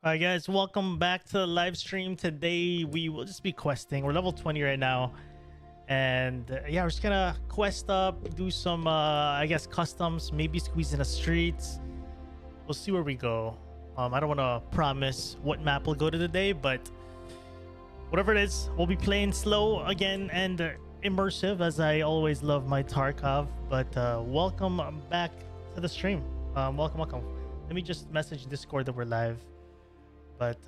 Alright guys, welcome back to the live stream. Today we will just be questing. We're level 20 right now. And yeah, we're just gonna quest up, do some I guess customs, maybe squeeze in the streets. We'll see where we go. I don't want to promise what map we'll go to today, but whatever it is, we'll be playing slow again and immersive, as I always love my Tarkov. But welcome back to the stream. Welcome. Let me just message Discord that we're live. But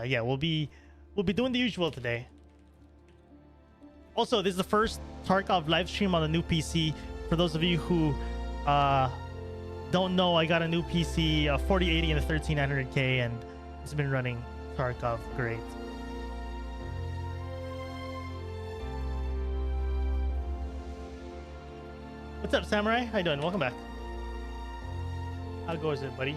yeah, we'll be doing the usual today. Also, this is the first Tarkov live stream on the new PC. For those of you who don't know, I got a new PC, a 4080 and a 13900K, and it's been running Tarkov great. What's up, Samurai? How you doing? Welcome back. How goes it, buddy?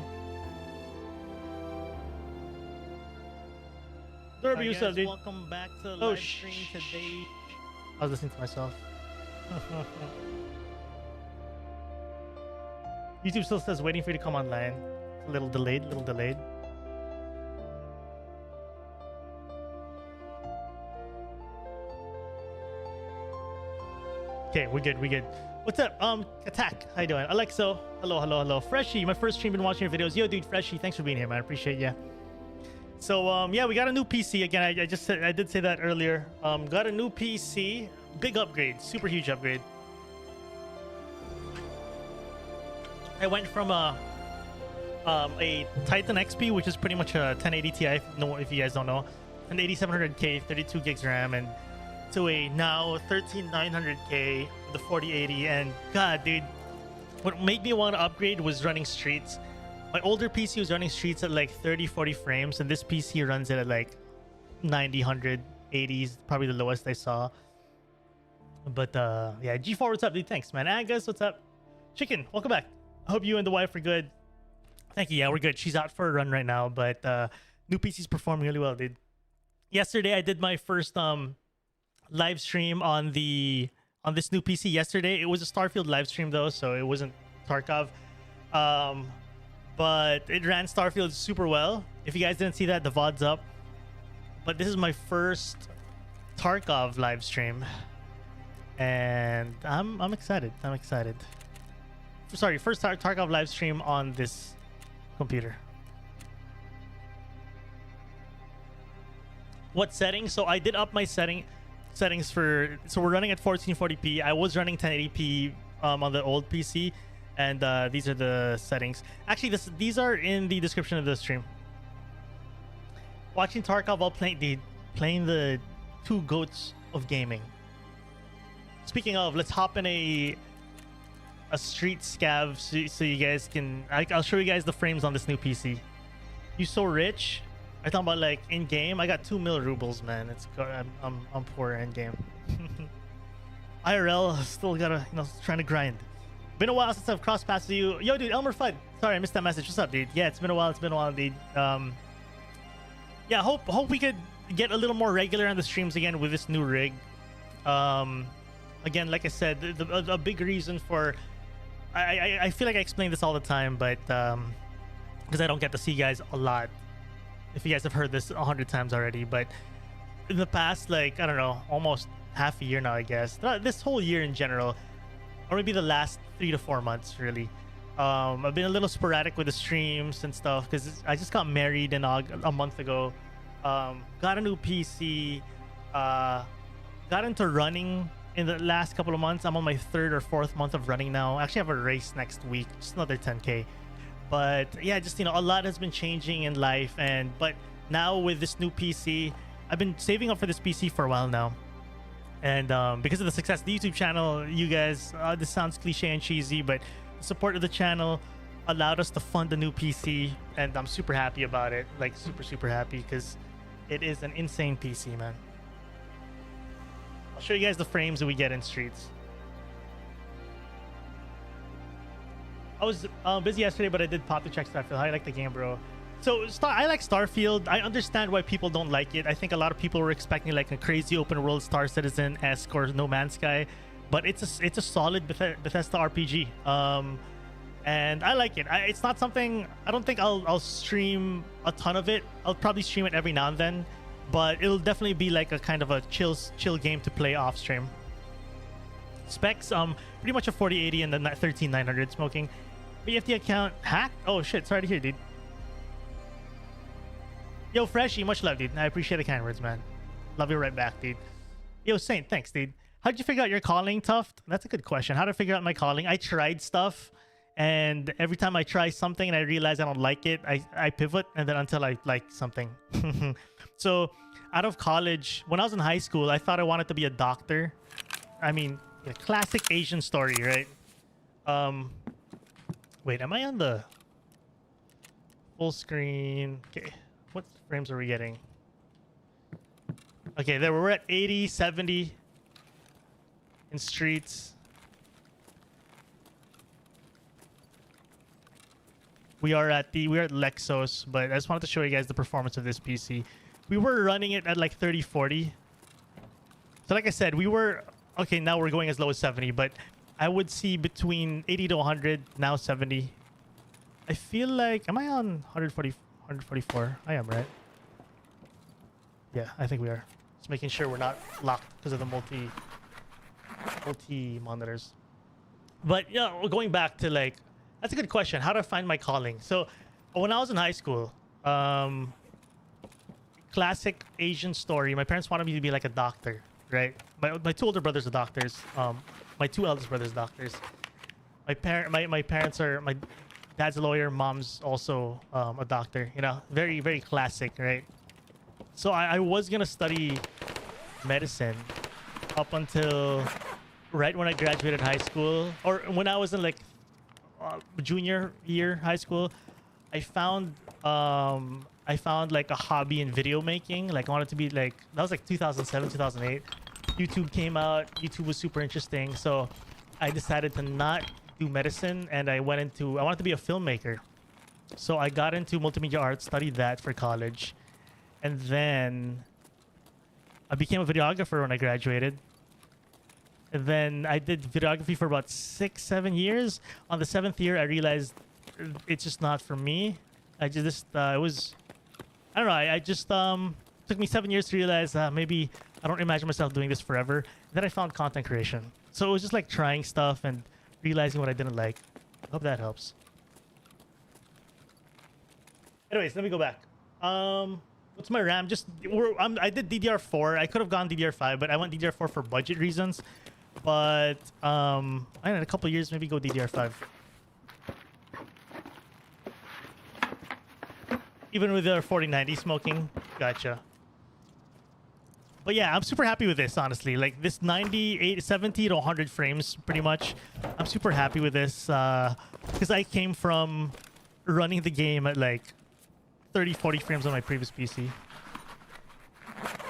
Derby, what's up, dude? Welcome back to the live stream today. I was listening to myself. YouTube still says waiting for you to come online. A little delayed, Okay, we're good. What's up? Attack. How you doing? Alexo. Hello. Freshie, my first stream, been watching your videos. Yo, dude, Freshie, thanks for being here, man. I appreciate you. So yeah, we got a new PC again. I did say that earlier. Got a new PC, big upgrade, super huge upgrade. I went from a Titan XP, which is pretty much a 1080 Ti. If you guys don't know, an 8700K, 32 gigs RAM, and to a now 13900K with the 4080. And God, dude, what made me want to upgrade was running streets. My older PC was running streets at like 30-40 frames, and this PC runs it at like 90, 100, 80s, probably the lowest I saw. But yeah, G4, what's up, dude? Thanks, man. Agus, what's up? Chicken, welcome back. I hope you and the wife are good. Thank you. Yeah, we're good. She's out for a run right now, but new PC's performing really well, dude. Yesterday, I did my first live stream on this new PC. Yesterday, it was a Starfield live stream though, so it wasn't Tarkov. But it ran Starfield super well. If you guys didn't see that, the VOD's up. But this is my first Tarkov live stream, and I'm excited. Sorry, first Tarkov live stream on this computer. What settings? So I did up my settings for. So we're running at 1440p. I was running 1080p on the old PC. And these are the settings. Actually, these are in the description of the stream. Watching Tarkov while playing the two goats of gaming. Speaking of, let's hop in a street scav so you guys can. I'll show you guys the frames on this new PC. You so rich? I'm talking about like in game. I got 2 mil rubles, man. I'm poor in game. IRL still gotta trying to grind. Been a while since I've crossed paths with you. Yo, dude, Elmer Fudd. Sorry, I missed that message. What's up, dude? Yeah, it's been a while, dude. Yeah, hope we could get a little more regular on the streams again with this new rig. Again, like I said, a big reason for... I feel like I explain this all the time, but... because I don't get to see you guys a lot. If you guys have heard this 100 times already, but... in the past, like, I don't know, almost half a year now, I guess. This whole year in general... or maybe the last 3 to 4 months, really. I've been a little sporadic with the streams and stuff because I just got married a month ago. Got a new PC. Got into running in the last couple of months. I'm on my 3rd or 4th month of running now. I actually have a race next week, just another 10K. But yeah, just a lot has been changing in life, but now with this new PC, I've been saving up for this PC for a while now. And because of the success of the YouTube channel, you guys, this sounds cliche and cheesy, but the support of the channel allowed us to fund the new PC, and I'm super happy about it. Like super happy, because it is an insane PC, man. I'll show you guys the frames that we get in streets. I was busy yesterday, but I did pop to check Starfield. How you like the game, bro? So I like Starfield. I understand why people don't like it. I think a lot of people were expecting like a crazy open world Star Citizen-esque or No Man's Sky, but it's a solid Bethesda RPG. and I like it. It's not something, I don't think I'll stream a ton of it. I'll probably stream it every now and then, but it'll definitely be like a kind of a chill game to play off stream. Specs, pretty much a 4080 and then 13900 smoking. BFT account hacked? Oh shit, sorry to hear, dude. Yo, Freshy, much love, dude. I appreciate the kind words, man. Love you right back, dude. Yo, Saint, thanks, dude. How'd you figure out your calling, Tuft? That's a good question. How to figure out my calling? I tried stuff, and every time I try something and I realize I don't like it, I pivot, and then until I like something. So, out of college, when I was in high school, I thought I wanted to be a doctor. I mean, a classic Asian story, right? Wait, am I on the full screen? Okay, what frames are we getting? Okay, there we're at 80, 70 in streets. We're at Lexos, but I just wanted to show you guys the performance of this PC. We were running it at like 30, 40. So like I said, we were okay, now we're going as low as 70, but I would see between 80 to 100, now 70. I feel like, am I on 140, 144? I am, right? Yeah, I think we are. Just making sure we're not locked because of the multi monitors. But yeah, going back to like, that's a good question. How to find my calling? So when I was in high school, classic Asian story. My parents wanted me to be like a doctor, right? My two older brothers are doctors. My two eldest brothers are doctors. My parents are, my dad's a lawyer, mom's also a doctor. You know, very, very classic, right? So I was gonna study medicine up until right when I graduated high school, or when I was in like junior year high school. I found like a hobby in video making. Like I wanted to be like, that was like 2007, 2008. YouTube came out. YouTube was super interesting. So I decided to not do medicine, and I wanted to be a filmmaker. So I got into multimedia arts, studied that for college. And then I became a videographer when I graduated. And then I did videography for about 6-7 years. On the 7th year, I realized it's just not for me. I just, it was, I don't know. I just, took me 7 years to realize maybe I don't imagine myself doing this forever. Then I found content creation. So it was just like trying stuff and realizing what I didn't like. Hope that helps. Anyways, let me go back. What's my RAM? Just I did DDR4. I could have gone DDR5, but I went DDR4 for budget reasons. But I don't know, in a couple of years, maybe go DDR5. Even with their 4090 smoking, gotcha. But yeah, I'm super happy with this, honestly. Like this 70 to 100 frames, pretty much. I'm super happy with this because I came from running the game at like 30, 40 frames on my previous PC.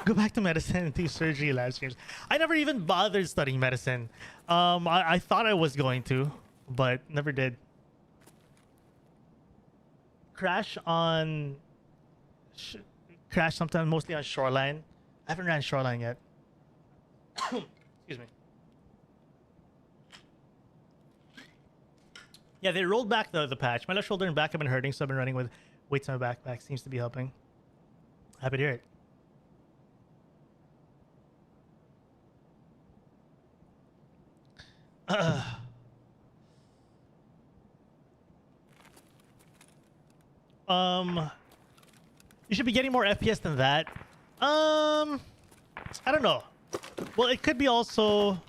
Go back to medicine and do surgery live streams. I never even bothered studying medicine. I thought I was going to, but never did. Crash sometimes, mostly on Shoreline. I haven't ran Shoreline yet. Excuse me. Yeah, they rolled back the patch. My left shoulder and back have been hurting, so I've been running with weights on my backpack. Seems to be helping. Happy to hear it. You should be getting more FPS than that. I don't know. Well, it could be also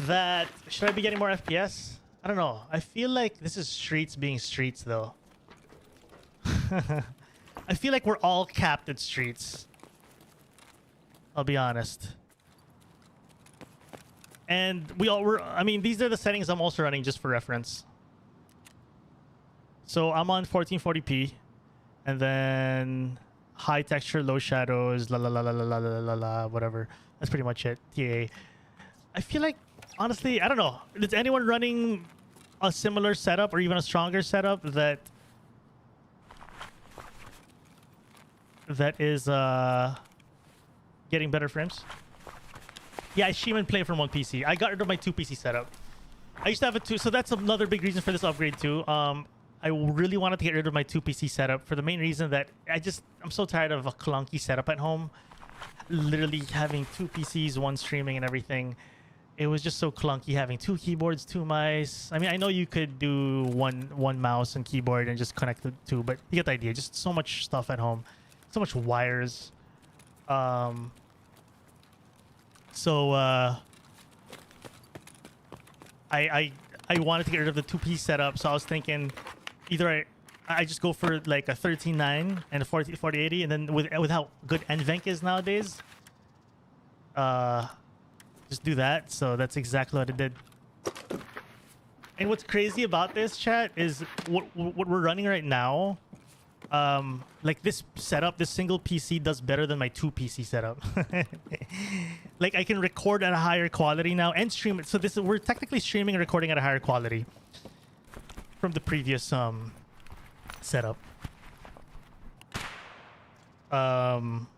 that, should I be getting more FPS? I don't know. I feel like this is streets being streets, though. I feel like we're all capped at streets. I'll be honest. And we all were, I mean, these are the settings I'm also running just for reference. So I'm on 1440p, and then high texture, low shadows, la la la la la la la la la, whatever. That's pretty much it. TA. I feel like, honestly, I don't know. Is anyone running a similar setup or even a stronger setup that is getting better frames? Yeah, I stream and play from one PC. I got rid of my 2 PC setup. I used to have a two, so that's another big reason for this upgrade too. I really wanted to get rid of my 2 PC setup for the main reason that I'm so tired of a clunky setup at home. Literally having 2 PCs, one streaming and everything. It was just so clunky having 2 keyboards, 2 mice. I mean, I know you could do one mouse and keyboard and just connect the two, but you get the idea. Just so much stuff at home, so much wires. I wanted to get rid of the 2-piece setup, so I was thinking either I just go for like a 13.9 and a 4080, and then with how good NVENC is nowadays, just do that. So that's exactly what I did. And what's crazy about this, chat, is what we're running right now. Like this setup, this single PC does better than my 2 PC setup. Like I can record at a higher quality now and stream it. So we're technically streaming and recording at a higher quality from the previous setup. So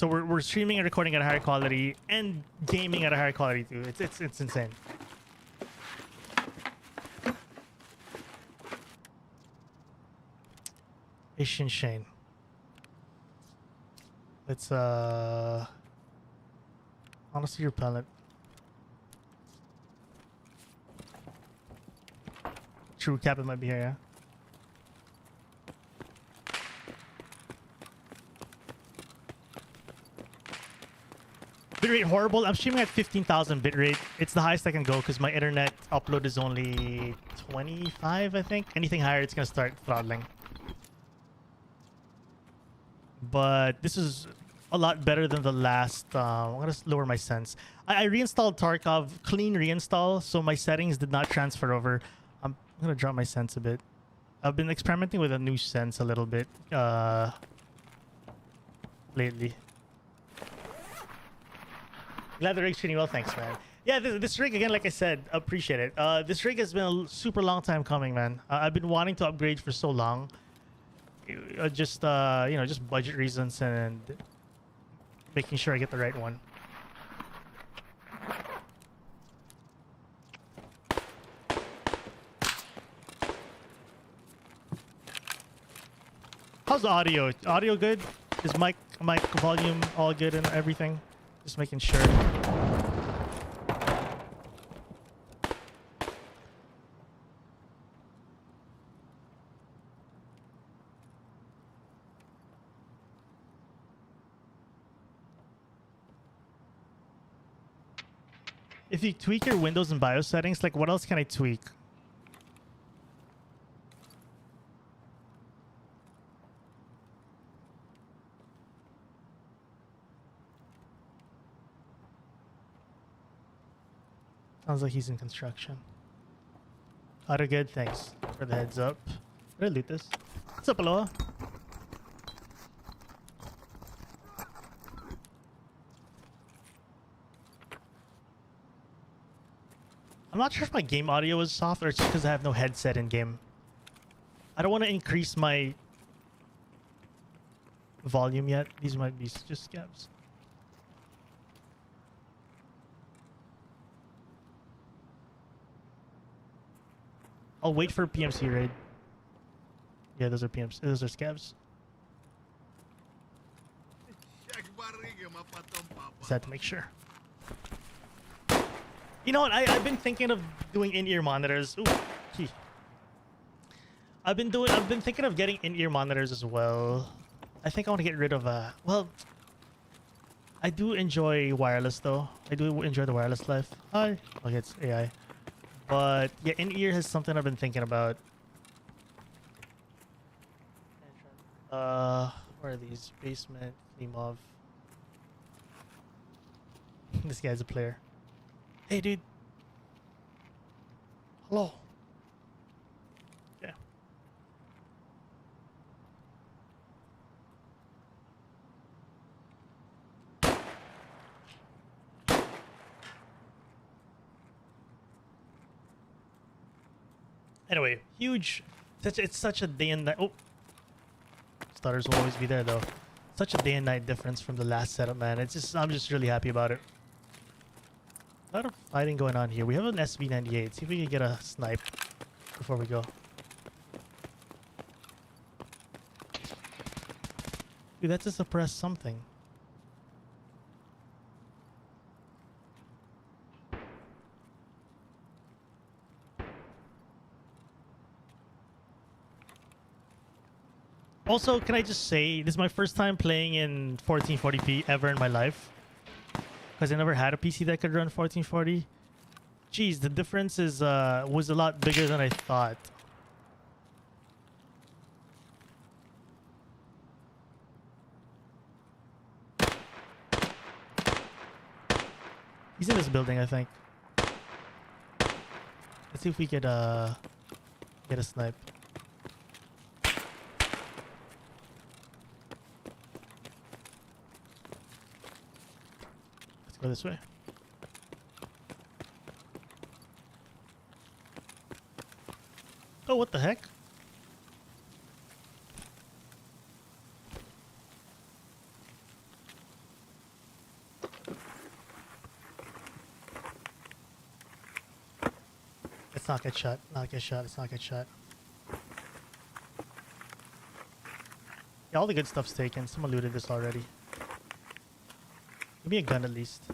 we're streaming and recording at a higher quality and gaming at a higher quality too. It's insane. Asian Shane. Let's honestly your palette. True Captain might be here, yeah. Bitrate horrible. I'm streaming at 15,000 bitrate. It's the highest I can go because my internet upload is only 25, I think. Anything higher, it's gonna start throttling. But this is a lot better than the last. I'm gonna lower my sense. I reinstalled Tarkov, clean reinstall, so my settings did not transfer over. I'm gonna drop my sense a bit. I've been experimenting with a new sense a little bit lately. Glad the rig's treating well, thanks, man. Yeah, this rig again, like I said, appreciate it. This rig has been a super long time coming, man. I've been wanting to upgrade for so long. Just you know, just budget reasons and making sure I get the right one. How's the audio? Audio good? Is mic volume all good and everything? Just making sure. If you tweak your Windows and BIOS settings, like what else can I tweak? Sounds like he's in construction. Auto good, thanks for the heads up. Did I loot this? What's up, Aloha? I'm not sure if my game audio is soft or it's just because I have no headset in game. I don't want to increase my volume yet. These might be just scabs. I'll wait for PMC raid. Yeah, those are PMC. Those are scabs. Just had to make sure. You know what? I've been thinking of doing in-ear monitors. Ooh, gee. I've been thinking of getting in-ear monitors as well. I think I want to get rid of well, I do enjoy wireless though. I do enjoy the wireless life. Hi. Okay, it's AI. But yeah, in-ear has something I've been thinking about. Where are these? Basement, Klimov. This guy's a player. Hey, dude. Hello. Yeah. Anyway, huge. It's such a day and night. Oh, stutters will always be there though. Such a day and night difference from the last setup, man. I'm just really happy about it. A lot of fighting going on here. We have an SV98. See if we can get a snipe before we go. Dude, that's to suppress something. Also, can I just say, this is my first time playing in 1440p ever in my life. Because I never had a PC that could run 1440. Jeez, the difference is was a lot bigger than I thought. He's in this building, I think. Let's see if we could get a snipe. Let's go this way. Oh, what the heck? Let's not get shot. Not get shot. Let's not get shot. Yeah, all the good stuff's taken. Someone looted this already. Give me a gun at least.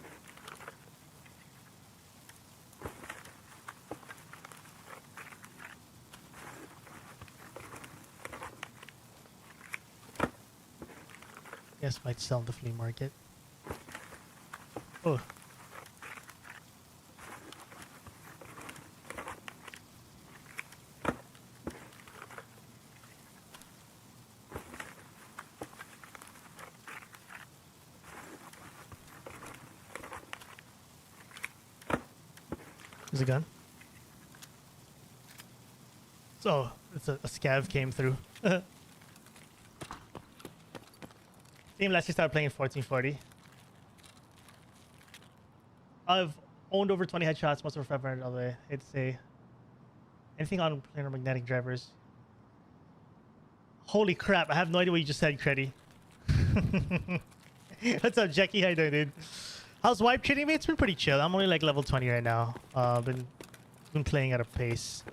Yes, might sell in the flea market. Oh. There's a gun. So, it's a scav came through. Same last year started playing in 1440. I've owned over 20 headshots, most of them 500 all the way. I'd say anything on planar magnetic drivers. Holy crap, I have no idea what you just said, Creddy. What's up, Jackie? How you doing, dude? How's wipe treating me? It's been pretty chill. I'm only like level 20 right now. Been playing at a pace.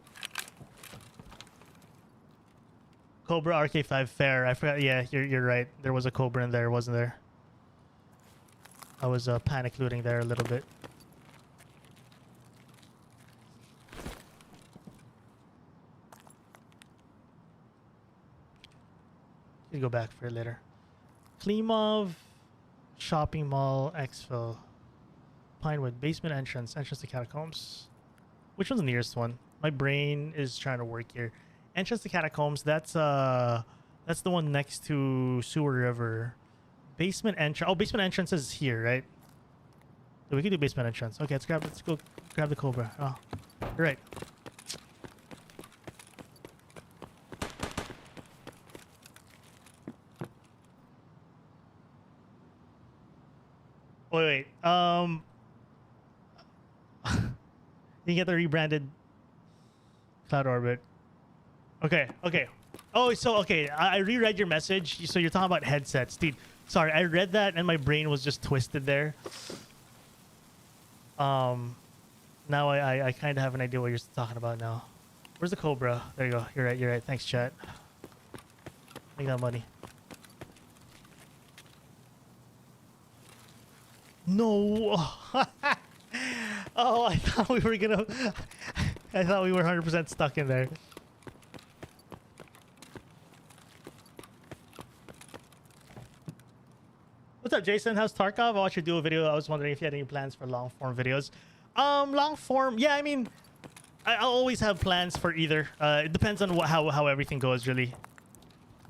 Cobra RK5 fair. I forgot. Yeah, you're right. There was a Cobra in there, wasn't there? I was panic looting there a little bit. You go back for it later. Klimov, shopping mall, exfil, Pinewood, basement entrance to catacombs. Which one's the nearest one? My brain is trying to work here. Entrance to catacombs. That's the one next to Sewer River. Basement entrance. Oh, basement entrance is here, right? So we can do basement entrance. Okay, let's go grab the Cobra. Oh, you're right. Wait. You get the rebranded Cloud Orbit. Okay. Oh, so okay. I reread your message. So you're talking about headsets, dude. Sorry, I read that and my brain was just twisted there. Now I kind of have an idea what you're talking about now. Where's the Cobra? There you go. You're right. Thanks, chat. Make that money. No. Oh, I thought we were gonna. I thought we were 100% stuck in there. What's up, Jason? How's Tarkov? I watched your duo video. I was wondering if you had any plans for long form videos. Long form, yeah. I mean, I'll always have plans for either. It depends on how everything goes, really.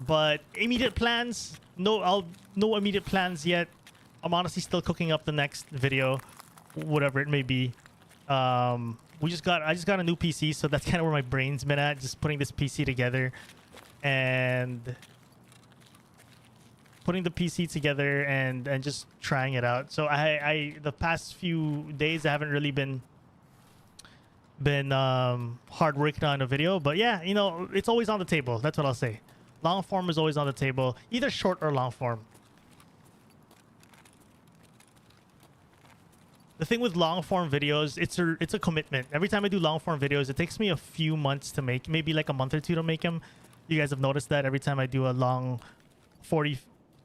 But immediate plans, no immediate plans yet. I'm honestly still cooking up the next video, whatever it may be. I just got a new PC, so that's kind of where my brain's been at, just putting this PC together and putting the PC together and just trying it out. So I the past few days I haven't really been hard working on a video, but yeah, you know, it's always on the table. That's what I'll say. Long form is always on the table, either short or long form. the thing with long form videos, it's a commitment. Every time I do long form videos, it takes me a few months to make, maybe like a month or two to make them. You guys have noticed that every time I do a long 40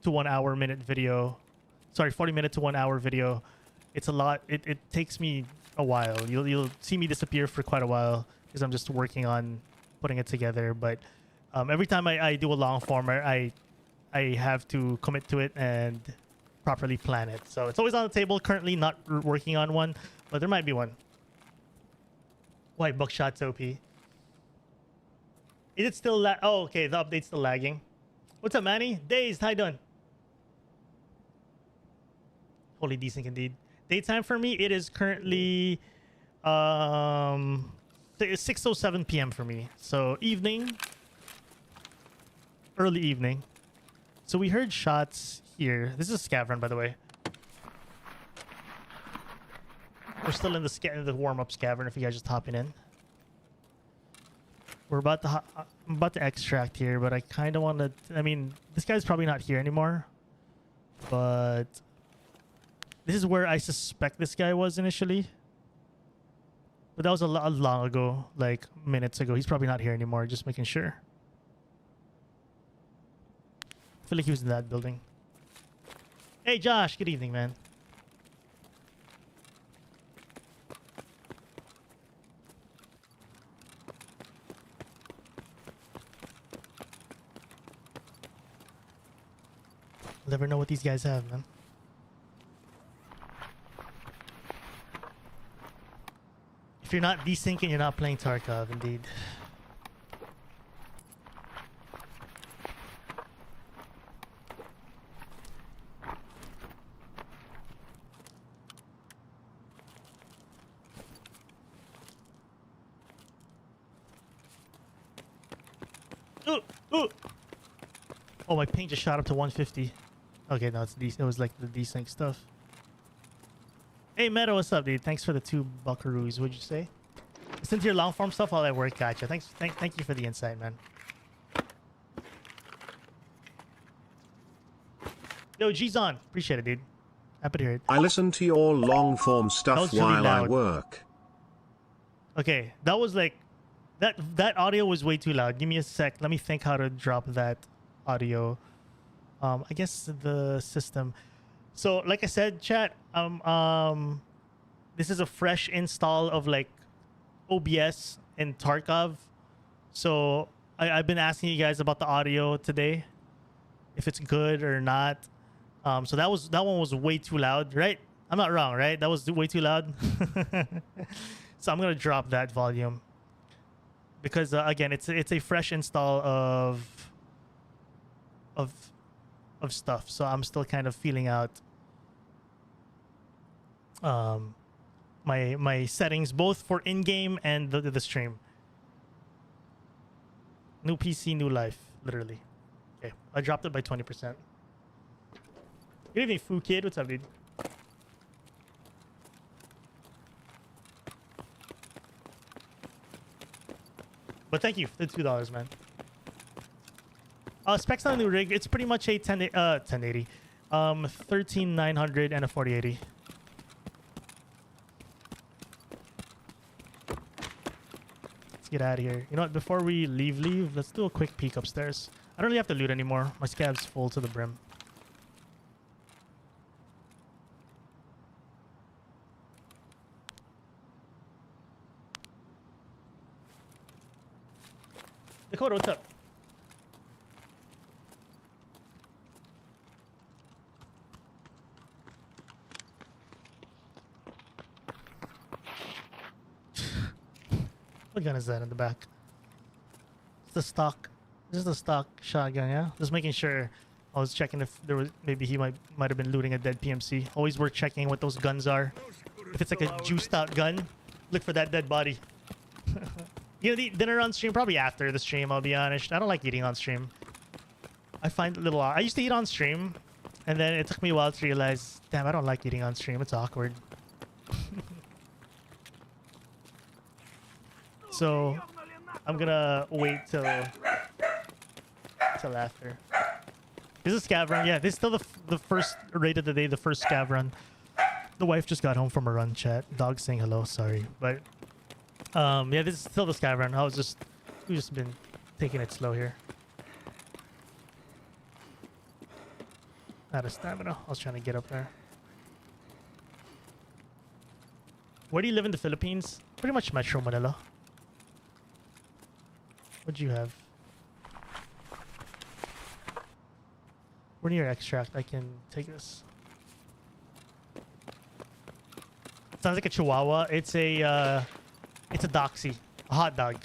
to 1 hour minute video, sorry, 40 minute to 1 hour video, it's a lot. It takes me a while. You'll see me disappear for quite a while because I'm just working on putting it together. But every time I do a long form, I have to commit to it and properly plan it. So it's always on the table. Currently not working on one, but there might be one. Why buckshot's OP? Is it still oh, okay, the update's still lagging. What's up, Manny? Dazed, how you doing? Holy desync indeed. Daytime for me, it is currently 6:07 p.m. for me. So evening, early evening. So we heard shots here. This is a Scav Run, by the way. We're still in the warm-up Scav Run if you guys just hopping in. We're about to I'm about to extract here, but I kind of want to. I mean, this guy's probably not here anymore, but this is where I suspect this guy was initially. But that was a long ago, like minutes ago. He's probably not here anymore. Just making sure. I feel like he was in that building. Hey, Josh. Good evening, man. I'll never know what these guys have, man. If you're not desyncing, you're not playing Tarkov, indeed. Ooh. Oh, my ping just shot up to 150. Okay, no, it was like the desync stuff. Hey, Meadow, what's up, dude? Thanks for the 2 buckaroos. What'd you say? Since your long form stuff, all that work, gotcha. Thank you for the insight, man. Yo, G's on. Appreciate it, dude. Happy to hear it. I listen to your long form stuff really while I loud. work. Okay, that was like that audio was way too loud. Give me a sec. Let me think how to drop that audio. I guess the system. So, like I said, chat, this is a fresh install of like OBS and Tarkov. So I've been asking you guys about the audio today, if it's good or not. So that one was way too loud, right? I'm not wrong, right? That was way too loud. So I'm gonna drop that volume because again, it's a fresh install of stuff. So I'm still kind of feeling out my settings both for in-game and the stream. New PC, new life, literally. Okay, I dropped it by 20%. Good evening, Foo Kid. What's up, dude? But thank you for the $2, man. Specs on the new rig. It's pretty much a 1080, 13900 and a 4080. Let's get out of here. You know what? Before we leave, let's do a quick peek upstairs. I don't really have to loot anymore. My scab's full to the brim. Dakota, what's up? What gun is that in the back? It's the stock. This is the stock shotgun, yeah? Just making sure. I was checking if there was maybe he might have been looting a dead PMC. Always worth checking what those guns are. If it's like a juiced out gun, look for that dead body. You know, eat dinner on stream? Probably after the stream, I'll be honest. I don't like eating on stream. I find it a little odd. I used to eat on stream, and then it took me a while to realize, damn, I don't like eating on stream. It's awkward. So, I'm gonna wait till after. This is Scav Run. Yeah, this is still the first raid of the day, the first Scav Run. The wife just got home from a run, chat. Dog saying hello, sorry. But yeah, this is still the Scav Run. We've just been taking it slow here. Out of stamina. I was trying to get up there. Where do you live in the Philippines? Pretty much Metro Manila. What'd you have? We're near extract. I can take this. Sounds like a Chihuahua. It's a Doxy, a hot dog,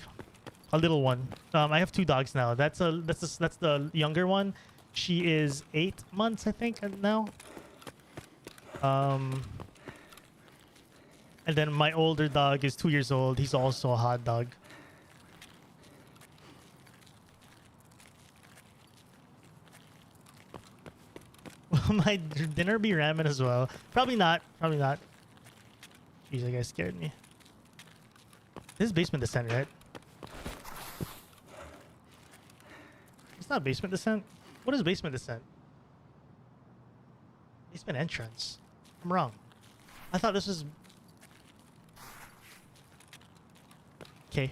a little one. I have 2 dogs now. That's the younger one. She is 8 months, I think, now. And then my older dog is 2 years old. He's also a hot dog. Will my dinner be ramen as well? Probably not. Probably not. Jeez, that guy scared me. This is basement descent, right? It's not basement descent. What is basement descent? Basement entrance. I'm wrong. I thought this was... Okay.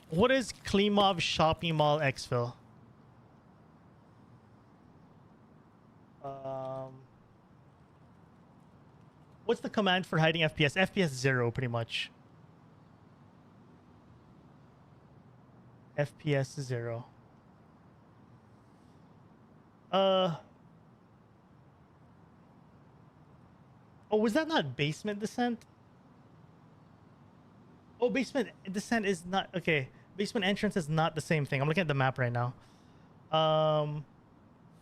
What is Klimov Shopping Mall Exfil? What's the command for hiding FPS? FPS 0, pretty much. FPS 0. Oh, was that not basement descent? Oh, basement descent is not... Okay. Basement entrance is not the same thing. I'm looking at the map right now.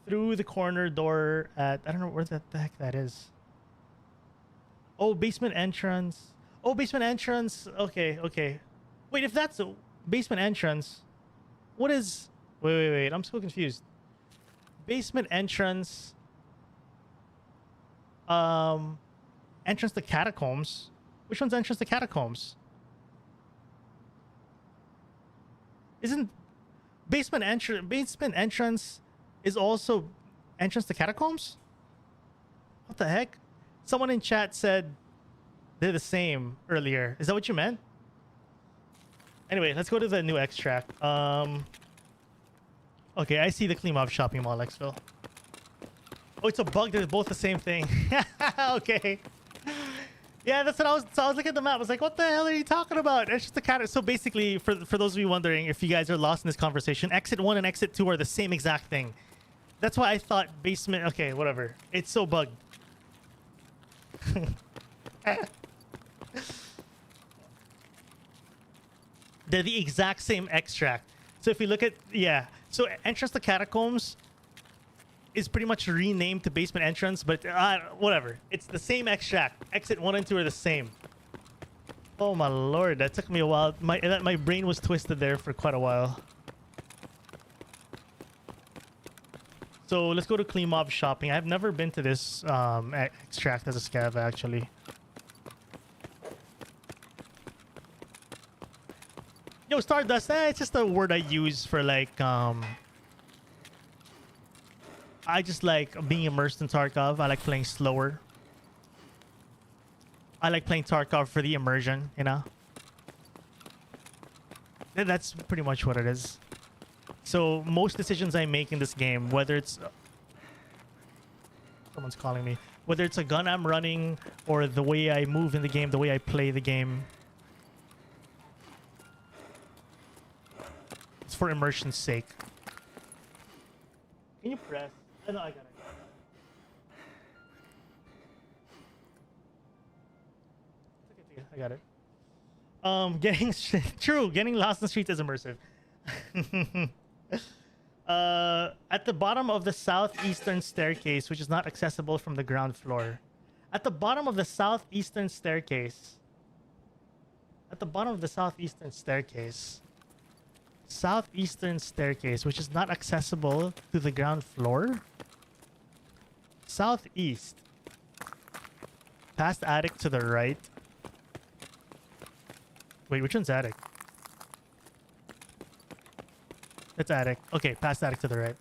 Through the corner door at... I don't know where the heck that is. Oh, basement entrance. Oh, basement entrance. Okay, okay. Wait, if that's a basement entrance, what is... Wait. I'm so confused. Basement entrance... Entrance to catacombs. Which one's entrance to catacombs? Isn't basement entrance is also entrance to catacombs? What the heck? Someone in chat said they're the same earlier. Is that what you meant? Anyway, let's go to the new extract. Okay, I see the Klimov Shopping Mall Exfil. Oh, it's a bug. They're both the same thing. Okay. Yeah, that's what I was looking at the map. I was like, what the hell are you talking about? It's just a cat. So basically, for those of you wondering, if you guys are lost in this conversation, exit 1 and exit 2 are the same exact thing. That's why I thought basement... Okay, whatever. It's so bugged. They're the exact same extract. So if you look at... Yeah. So entrance to catacombs is pretty much renamed to basement entrance, but whatever. It's the same extract. Exit 1 and 2 are the same. Oh my lord, that took me a while. My brain was twisted there for quite a while. So let's go to Klimov Shopping. I've never been to this extract as a scav, actually. Yo, Stardust, it's just a word I use for like I just like being immersed in Tarkov. I like playing slower. I like playing Tarkov for the immersion, you know? That's pretty much what it is. So most decisions I make in this game, whether it's... Someone's calling me. Whether it's a gun I'm running or the way I move in the game, the way I play the game, it's for immersion's sake. Can you press? Oh, no, I got it. I got it. Getting true. Getting lost in the streets is immersive. At the bottom of the southeastern staircase, which is not accessible from the ground floor. At the bottom of the southeastern staircase. At the bottom of the southeastern staircase. Southeastern staircase, which is not accessible to the ground floor. Southeast. Past attic to the right. Wait, which one's attic? It's attic. Okay, past attic to the right.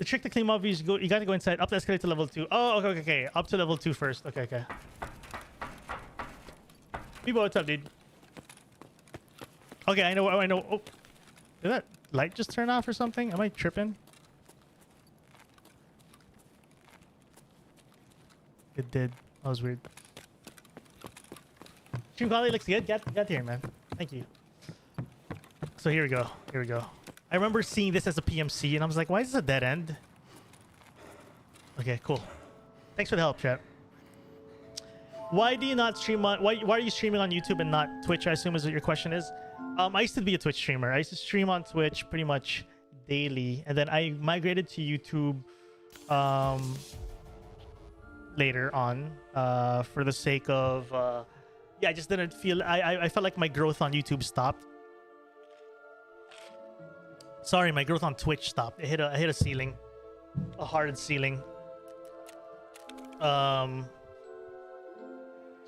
trick to claim off is you got to go inside, up the escalator to level 2. Oh, okay. Up to level 2 first. Okay. People, what's up, dude? Okay, I know. Oh, did that light just turn off or something? Am I tripping? It did. That was weird. Stream quality looks good. Get here, man. Thank you. So here we go. I remember seeing this as a PMC, and I was like, why is this a dead end? Okay, cool. Thanks for the help, chat. Why do you not stream on... Why are you streaming on YouTube and not Twitch, I assume is what your question is? I used to be a Twitch streamer. I used to stream on Twitch pretty much daily, and then I migrated to YouTube later on for the sake of... yeah, I just didn't feel... I felt like my growth on YouTube stopped. Sorry, my growth on Twitch stopped. It hit a ceiling, a hard ceiling.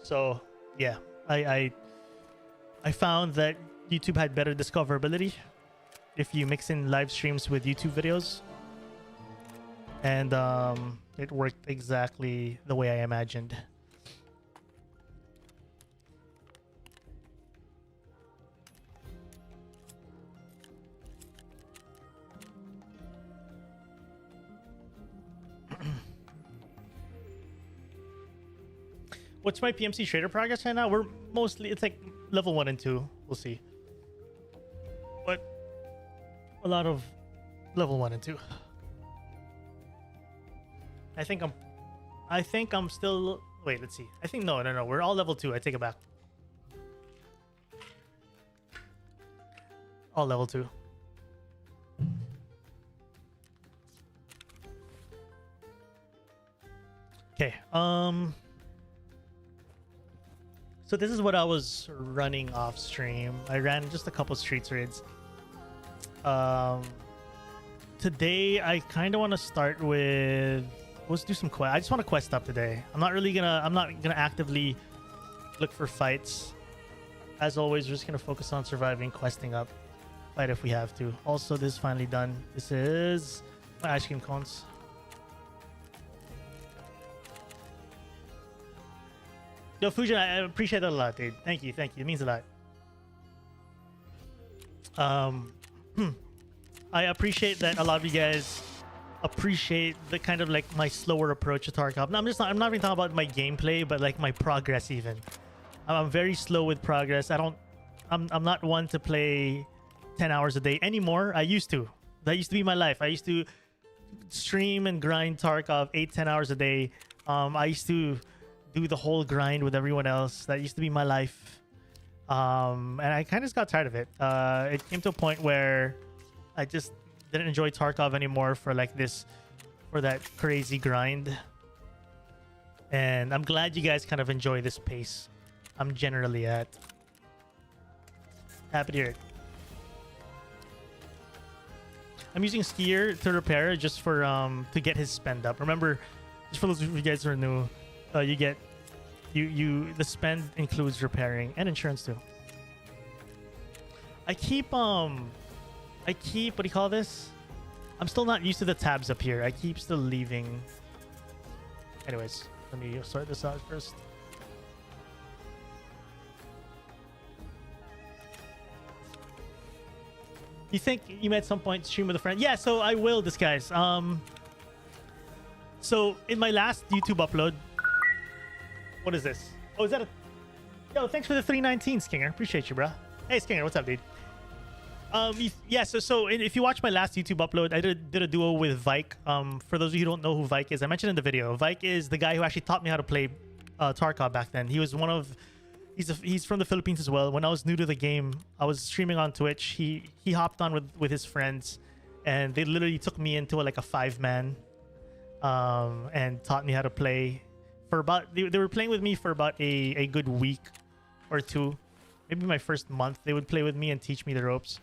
So yeah, I found that YouTube had better discoverability if you mix in live streams with YouTube videos, and it worked exactly the way I imagined. What's my PMC trader progress right now? We're mostly, it's like level 1 and 2. We'll see. But a lot of level 1 and 2. I think I'm still, wait, let's see. I think no, we're all level 2. I take it back. All level 2. Okay, so this is what I was running off stream. I ran just a couple streets raids. Today I kind of want to start with, let's do some quest. I just want to quest up today. I'm not gonna actively look for fights. As always, we're just gonna focus on surviving, questing up, fight if we have to. Also, this is finally done. This is my ice cream cones. Yo, Fujin, I appreciate that a lot, dude. Thank you. It means a lot. I appreciate that a lot of you guys appreciate the kind of like my slower approach to Tarkov. No, I'm not even talking about my gameplay, but like my progress even. I'm very slow with progress. I'm not one to play 10 hours a day anymore. I used to. That used to be my life. I used to stream and grind Tarkov 8-10 hours a day. I used to do the whole grind with everyone else. That used to be my life, and I kind of just got tired of it. It came to a point where I just didn't enjoy Tarkov anymore for that crazy grind, and I'm glad you guys kind of enjoy this pace I'm generally at. Happy to hear it. I'm using Skier to repair just for to get his spend up. Remember, just for those of you guys who are new, you get the spend includes repairing and insurance too. I keep what do you call this? I'm still not used to the tabs up here. I keep still leaving. Anyways, let me sort this out first. You think you may at some point stream with a friend? Yeah, so I will, disguise. So in my last YouTube upload, what is this? Oh, is that a... Yo, thanks for the 319, Skinger. Appreciate you, bro. Hey, Skinger, what's up, dude? Yeah, so if you watch my last YouTube upload, I did a duo with Vike. For those of you who don't know who Vike is, I mentioned in the video. Vike is the guy who actually taught me how to play Tarkov back then. He was one of... He's from the Philippines as well. When I was new to the game, I was streaming on Twitch. He hopped on with his friends, and they literally took me into like a 5-man and taught me how to play. For about they were playing with me for about a good week or two, maybe my first month. They would play with me and teach me the ropes.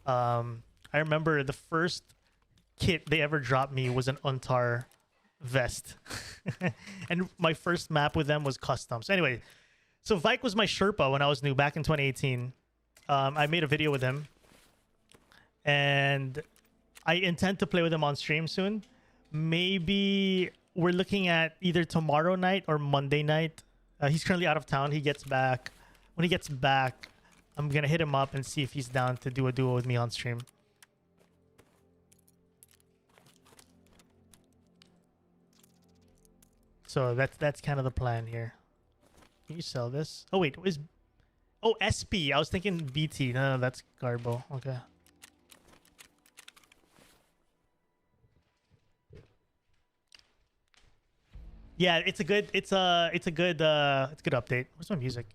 I remember the first kit they ever dropped me was an Untar vest, and my first map with them was customs. Anyway, so Vike was my Sherpa when I was new back in 2018. I made a video with him, and I intend to play with him on stream soon. maybe we're looking at either tomorrow night or Monday night. He's currently out of town. He gets back. When he gets back, I'm gonna hit him up and see if he's down to do a duo with me on stream. So that's kind of the plan here. Can you sell this? Oh wait, oh SP? I was thinking BT. No, that's Garbo. Okay. Yeah, it's a good update. Where's my music?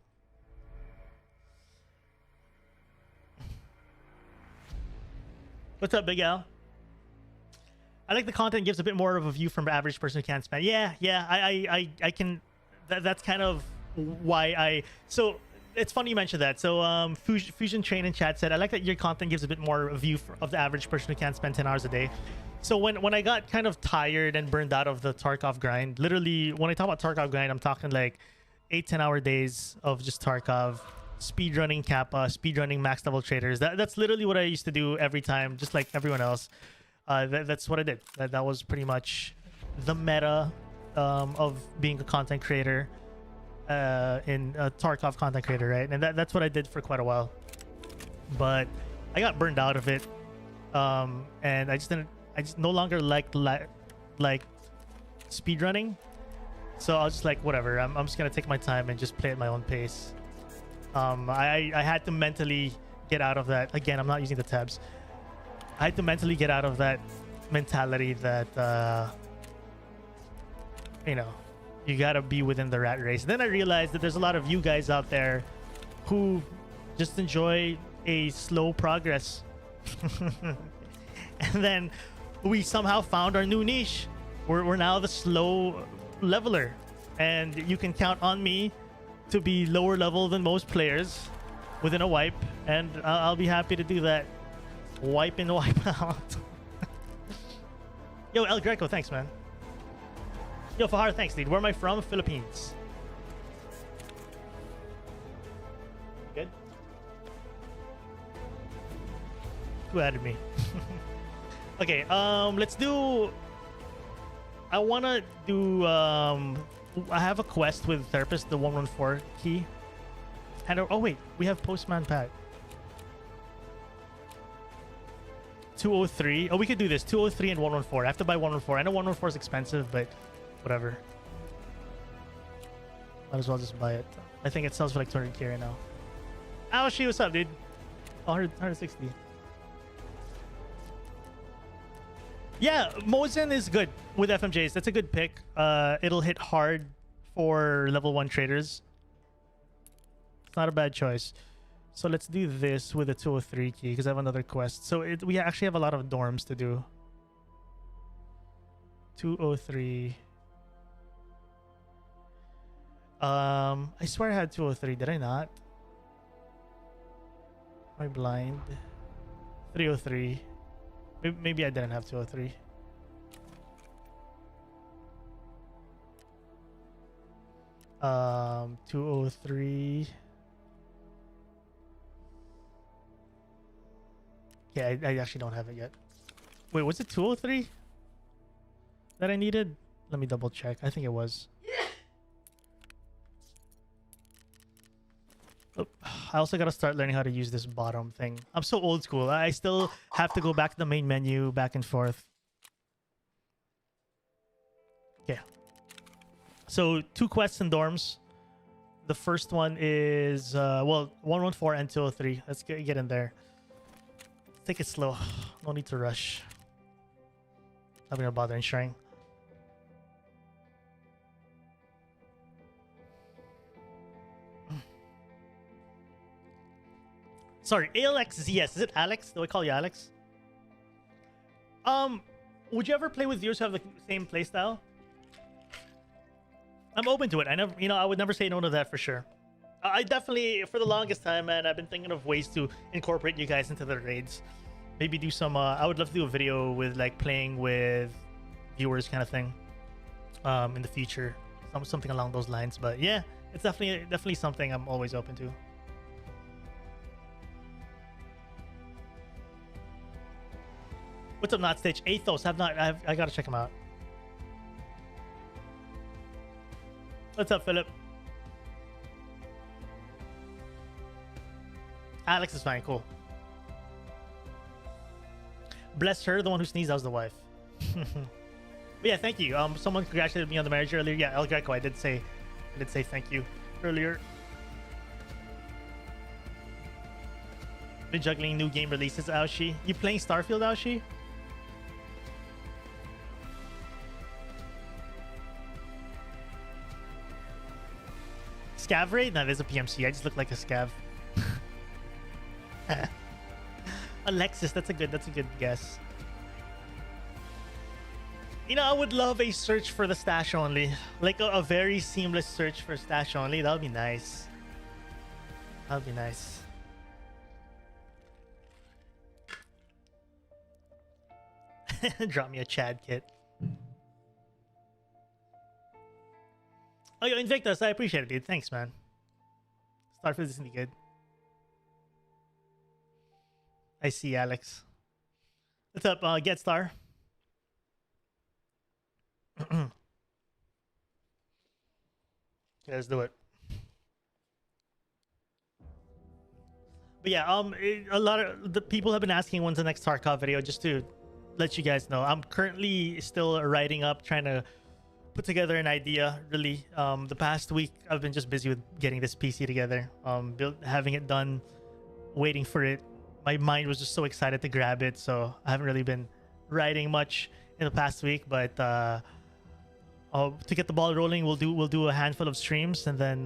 What's up, Big Al? I like the content gives a bit more of a view from the average person who can't spam. Yeah, I can. That's kind of why so it's funny you mentioned that. So Fusion Train in chat said, I like that your content gives a bit more of a view of the average person who can't spend 10 hours a day. So when I got kind of tired and burned out of the Tarkov grind, literally when I talk about Tarkov grind, I'm talking like 8-10 hour days of just Tarkov, speedrunning Kappa, speedrunning max level traders. That's literally what I used to do every time, just like everyone else. That's what I did. That was pretty much the meta of being a content creator, in a Tarkov content creator, right? And that's what I did for quite a while. But I got burned out of it, and I just no longer liked speedrunning. So I was just like, whatever. I'm just gonna take my time and just play at my own pace. I had to mentally get out of that. Again, I'm not using the tabs. I had to mentally get out of that mentality that you gotta be within the rat race. Then I realized that there's a lot of you guys out there who just enjoy a slow progress. And then we somehow found our new niche. We're now the slow leveler, and you can count on me to be lower level than most players within a wipe, and I'll be happy to do that. Wipe in, wipe out. Yo, El Greco, thanks, man. Yo, Fahar, thanks, dude. Where am I from? Philippines. Good. Who added me? Okay, let's do... I want to do... I have a quest with Therapist, the 114 key. And oh wait, we have Postman Pat. 203. Oh, we could do this. 203 and 114. I have to buy 114. I know 114 is expensive, but whatever. Might as well just buy it. I think it sells for like 200k right now. Aoshi, what's up, dude? 160. Yeah, Mozen is good with FMJs. That's a good pick. It'll hit hard for level 1 traders. It's not a bad choice. So let's do this with a 203 key because I have another quest. So we actually have a lot of dorms to do. 203. I swear I had 203. Did I not? Am I blind? 303. Maybe I didn't have 203. Um, 203. Yeah, I actually don't have it yet. Wait, was it 203 that I needed? Let me double check. I think it was. Oh, I also got to start learning how to use this bottom thing. I'm so old school. I still have to go back to the main menu, back and forth. Okay. So 2 quests and dorms. The first one is, well, 114 and 203. Let's get in there. Take it slow. No need to rush. Not gonna bother ensuring. Sorry, ALXZS. Is it Alex? Do I call you Alex? Would you ever play with viewers who have the same playstyle? I'm open to it. I would never say no to that for sure. I definitely, for the longest time, man, I've been thinking of ways to incorporate you guys into the raids. Maybe do some, I would love to do a video with like playing with viewers kind of thing in the future. Something along those lines. But yeah, it's definitely something I'm always open to. What's up, Not Stitch? Athos, I gotta check him out. What's up, Philip? Alex is fine. Cool. Bless her. The one who sneezed, that was the wife. But yeah, thank you. Someone congratulated me on the marriage earlier. Yeah, El Greco. I did say thank you earlier. Been juggling new game releases, Aoshi. You playing Starfield, Aoshi? Scav raid? No, there's a PMC. I just look like a scav. Alexis, that's a good guess. You know, I would love a search for the stash only. Like a very seamless search for stash only. That would be nice. That would be nice. Drop me a Chad kit. Oh, yo, Invictus, I appreciate it, dude. Thanks, man. Starfield isn't good. I see, Alex. What's up, Get Star? Okay, let's do it. But yeah, a lot of the people have been asking when's the next Tarkov video, just to let you guys know. I'm currently still writing up, trying to put together an idea. Really, the past week I've been just busy with getting this PC together, having it done, waiting for it. My mind was just so excited to grab it, so I haven't really been writing much in the past week. But to get the ball rolling, we'll do a handful of streams and then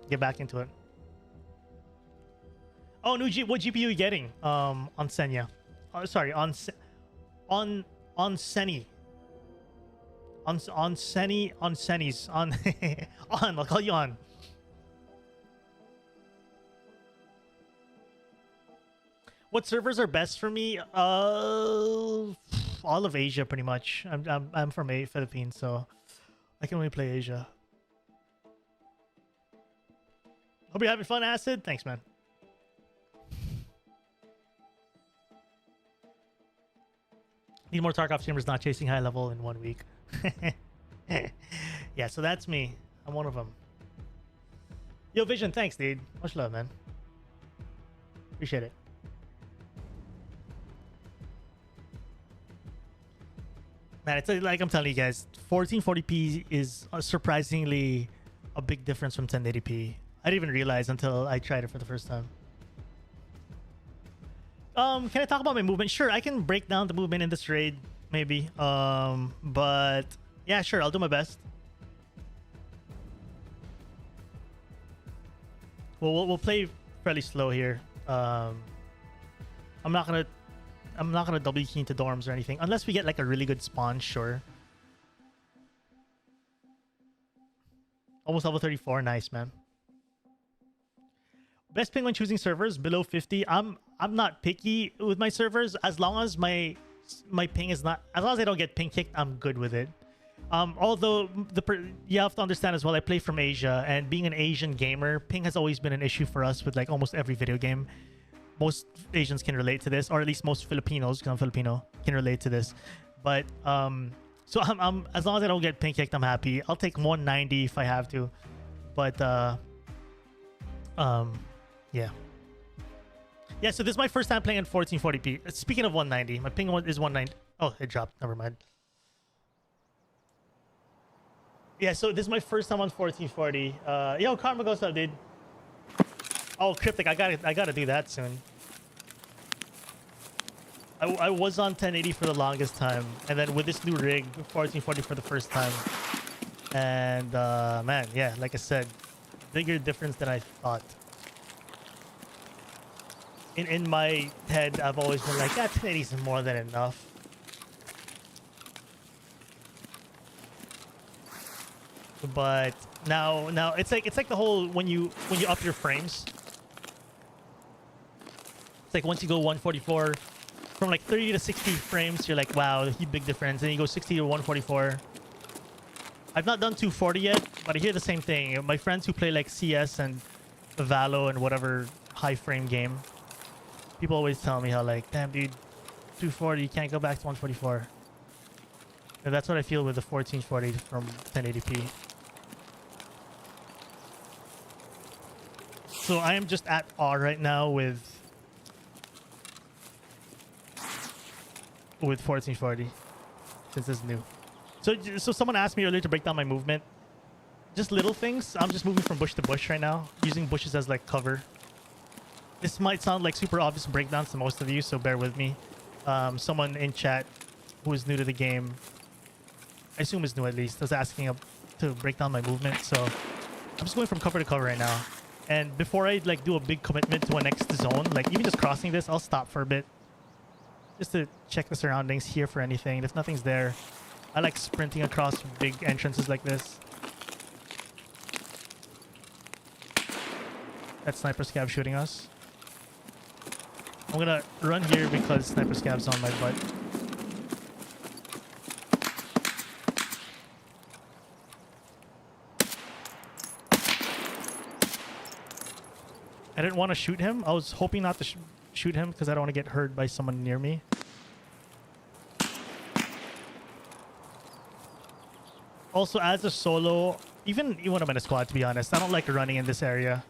get back into it. Oh, what GPU are you getting on Senya? Sorry, on Seni. On Senny's on I'll call you on. What servers are best for me? All of Asia, pretty much. I'm from Philippines, so I can only play Asia. Hope you're having fun, Acid. Thanks, man. Need more Tarkov streamers not chasing high level in 1 week. Yeah, so that's me. I'm one of them. Yo, Vision, thanks, dude. Much love, man. Appreciate it. Man, it's like I'm telling you guys, 1440p is surprisingly a big difference from 1080p. I didn't even realize until I tried it for the first time. Can I talk about my movement? Sure, I can break down the movement in this raid, maybe. But yeah, sure, I'll do my best. Well, we'll play fairly slow here. I'm not gonna double key into dorms or anything unless we get like a really good spawn. Sure. Almost level 34. Nice, man. Best ping when choosing servers below 50. I'm not picky with my servers as long as my ping is not, as long as I don't get ping kicked, I'm good with it. Although you have to understand as well, I play from Asia, and being an Asian gamer, ping has always been an issue for us with like almost every video game. Most Asians can relate to this, or at least most Filipinos, because I'm Filipino, can relate to this. But so I'm as long as I don't get ping kicked, I'm happy. I'll take 190 if I have to. But yeah, so this is my first time playing in 1440p. Speaking of 190, my ping is 190. Oh, it dropped. Never mind. Yeah, so this is my first time on 1440. Yo, Karma goes up, dude. Oh, Cryptic, I gotta do that soon. I was on 1080 for the longest time, and then with this new rig, 1440 for the first time. And man, yeah, like I said, bigger difference than I thought. In my head, I've always been like, 1080 is more than enough. But now it's like the whole when you up your frames. It's like once you go 144, from like 30 to 60 frames, you're like, wow, big difference. And you go 60 to 144. I've not done 240 yet, but I hear the same thing. My friends who play like CS and Valo and whatever high frame game, people always tell me how like, damn dude, 240, you can't go back to 144. And that's what I feel with the 1440 from 1080p. So I am just at R right now with 1440 since it's new. So someone asked me earlier to break down my movement. Just little things. I'm just moving from bush to bush right now, using bushes as like cover. This might sound like super obvious breakdowns to most of you, so bear with me. Someone in chat who is new to the game, I assume is new at least, was asking to break down my movement. So I'm just going from cover to cover right now. And before I like do a big commitment to a next zone, like even just crossing this, I'll stop for a bit just to check the surroundings here for anything. If nothing's there, I like sprinting across big entrances like this. That sniper scav shooting us. I'm gonna run here because sniper scav's on my butt. I didn't want to shoot him. I was hoping not to shoot him because I don't want to get hurt by someone near me. Also, as a solo, even when I'm in a squad, to be honest, I don't like running in this area.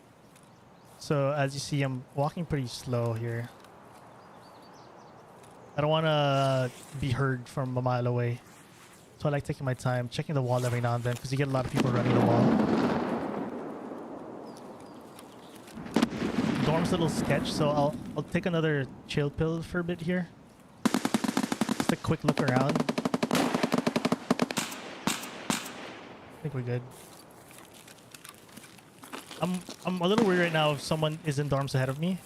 So as you see, I'm walking pretty slow here. I don't want to be heard from a mile away. So I like taking my time, checking the wall every now and then because you get a lot of people running the wall. Dorm's a little sketch, so I'll take another chill pill for a bit here. Just a quick look around. I think we're good. I'm a little worried right now if someone is in dorms ahead of me.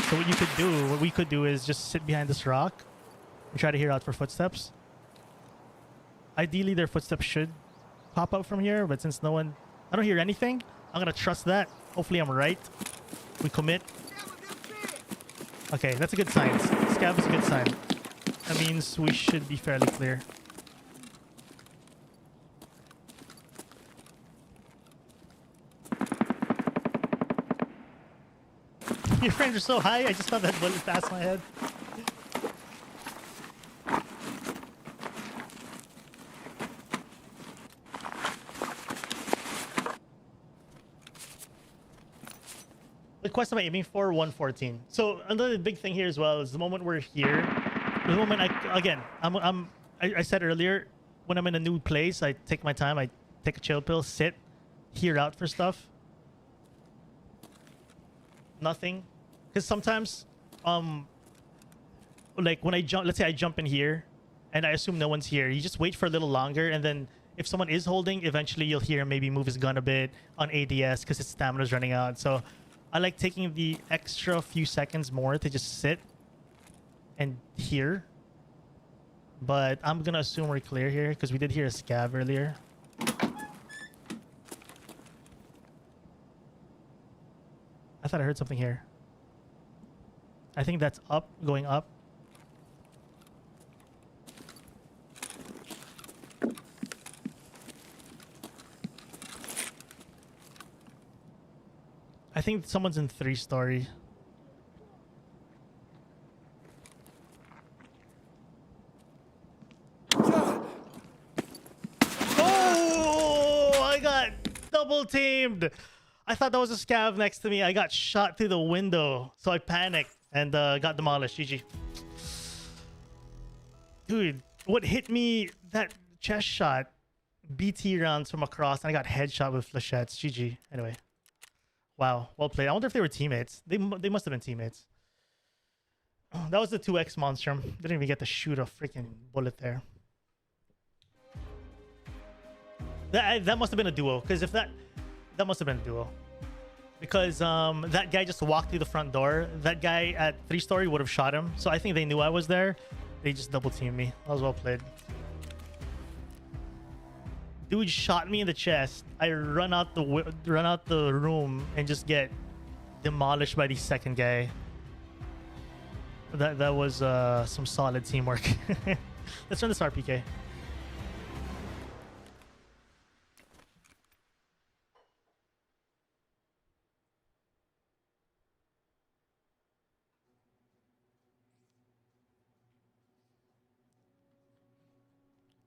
So what we could do is just sit behind this rock and try to hear out for footsteps. Ideally, their footsteps should pop up from here, but since I don't hear anything, I'm gonna trust that. Hopefully I'm right. We commit. Okay, that's a good sign. Scav is a good sign. That means we should be fairly clear. Your frames are so high, I just thought that bullet passed my head. What quest am I aiming for? 114. So another big thing here as well is the moment we're here. The moment I said earlier, when I'm in a new place, I take my time. I take a chill pill, sit, hear out for stuff. Nothing, because sometimes, like when I jump, let's say I jump in here, and I assume no one's here. You just wait for a little longer, and then if someone is holding, eventually you'll hear him maybe move his gun a bit on ADS because his stamina's running out. So I like taking the extra few seconds more to just sit and hear. But I'm gonna assume we're clear here because we did hear a scav earlier. I thought I heard something here. I think that's up, going up. I think someone's in 3-story. Oh, I got double teamed. I thought that was a scav next to me. I got shot through the window. So I panicked and got demolished. GG. Dude, what hit me, that chest shot, BT rounds from across, and I got headshot with flechettes. GG. Anyway. Wow, well played. I wonder if they were teammates. They must have been teammates. Oh, that was the 2x monstrum. Didn't even get to shoot a freaking bullet there. That must have been a duo, because if that must have been a duo. Because that guy just walked through the front door. That guy at 3-story would have shot him. So I think they knew I was there. They just double teamed me. That was well played. Dude shot me in the chest. I run out the room and just get demolished by the second guy. That was some solid teamwork. Let's run this RPK.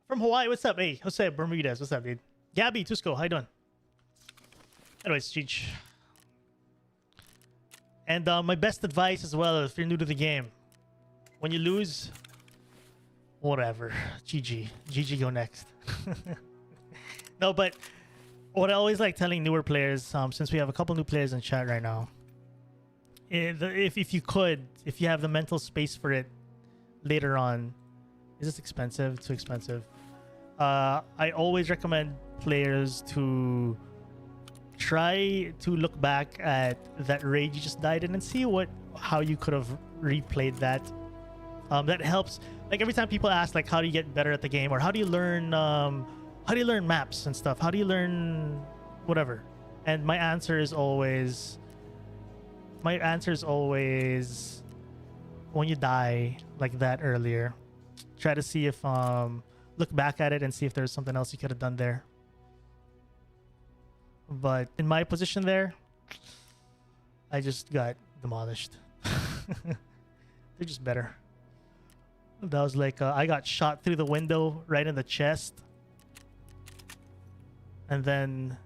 From Hawaii, what's up? Hey, what's up, Bermudez? What's up, dude? Gabby, Tusco, how you doing? Anyways, Cheech. And my best advice as well, if you're new to the game, when you lose, whatever, GG, go next. No, but what I always like telling newer players, since we have a couple new players in chat right now, if you have the mental space for it later on, is this expensive? Too expensive. I always recommend players to try to look back at that raid you just died in and see how you could have replayed that. That helps. Like every time people ask like how do you get better at the game, or how do you learn maps and stuff, how do you learn whatever, and my answer is always when you die like that earlier, try to see if look back at it and see if there's something else you could have done there. But in my position there, I just got demolished. They're just better. That was like I got shot through the window right in the chest, and then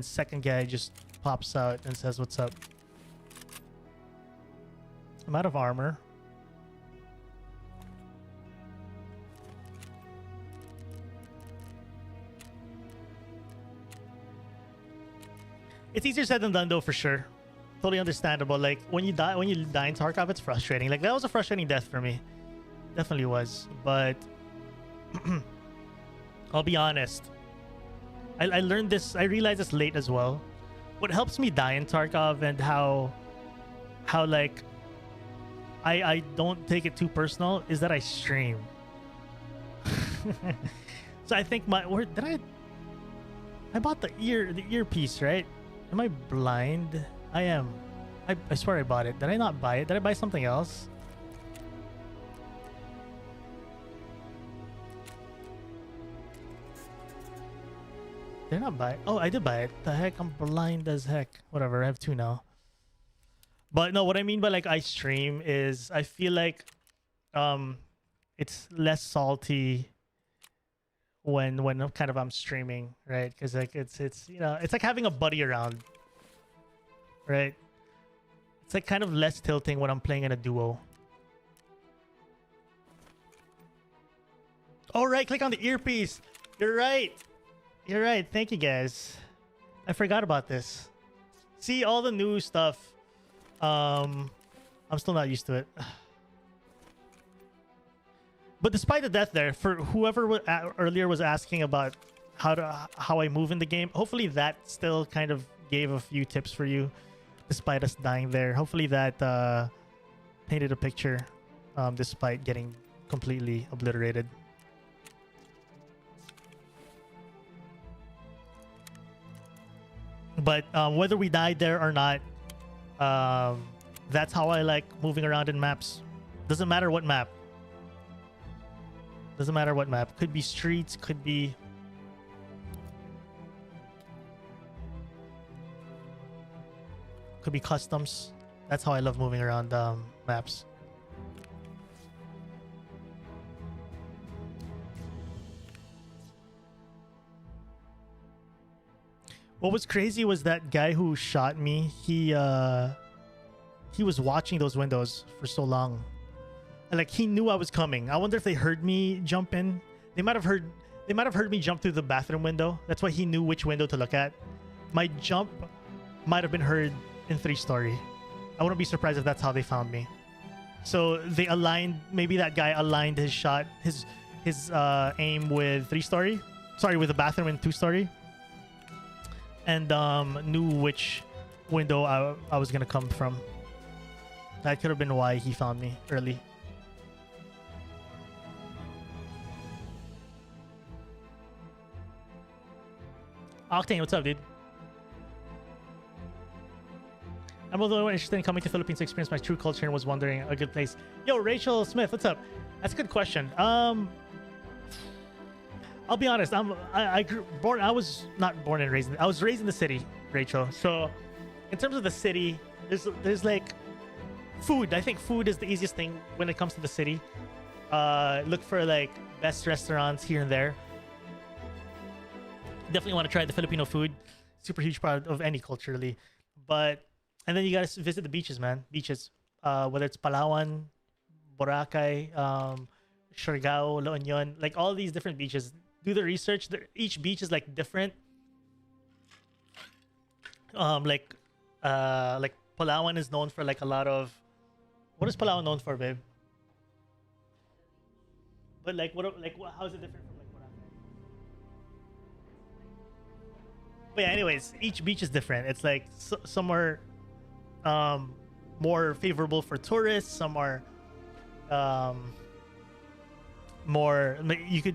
second guy just pops out and says, "What's up?" I'm out of armor. It's easier said than done though, for sure. Totally understandable. Like when you die in Tarkov, it's frustrating. Like that was a frustrating death for me. Definitely was. But I'll be honest. I learned this, I realized this late as well. What helps me die in Tarkov and how like I don't take it too personal is that I stream. So I think I bought the earpiece, right? Am I blind? I am. I swear I bought it. Did I not buy it? Did I buy something else? Did I not buy it? Oh, I did buy it. The heck? I'm blind as heck. Whatever. I have two now. But no, what I mean by like I stream is I feel like it's less salty when I'm streaming, right? Because like it's you know, it's like having a buddy around, right? It's like kind of less tilting when I'm playing in a duo. All right, click on the earpiece. You're right. You're right. Thank you guys. I forgot about this. See all the new stuff. I'm still not used to it. But despite the death there, for whoever earlier was asking about how I move in the game, hopefully that still kind of gave a few tips for you, despite us dying there. Hopefully that painted a picture, despite getting completely obliterated. But whether we died there or not, that's how I like moving around in maps. Doesn't matter what map. Doesn't matter what map. Could be streets, could be customs. That's how I love moving around maps. What was crazy was that guy who shot me, he was watching those windows for so long. And like he knew I was coming. I wonder if they heard me jump in. They might have heard me jump through the bathroom window. That's why he knew which window to look at. My jump might have been heard in 3-story. I wouldn't be surprised if that's how they found me. So they aligned, maybe that guy aligned his shot, his aim with 3-story. Sorry, with the bathroom in 2-story. And knew which window I was gonna come from. That could have been why he found me early. Octane, what's up, dude? I'm a little interested in coming to Philippines to experience my true culture and was wondering a good place. Yo, Rachel Smith, what's up? That's a good question. I'll be honest. I was not born and raised. I was raised in the city, Rachel. So, in terms of the city, there's like food. I think food is the easiest thing when it comes to the city. Look for like best restaurants here and there. Definitely want to try the Filipino food. super huge part of any culture, really. But and then you gotta visit the beaches, man. Beaches, whether it's Palawan, Boracay, Siargao, La Union, like all these different beaches. Do the research. Each beach is like different. Like Palawan is known for like a lot of. What is Palawan known for, babe? But like, how is it different from like Boracay? But yeah, anyways, each beach is different. It's like some are more favorable for tourists. Some are more you could.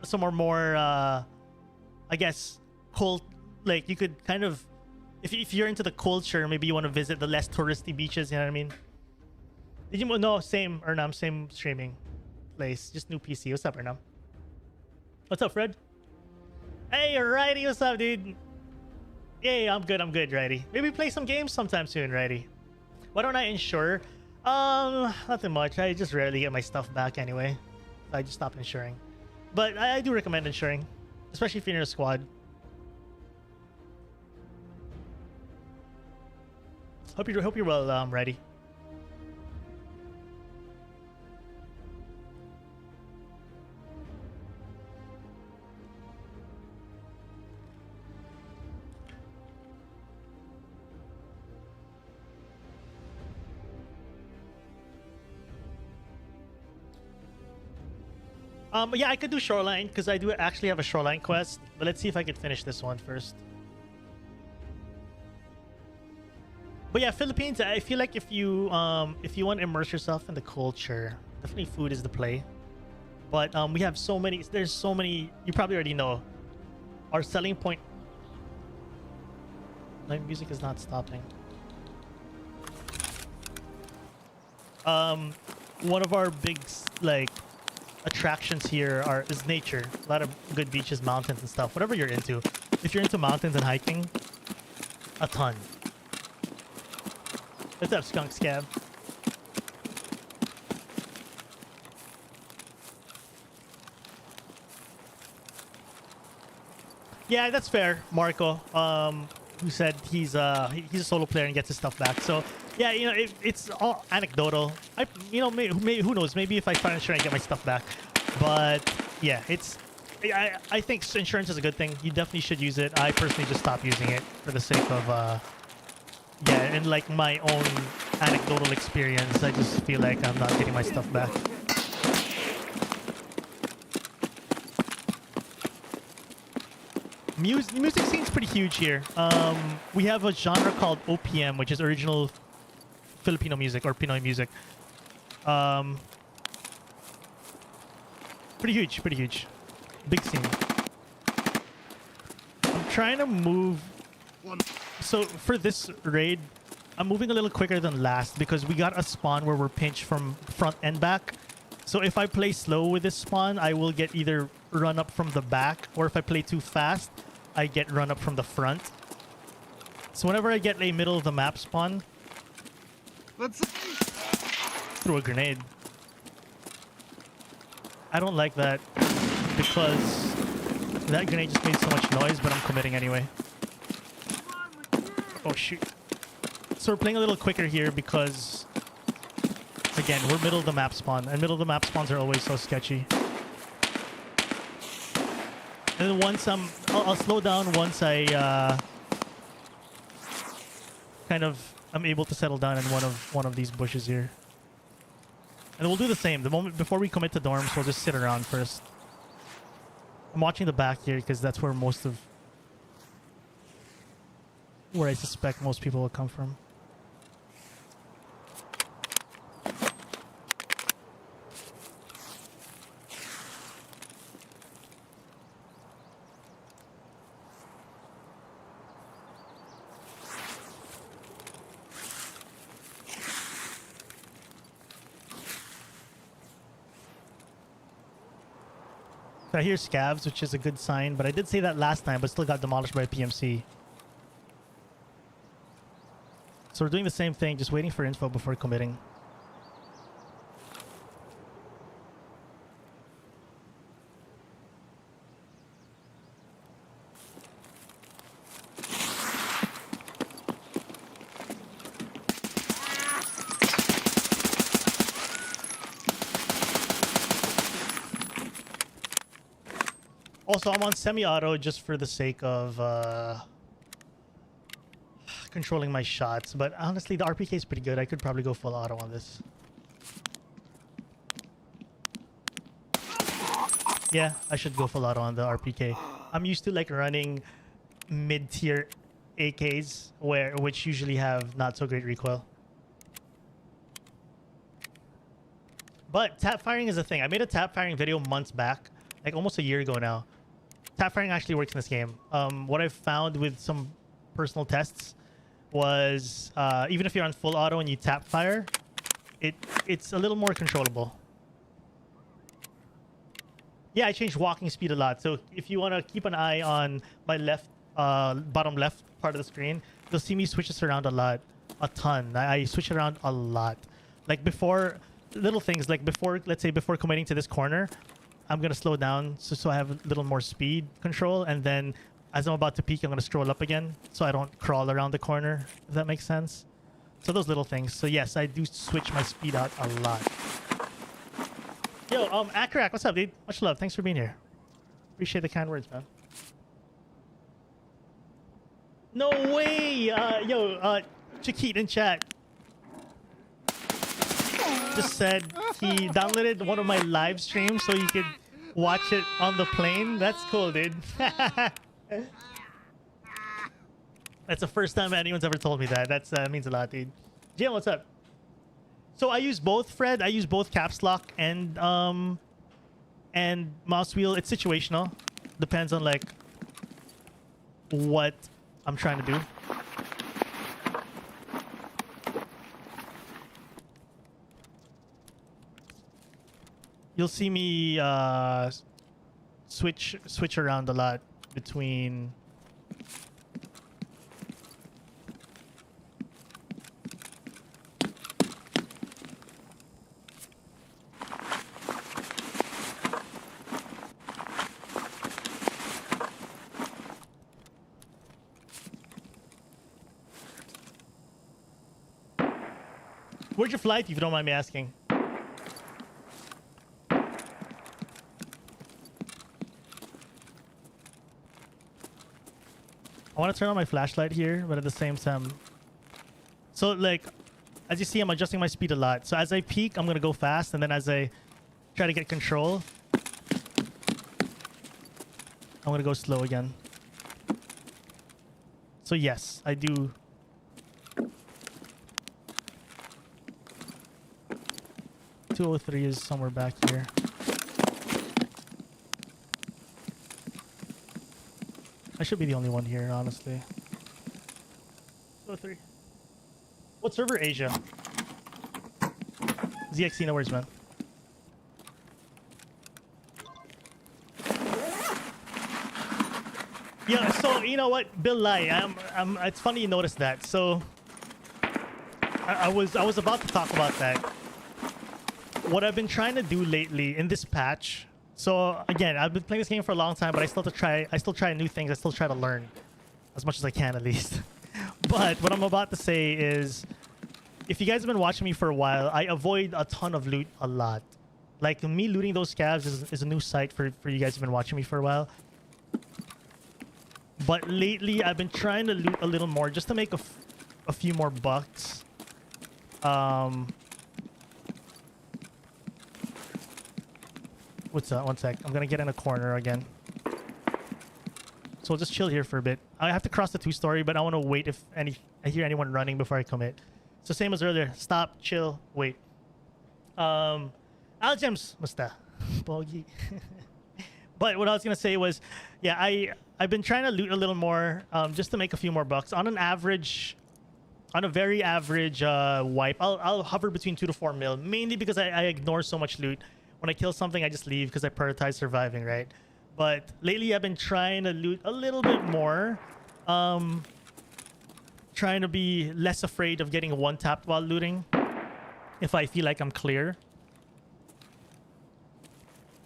Some are more I guess cold. Like you could kind of if you're into the culture, maybe you want to visit the less touristy beaches. You know what I mean? Did you no same Ernam, same streaming place, just new PC. What's up, Ernam? What's up, Fred? Hey, Righty, what's up, dude? Yeah, I'm good, Righty. Maybe play some games sometime soon, Righty. Why don't I insure? Nothing much. I just rarely get my stuff back anyway. I just stopped insuring. But I do recommend insuring, especially if you're in a squad. Hope you're well, ready. Yeah, I could do Shoreline because I do actually have a Shoreline quest. But let's see if I could finish this one first. But yeah, Philippines. I feel like if you want to immerse yourself in the culture, definitely food is the play. But we have so many. There's so many. You probably already know. Our selling point. My music is not stopping. One of our big like attractions here is nature. A lot of good beaches, mountains, and stuff. Whatever you're into. If you're into mountains and hiking, a ton. What's up, Skunk Scav? Yeah, that's fair, Marco. Who said he's a solo player and gets his stuff back. So yeah, you know, it's all anecdotal. Who knows? Maybe if I find insurance, I get my stuff back. But yeah, I think insurance is a good thing. You definitely should use it. I personally just stopped using it for the sake of yeah, and like my own anecdotal experience. I just feel like I'm not getting my stuff back. Music scene's pretty huge here. We have a genre called OPM, which is original Filipino music or Pinoy music. Pretty huge. Big scene. I'm trying to move. So for this raid, I'm moving a little quicker than last because we got a spawn where we're pinched from front and back. So if I play slow with this spawn, I will get either run up from the back, or if I play too fast, I get run up from the front. So whenever I get a middle of the map spawn, let's throw a grenade. I don't like that because that grenade just made so much noise, but I'm committing anyway. Oh shoot. So we're playing a little quicker here because, again, we're middle of the map spawn, and middle of the map spawns are always so sketchy. And then once I'll slow down once I I'm able to settle down in one of these bushes here. And we'll do the same. The moment before we commit to dorms, we'll just sit around first. I'm watching the back here because that's where where I suspect most people will come from. So I hear scavs, which is a good sign, but I did say that last time, but still got demolished by a PMC. So we're doing the same thing, just waiting for info before committing. Also, I'm on semi-auto just for the sake of controlling my shots. But honestly, the RPK is pretty good. I could probably go full auto on this. Yeah, I should go full auto on the RPK. I'm used to like running mid-tier AKs which usually have not so great recoil. But tap firing is a thing. I made a tap firing video months back, like almost a year ago now. Tap firing actually works in this game. What I've found with some personal tests was even if you're on full auto and you tap fire, it's a little more controllable. Yeah, I changed walking speed a lot. So if you want to keep an eye on my left, bottom left part of the screen, you'll see me switch this around a lot, a ton. I switch it around a lot. Like before, little things like before, let's say before committing to this corner, I'm gonna slow down so I have a little more speed control, and then as I'm about to peak, I'm gonna stroll up again so I don't crawl around the corner. If that makes sense. So those little things. So yes, I do switch my speed out a lot. Yo, Akarak, what's up, dude? Much love. Thanks for being here. Appreciate the kind words, man. No way! Chakit in chat just said he downloaded one of my live streams so he could watch it on the plane. That's cool, dude. That's the first time anyone's ever told me that. That means a lot, dude. Jim, what's up? So I use both, Fred. I use both caps lock and mouse wheel. It's situational. Depends on like what I'm trying to do. You'll see me switch around a lot between. Where'd you fly to, if you don't mind me asking? I want to turn on my flashlight here, but at the same time... So, like, as you see, I'm adjusting my speed a lot. So as I peak, I'm going to go fast, and then as I try to get control, I'm going to go slow again. So yes, I do... 203 is somewhere back here. I should be the only one here, honestly. 203. What server? Asia. ZXC, no worries, man. Yeah, so you know what, Bill Lai, it's funny you noticed that. So I was about to talk about that. What I've been trying to do lately in this patch. So again, I've been playing this game for a long time, but I still try new things. I still try to learn as much as I can, at least. But what I'm about to say is, if you guys have been watching me for a while, I avoid a ton of loot a lot. Like me looting those scavs is a new sight for you guys who've been watching me for a while. But lately, I've been trying to loot a little more just to make a few more bucks. What's that? One sec. I'm gonna get in a corner again. So I'll just chill here for a bit. I have to cross the 2-story, but I want to wait if I hear anyone running before I commit. So same as earlier. Stop, chill, wait. Algems, musta. Bogey. But what I was gonna say was, yeah, I've been trying to loot a little more, just to make a few more bucks. On a very average wipe, I'll hover between 2 to 4 mil, mainly because I ignore so much loot. When I kill something, I just leave because I prioritize surviving, right? But lately, I've been trying to loot a little bit more. Trying to be less afraid of getting one-tapped while looting, if I feel like I'm clear.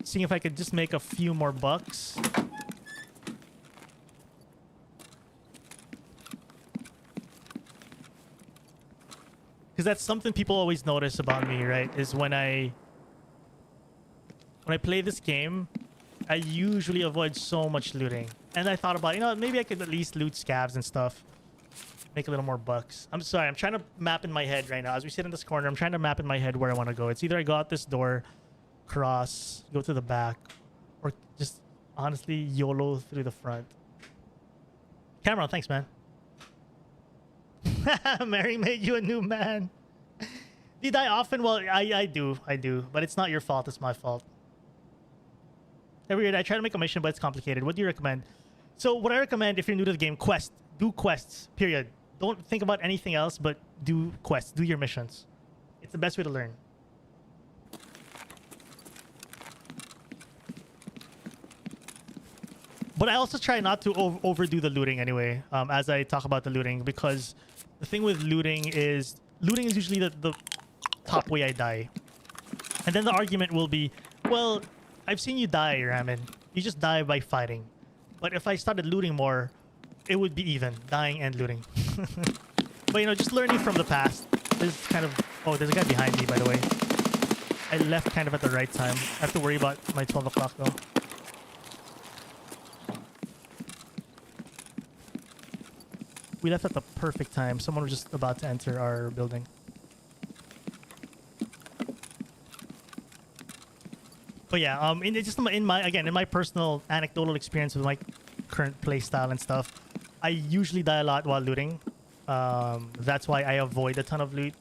Seeing if I could just make a few more bucks. Because that's something people always notice about me, right? Is when I play this game, I usually avoid so much looting. And I thought about, you know, maybe I could at least loot scavs and stuff. Make a little more bucks. I'm sorry, I'm trying to map in my head right now. As we sit in this corner, I'm trying to map in my head where I want to go. It's either I go out this door, cross, go to the back, or just honestly YOLO through the front. Cameron, thanks, man. Mary made you a new man. Do you die often? Well, I do. But it's not your fault. It's my fault. Every year I try to make a mission, but it's complicated. What do you recommend? So what I recommend if you're new to the game, quest. Do quests, period. Don't think about anything else, but do quests. Do your missions. It's the best way to learn. But I also try not to overdo the looting anyway, as I talk about the looting, because the thing with looting is usually the top way I die. And then the argument will be, well, I've seen you die, Ramen. You just die by fighting. But if I started looting more, it would be even, dying and looting. But, you know, just learning from the past. There's kind of... Oh, there's a guy behind me, by the way. I left kind of at the right time. I have to worry about my 12 o'clock, though. We left at the perfect time. Someone was just about to enter our building. But yeah, in my personal anecdotal experience with my current playstyle and stuff, I usually die a lot while looting. That's why I avoid a ton of loot.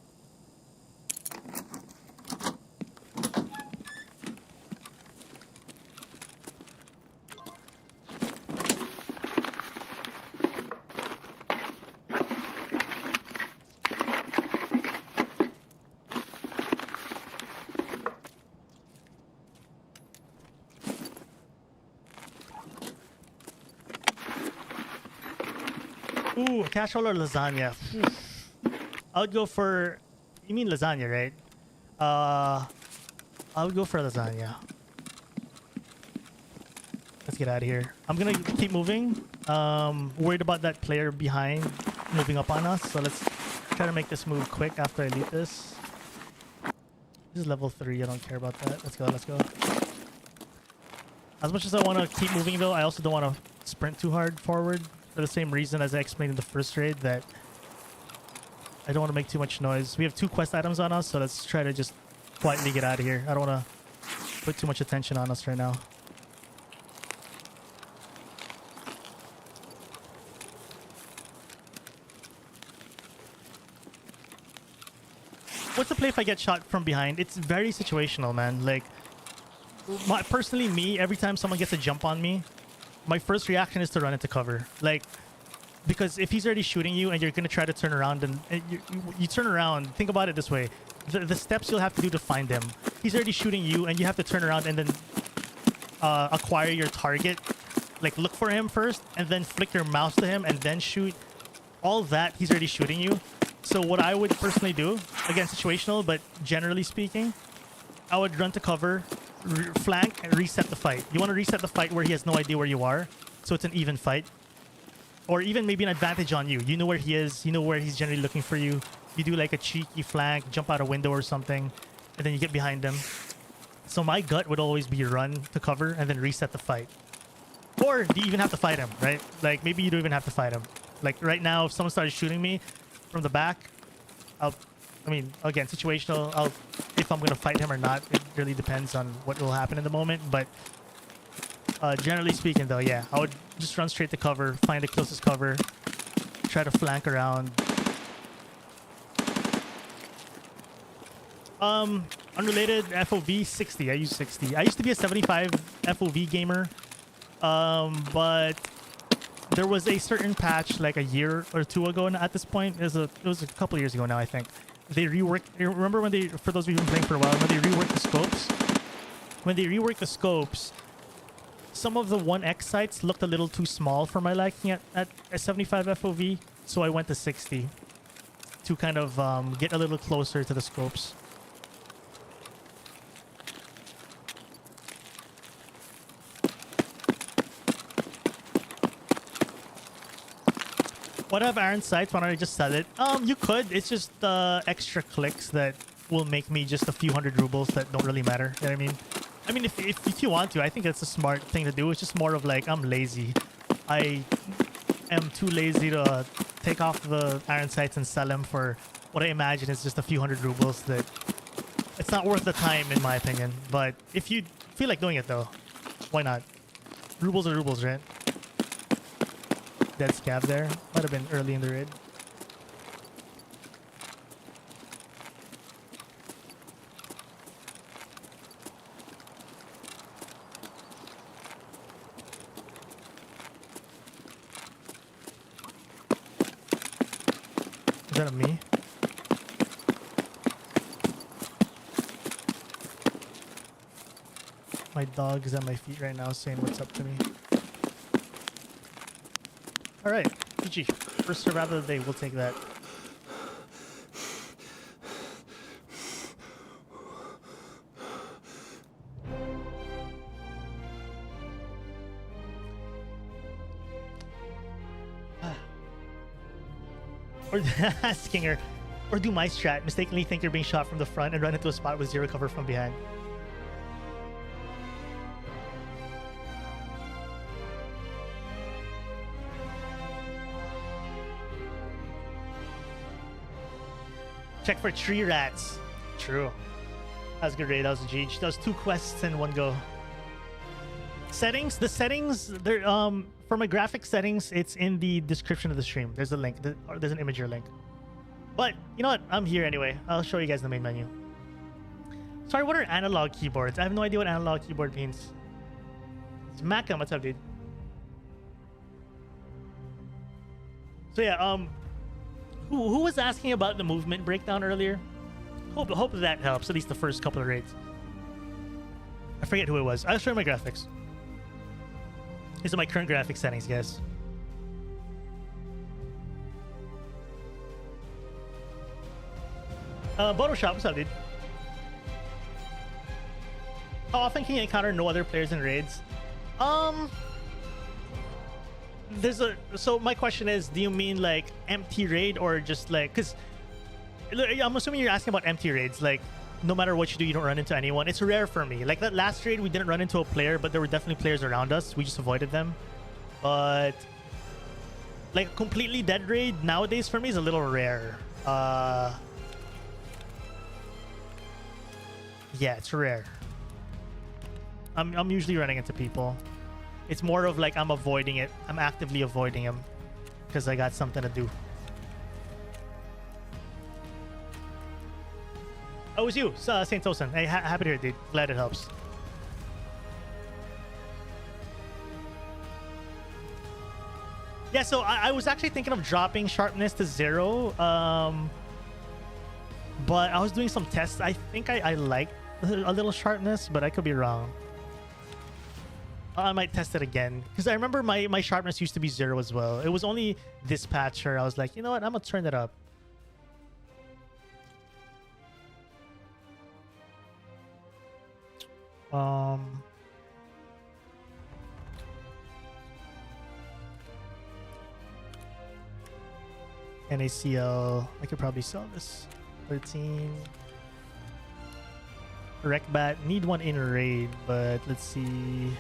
Ooh, casserole or lasagna? I would go for... You mean lasagna, right? I would go for lasagna. Let's get out of here. I'm gonna keep moving. Worried about that player behind moving up on us. So let's try to make this move quick after I loot this. This is level 3. I don't care about that. Let's go, let's go. As much as I want to keep moving, though, I also don't want to sprint too hard forward. For the same reason as I explained in the first raid, that I don't want to make too much noise. We have 2 quest items on us, so let's try to just quietly get out of here. I don't want to put too much attention on us right now. What's the play if I get shot from behind? It's very situational, man. Like, personally, me, every time someone gets a jump on me, my first reaction is to run into cover. Like, because if he's already shooting you and you're going to try to turn around and you turn around, think about it this way. The steps you'll have to do to find him. He's already shooting you and you have to turn around and then acquire your target. Like, look for him first and then flick your mouse to him and then shoot. All that, he's already shooting you. So what I would personally do, again, situational, but generally speaking, I would run to cover, flank, and reset the fight. You want to reset the fight where he has no idea where you are, so it's an even fight. Or even maybe an advantage on you. You know where he is, you know where he's generally looking for you. You do like a cheeky flank, jump out a window or something, and then you get behind him. So my gut would always be run to cover and then reset the fight. Or do you even have to fight him, right? Like, maybe you don't even have to fight him. Like, right now, if someone started shooting me from the back, I mean, again, situational. If I'm going to fight him or not, it really depends on what will happen in the moment. But generally speaking, though, yeah, I would just run straight to cover, find the closest cover, try to flank around. Unrelated, FOV 60. I use 60. I used to be a 75 FOV gamer, but there was a certain patch like a year or 2 ago at this point. It was a couple years ago now, I think. They reworked... Remember when they... For those of you who've been playing for a while, when they reworked the scopes? When they reworked the scopes, some of the 1x sights looked a little too small for my liking at a 75 FOV, so I went to 60 to kind of get a little closer to the scopes. What have iron sights? Why don't I just sell it? You could. It's just extra clicks that will make me just a few hundred rubles that don't really matter. You know what I mean? I mean, if you want to, I think it's a smart thing to do. It's just more of like, I'm lazy. I am too lazy to take off the iron sights and sell them for what I imagine is just a few hundred rubles. That it's not worth the time, in my opinion. But if you feel like doing it, though, why not? Rubles are rubles, right? Dead scav there. Might have been early in the raid. Is that me? My dog is at my feet right now saying what's up to me. Alright, GG. First survivor of the day, we'll take that. Or asking her, or do my strat, mistakenly think you're being shot from the front and run into a spot with zero cover from behind. Check for tree rats. True. That was a good raid. That was a GG. That was 2 quests in one go. Settings. The settings. They're for my graphic settings. It's in the description of the stream. There's a link. There's an imager link. But you know what? I'm here anyway. I'll show you guys the main menu. Sorry, what are analog keyboards? I have no idea what analog keyboard means. It's Macam. What's up, dude? So yeah. Who was asking about the movement breakdown earlier? Hope that helps, at least the first couple of raids. I forget who it was. I'll show you my graphics. These are my current graphics settings, guys. Botoshop, what's up, dude? How often can you encounter no other players in raids? So my question is, do you mean like empty raid or just like, because I'm assuming you're asking about empty raids, like no matter what you do you don't run into anyone. It's rare for me. Like that last raid we didn't run into a player, but there were definitely players around us. We just avoided them. But like a completely dead raid nowadays for me is a little rare. Yeah, it's rare. I'm usually running into people. It's more of like I'm avoiding it. I'm actively avoiding him because I got something to do. Oh, it was you, Saint Tosin. Hey, happy to hear it, dude. Glad it helps. Yeah, so I was actually thinking of dropping sharpness to 0. But I was doing some tests. I think I like a little sharpness, but I could be wrong. I might test it again because I remember my sharpness used to be 0 as well. It was only this patch where I was like, you know what, I'm gonna turn that up. NACL, I could probably sell this. 13. Recbat, need one in raid, but let's see.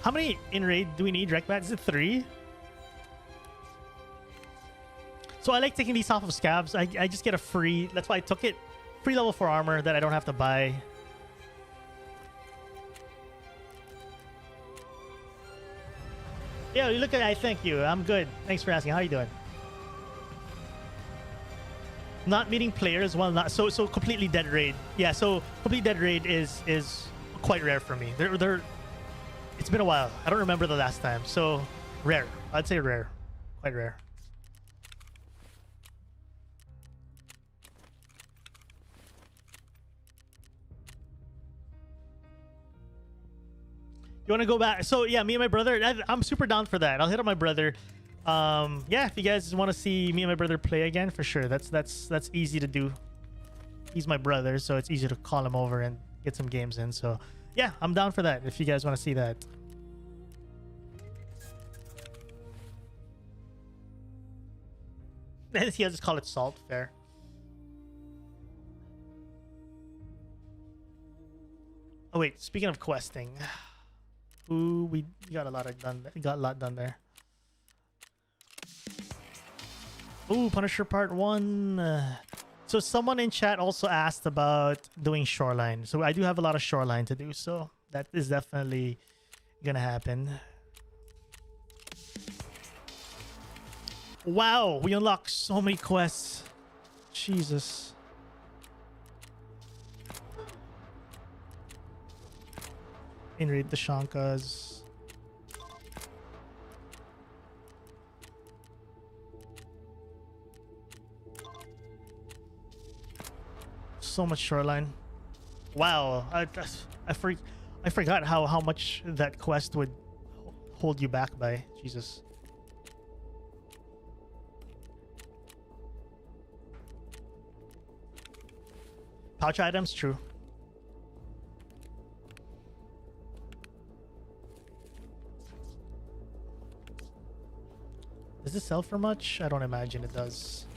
How many in raid do we need, Recbat? Is it 3? So I like taking these off of scabs. I just get a free, that's why I took it. Free level 4 armor that I don't have to buy. Yeah, you look at it, thank you. I'm good. Thanks for asking. How are you doing? Not meeting players while not so completely dead raid. Yeah, so complete dead raid is quite rare for me. It's been a while. I don't remember the last time. So rare. I'd say rare. Quite rare. You want to go back? So yeah, me and my brother, I'm super down for that. I'll hit up my brother. Yeah, if you guys want to see me and my brother play again, for sure. That's easy to do. He's my brother, so it's easy to call him over and get some games in. So yeah, I'm down for that if you guys want to see that. He'll just call it salt. Fair. Oh wait, speaking of questing, ooh, we got a lot done there. Ooh, Punisher Part 1. So someone in chat also asked about doing shoreline. So I do have a lot of shoreline to do, so that is definitely gonna happen. Wow, we unlocked so many quests. Jesus. Raid the Shankas. So much shoreline. Wow, I forgot how much that quest would hold you back by. Jesus. Pouch items, true. Does this sell for much? I don't imagine it does.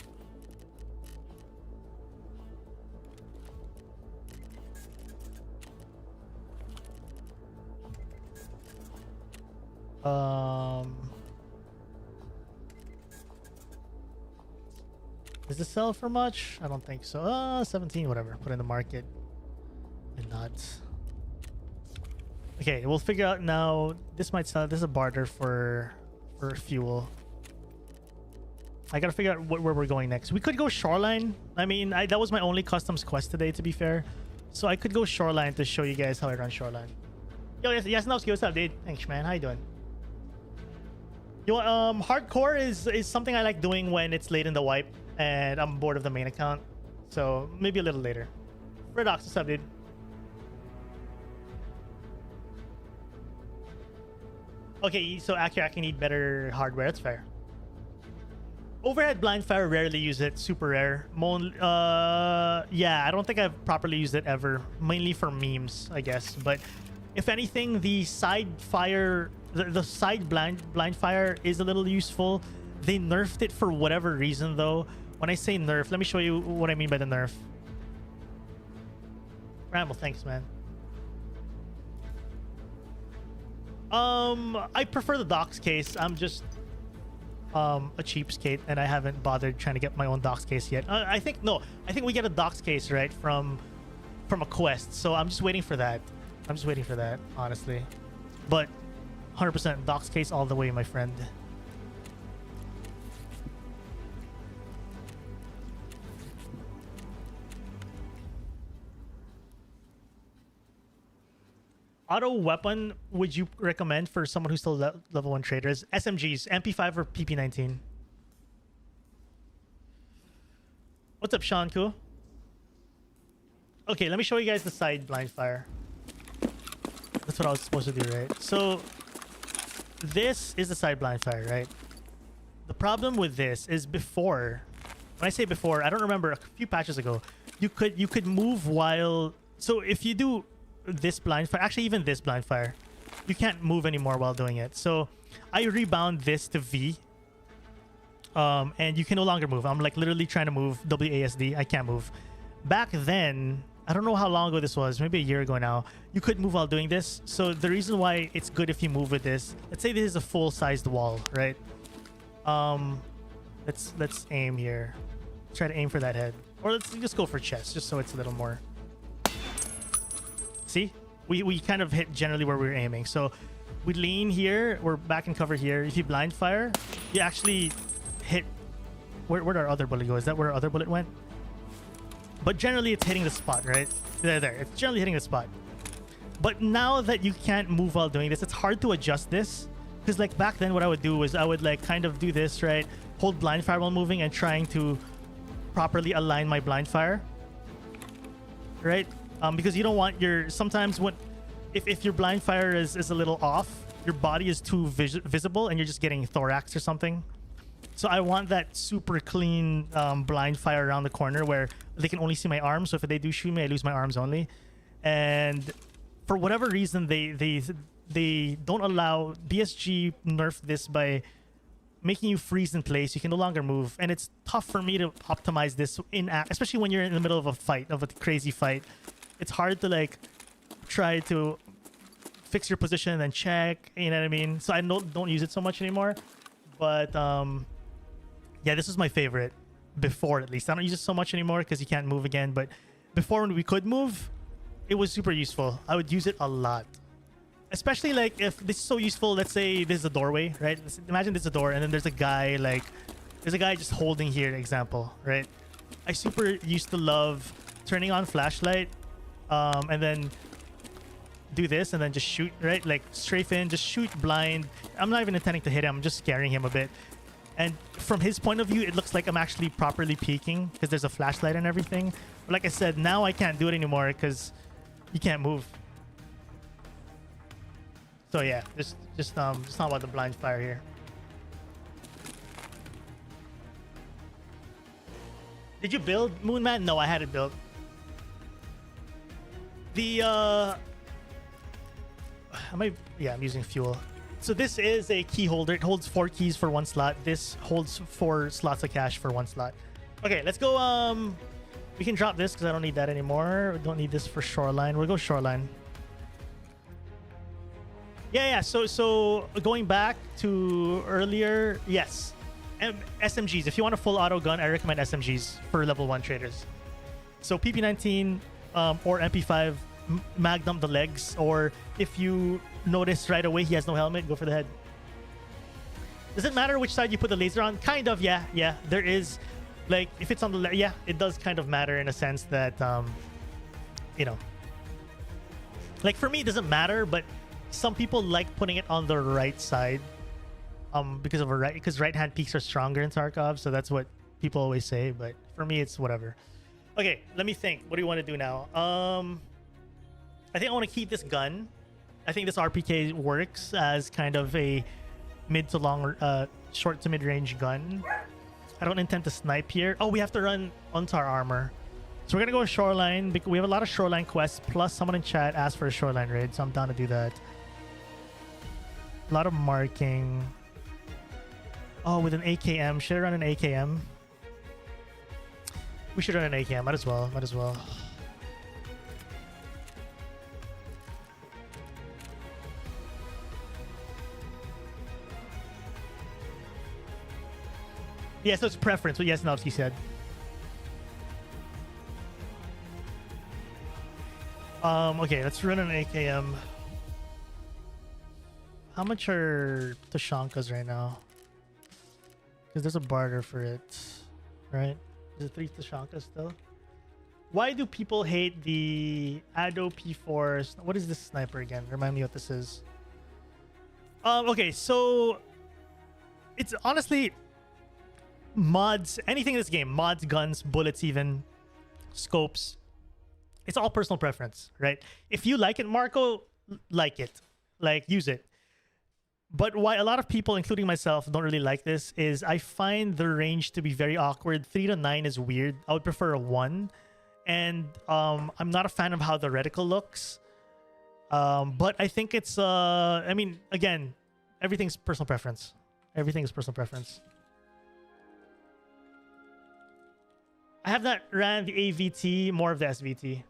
Does this sell for much? I don't think so. 17, whatever. Put in the market. And not. Okay, we'll figure out now. This might sell. This is a barter for fuel. I gotta figure out where we're going next. We could go shoreline. I mean, that was my only customs quest today, to be fair. So I could go shoreline to show you guys how I run shoreline. Yo, yes, Nowski, what's up, dude? Thanks, man. How you doing? Yo, hardcore is something I like doing when it's late in the wipe and I'm bored of the main account. So maybe a little later. Redox, what's up, dude? Okay, so Aki need better hardware. That's fair. Overhead blind fire, rarely use it. Super rare. Yeah, I don't think I've properly used it ever. Mainly for memes, I guess. But if anything, the side fire, the side blind fire is a little useful. They nerfed it for whatever reason, though. When I say nerf, let me show you what I mean by the nerf. Ramble, thanks, man. I prefer the docs case. I'm just a cheapskate and I haven't bothered trying to get my own docs case yet. I think we get a docs case, right, from a quest. So I'm just waiting for that. Honestly. But 100% docs case all the way, my friend. Auto weapon would you recommend for someone who's still level 1 traders? SMGs, MP5 or PP19? What's up, Sean? Cool. Okay, let me show you guys the side blind fire. That's what I was supposed to do, right? So this is the side blind fire, right? The problem with this is before, when I say before, I don't remember, a few patches ago, you could move while, so if you do this blind fire, actually even this blind fire, you can't move anymore while doing it. So I rebound this to V, and you can no longer move. I'm like literally trying to move WASD. I can't move. Back then, I don't know how long ago this was, maybe a year ago now, you could move while doing this. So the reason why it's good if you move with this, let's say this is a full-sized wall, right? Let's aim here. Try to aim for that head, or let's just go for chest, just so it's a little more. See, we kind of hit generally where we were aiming. So we lean here, we're back in cover here. If you blind fire, you actually hit. Where'd our other bullet go? Is that where our other bullet went? But generally it's hitting the spot, right? There. It's generally hitting the spot. But now that you can't move while doing this, it's hard to adjust this. Because like back then what I would do was I would like kind of do this, right? Hold blind fire while moving and trying to properly align my blind fire. Right? Because you don't want your, sometimes when, if your blind fire is a little off, your body is too visible and you're just getting thorax or something. So I want that super clean blind fire around the corner where they can only see my arms. So if they do shoot me, I lose my arms only. And for whatever reason, they don't allow, BSG nerfed this by making you freeze in place. You can no longer move, and it's tough for me to optimize this especially when you're in the middle of a fight, of a crazy fight. It's hard to like try to fix your position and then check. You know what I mean? So I don't use it so much anymore. But yeah, this was my favorite before, at least. I don't use it so much anymore because you can't move again. But before, when we could move, it was super useful. I would use it a lot. Especially like if this is so useful, let's say this is a doorway, right? Imagine this is a door and then there's a guy just holding here, example, right? I super used to love turning on flashlight and then do this and then just shoot, right? Like strafe in, just shoot blind. I'm not even intending to hit him. I'm just scaring him a bit. And from his point of view, it looks like I'm actually properly peeking because there's a flashlight and everything. But like I said, now I can't do it anymore because you can't move. So yeah, just not about the blind fire here. Did you build Moonman? No, I had it built. I'm using fuel. So this is a key holder. It holds 4 keys for 1 slot. This holds 4 slots of cash for 1 slot. Okay, let's go. We can drop this because I don't need that anymore. We don't need this for shoreline. We'll go shoreline. Yeah. So going back to earlier, yes. SMGs. If you want a full auto gun, I recommend SMGs for level 1 traders. So PP19 or MP5, Magnum the legs, or if you notice right away he has no helmet, go for the head. Does it matter which side you put the laser on? Kind of, yeah. There is, like, if it's on the yeah, it does kind of matter in a sense that, you know, like for me it doesn't matter, but some people like putting it on the right side, because right hand peaks are stronger in Tarkov, so that's what people always say. But for me, it's whatever. Okay, let me think. What do you want to do now? I think I want to keep this gun. I think this RPK works as kind of a mid to long, short to mid range gun. I don't intend to snipe here. Oh, we have to run Untar armor. So we're gonna go shoreline because we have a lot of shoreline quests. Plus, someone in chat asked for a shoreline raid, so I'm down to do that. A lot of marking. Oh, with an AKM. Should I run an AKM? We should run an AKM. Might as well. Yeah, so it's preference. But yes, no, he said. Okay, let's run an AKM. How much are Tashankas right now? Because there's a barter for it, right? Is it 3 Tashankas still? Why do people hate the Ado P4s? What is this sniper again? Remind me what this is. Okay, so it's honestly mods, anything in this game, mods, guns, bullets, even scopes. It's all personal preference, right? If you like it, Marco, like it, like use it. But why a lot of people, including myself, don't really like this is I find the range to be very awkward. 3 to 9 is weird. I would prefer a 1. And I'm not a fan of how the reticle looks. But I think it's, I mean, again, everything's personal preference. Everything is personal preference. I have not ran the AVT, more of the SVT.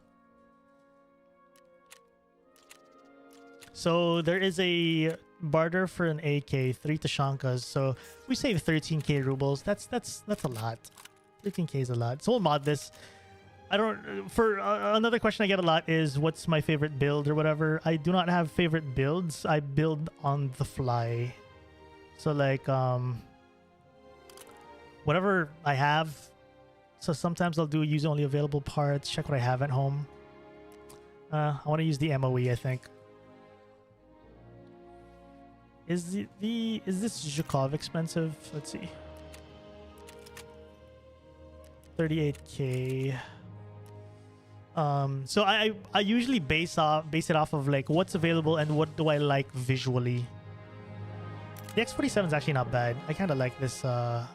So there is a barter for an AK, 3 Tashankas. So we save 13k rubles. That's a lot. 13k is a lot. So we'll mod this. I don't. For another question I get a lot is what's my favorite build or whatever. I do not have favorite builds. I build on the fly. So like whatever I have. So sometimes I'll do use only available parts. Check what I have at home. I want to use the MOE. I think. Is this Zhukov expensive? Let's see. 38k. So I usually base it off of like what's available and what do I like visually. The X47 is actually not bad. I kind of like this. And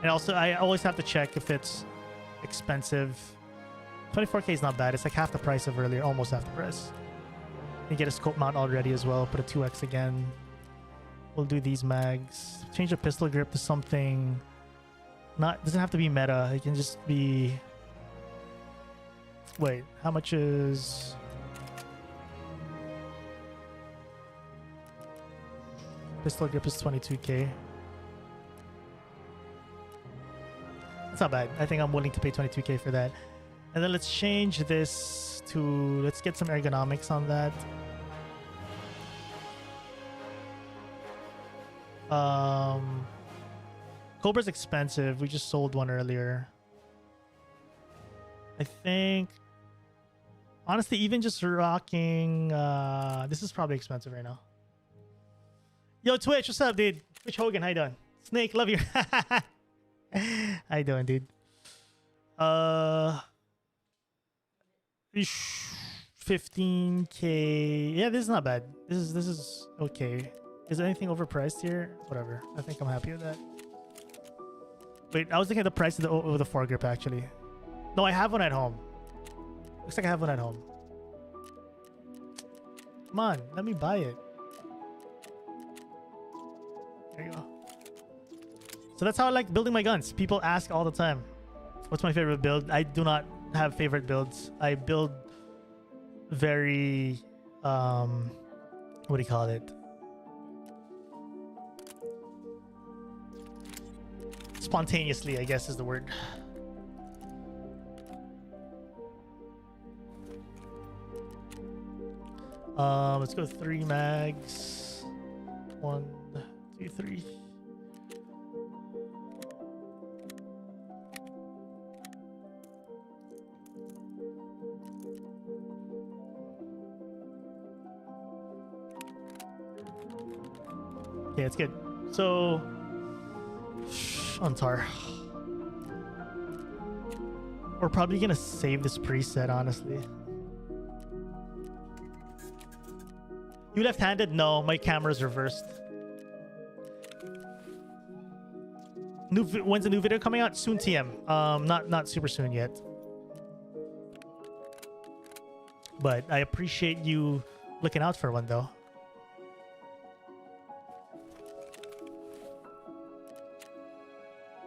also I always have to check if it's expensive. 24k is not bad. It's like half the price of earlier, almost half the price. You get a scope mount already as well. Put a 2x again. We'll do these mags. Change the pistol grip to something. Doesn't have to be meta. It can just be. Wait, how much is Pistol grip is 22k. That's not bad. I think I'm willing to pay 22k for that. And then let's change this to, let's get some ergonomics on that. Cobra's expensive. We just sold one earlier. I think, honestly, even just rocking, this is probably expensive right now. Yo, Twitch, what's up, dude? Twitch Hogan, how you doing? Snake, love you. How you doing, dude? 15k. Yeah, this is not bad. This is okay. Is anything overpriced here? Whatever. I think I'm happy with that. Wait, I was looking at the price of the foregrip actually. No, I have one at home. Looks like I have one at home. Come on, let me buy it. There you go. So that's how I like building my guns. People ask all the time, what's my favorite build? I do not have favorite builds. I build very, what do you call it? Spontaneously, I guess is the word. Let's go 3 mags. 1, 2, 3. Okay, it's good. So, on Tar. We're probably gonna save this preset, honestly. You left-handed? No, my camera's reversed. When's the new video coming out? Soon, TM. Not super soon yet. But I appreciate you looking out for one, though.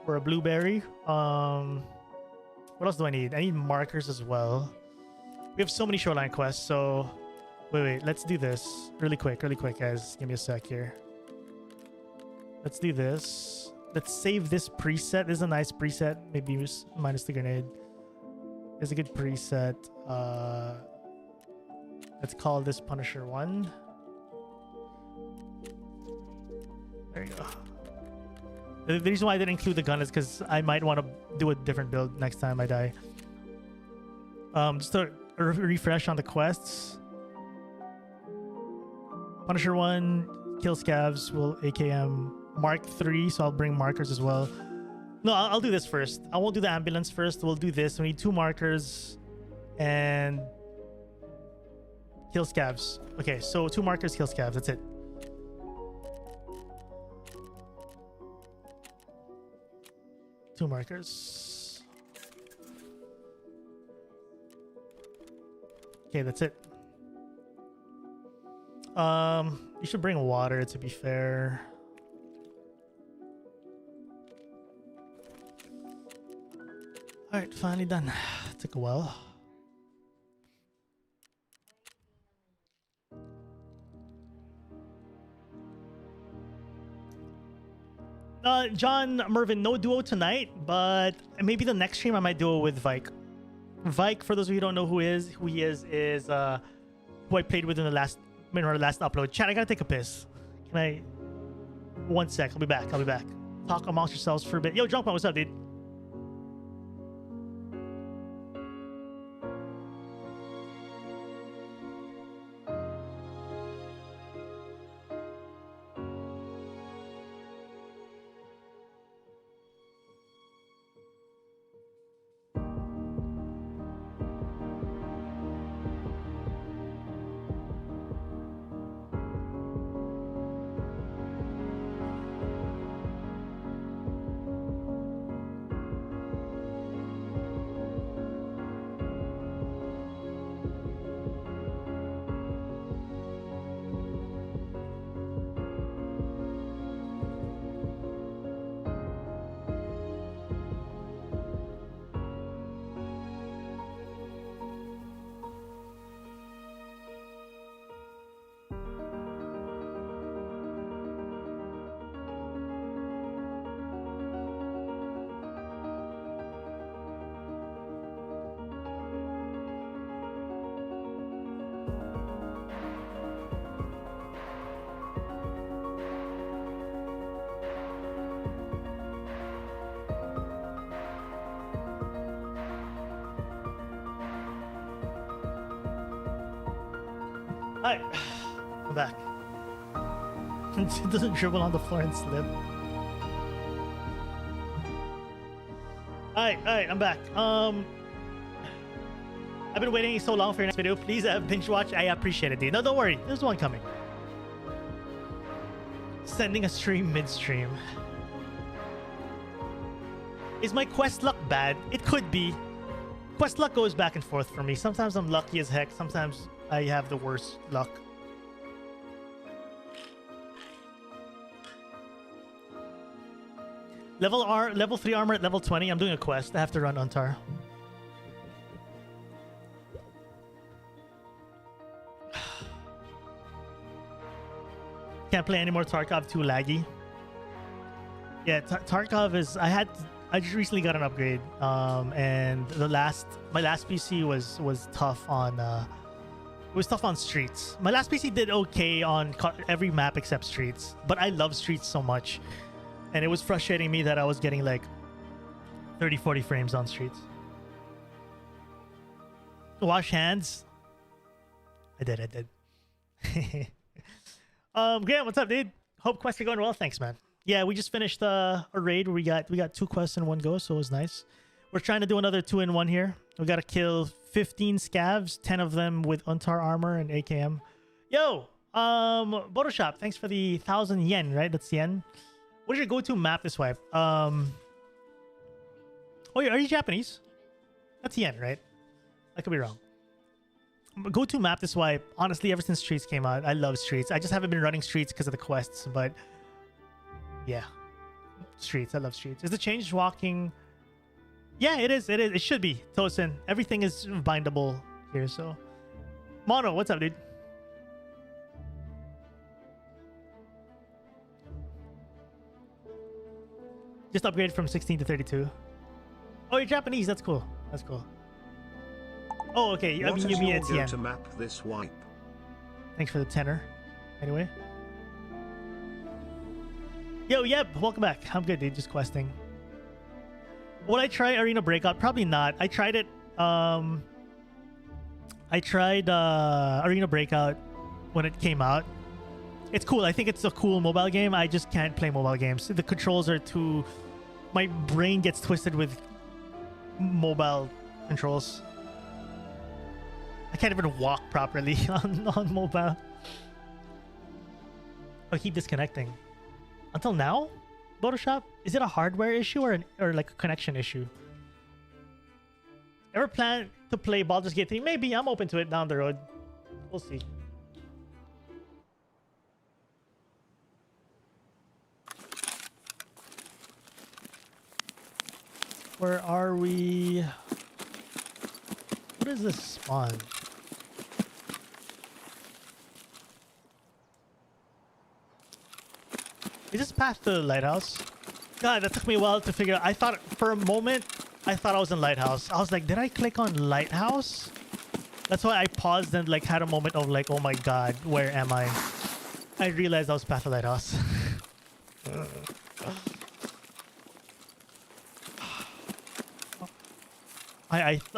For a blueberry. What else do I need? I need markers as well. We have so many shoreline quests, so wait, let's do this really quick, guys. Give me a sec here. Let's do this. Let's save this preset. This is a nice preset. Maybe minus the grenade. It's a good preset. Let's call this Punisher 1. There you go. The reason why I didn't include the gun is because I might want to do a different build next time I die. Just to refresh on the quests. Punisher 1, kill scavs, will AKM. Mark 3, so I'll bring markers as well. No, I'll do this first. I won't do the ambulance first. We'll do this. We need 2 markers and kill scavs. Okay, so 2 markers, kill scavs. That's it. Two markers. Okay, that's it. You should bring water, to be fair. All right, finally done. Took a while. John Mervin, no duo tonight, but maybe the next stream I might duo with Vike. Vike, for those of you who don't know who he is who I played with in our last upload. Chat, I gotta take a piss. Can I? 1 sec. I'll be back. Talk amongst yourselves for a bit. Yo, Drunkman, what's up, dude? Alright, I'm back. It doesn't dribble on the floor and slip. Alright, I'm back. I've been waiting so long for your next video. Please binge watch. I appreciate it, dude. No, don't worry. There's one coming. Sending a stream midstream. Is my quest luck bad? It could be. Quest luck goes back and forth for me. Sometimes I'm lucky as heck. Sometimes I have the worst luck. Level 3 armor at level 20. I'm doing a quest. I have to run Untar. Can't play any more Tarkov, too laggy. Yeah, Tarkov is... I just recently got an upgrade, and my last PC was tough on it was tough on streets. My last PC did okay on every map except streets, but I love streets so much, and it was frustrating me that I was getting like 30-40 frames on streets. Wash hands. I did. Graham, what's up, dude? Hope quests are going well. Thanks, man. Yeah, we just finished a raid where we got 2 quests in one go, so it was nice. We're trying to do another 2-in-1 here. We gotta kill 15 scavs, 10 of them with Untar armor and AKM. Yo, Botoshop, thanks for the 1,000 yen, right? That's yen. What is your go-to map this wipe? Oh, are you Japanese? That's yen, right? I could be wrong. Go-to map this wipe, honestly, ever since Streets came out, I love Streets. I just haven't been running Streets because of the quests, but yeah, Streets. I love Streets. Is the change walking? Yeah, it is. It should be. Tosin. Everything is bindable here, so. Mono, what's up, dude? Just upgraded from 16 to 32. Oh, you're Japanese. That's cool. That's cool. Oh, okay. I mean, you mean it's yen. To map this wipe? Thanks for the tenor. Anyway. Yo, yep. Welcome back. I'm good, dude. Just questing. Would I try Arena Breakout? Probably not. I tried it. I tried Arena Breakout when it came out. It's cool. I think it's a cool mobile game. I just can't play mobile games. The controls are too... My brain gets twisted with mobile controls. I can't even walk properly on mobile. I keep disconnecting. Until now? Photoshop? Is it a hardware issue or like a connection issue? Ever plan to play Baldur's Gate 3? Maybe. I'm open to it down the road. We'll see. Where are we? What is this spawn? Is this past the lighthouse? God, that took me a while to figure out. I thought for a moment, I thought I was in lighthouse. I was like, did I click on lighthouse? That's why I paused and like had a moment of like, oh my God, where am I? I realized I was past the lighthouse.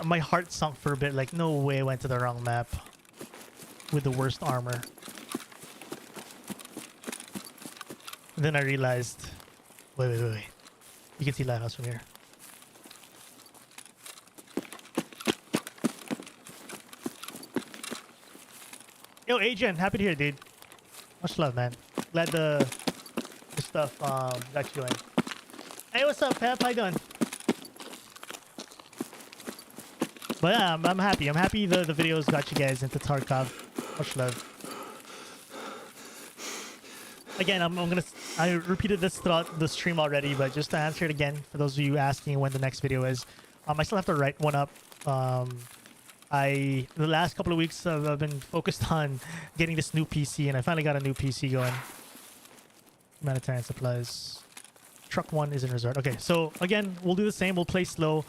My heart sunk for a bit. Like, no way I went to the wrong map with the worst armor. And then I realized, wait. You can see lighthouse from here. Yo, Agent, happy to hear, dude. Much love, man. Glad the stuff got you going. Hey, what's up, Pep? How you doing? But yeah, I'm happy. I'm happy the videos got you guys into Tarkov. Much love. Again, I repeated this throughout the stream already, but just to answer it again, for those of you asking when the next video is, I still have to write one up. The last couple of weeks I've been focused on getting this new PC, and I finally got a new PC going. Humanitarian supplies. Truck 1 is in resort. Okay, so again, we'll do the same. We'll play slow.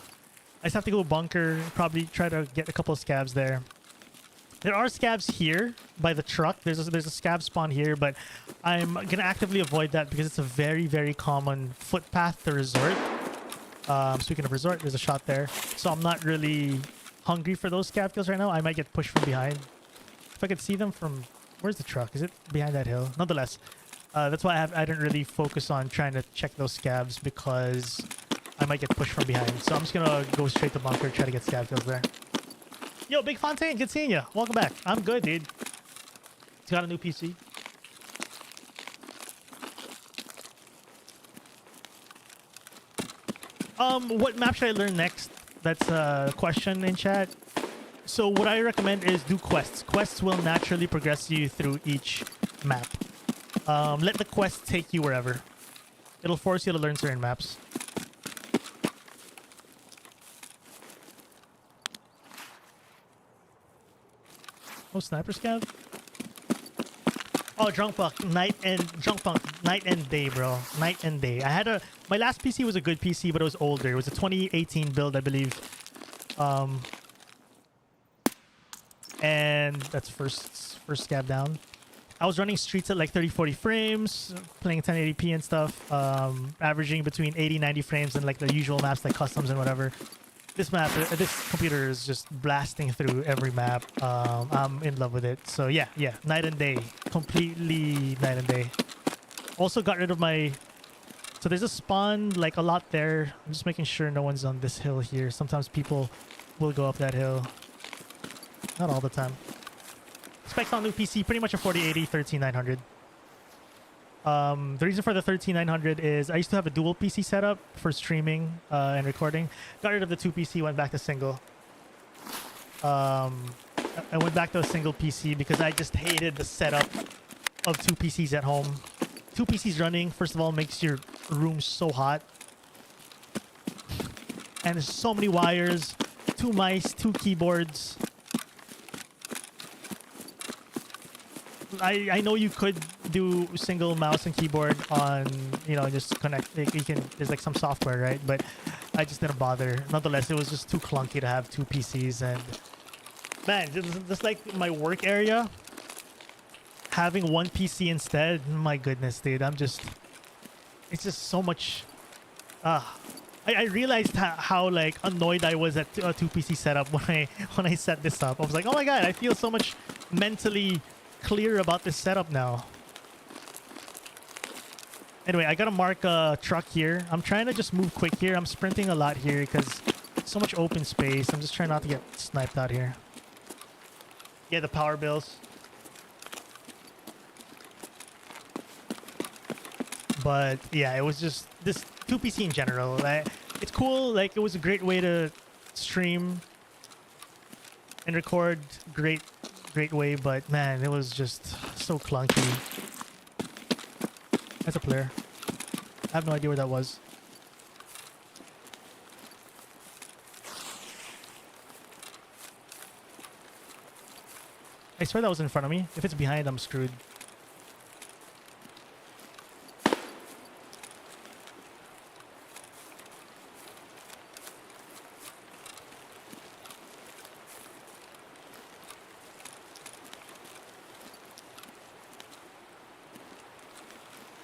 I just have to go bunker, probably try to get a couple of scavs there. There are scavs here by the truck. There's a scav spawn here, but I'm going to actively avoid that because it's a very, very common footpath to resort. Speaking of resort, there's a shot there. So I'm not really hungry for those scav kills right now. I might get pushed from behind. if I could see them from... Where's the truck? Is it behind that hill? Nonetheless, that's why I didn't really focus on trying to check those scavs because I might get pushed from behind. So I'm just gonna go straight to bunker, try to get scav kills there. Yo, Big Fontaine, good seeing you. Welcome back. I'm good, dude. He's got a new PC. What map should I learn next? That's a question in chat. So what I recommend is do quests. Quests will naturally progress you through each map. Let the quest take you wherever. It'll force you to learn certain maps. Oh, sniper scav? Oh, drunk punk night and day, bro. Night and day. I had my last PC was a good PC, but it was older. It was a 2018 build, I believe. And that's first scav down. I was running streets at like 30-40 frames, playing 1080p and stuff, averaging between 80-90 frames and like the usual maps like customs and whatever. This computer is just blasting through every map. I'm in love with it. So yeah, night and day. Completely night and day. Also got rid of my... So there's a spawn like a lot there. I'm just making sure no one's on this hill here. Sometimes people will go up that hill. Not all the time. Specs on new PC, pretty much a 4080 13900. The reason for the 13900 is I used to have a dual PC setup for streaming and recording. Got rid of the 2 PC, went back to single. I went back to a single PC because I just hated the setup of 2 PCs at home. 2 PCs running, first of all, makes your room so hot. And there's so many wires, 2 mice, 2 keyboards. I know you could do single mouse and keyboard on, you know, just connect. You can, there's like some software, right? But I just didn't bother. Nonetheless, it was just too clunky to have 2 PCs. And man, just like my work area, having 1 PC instead, my goodness, dude. It's just so much. I realized how like annoyed I was at a 2 PC setup when I set this up. I was like, oh my god, I feel so much mentally clear about this setup now. Anyway, I gotta mark a truck here. I'm trying to just move quick here. I'm sprinting a lot here because so much open space. I'm just trying not to get sniped out here. Yeah, the power bills. But yeah, it was just this 2 PC in general. It's cool. Like, it was a great way to stream and record. Great way, but man, it was just so clunky. That's a player. I have no idea where that was. I swear that was in front of me. If it's behind, I'm screwed.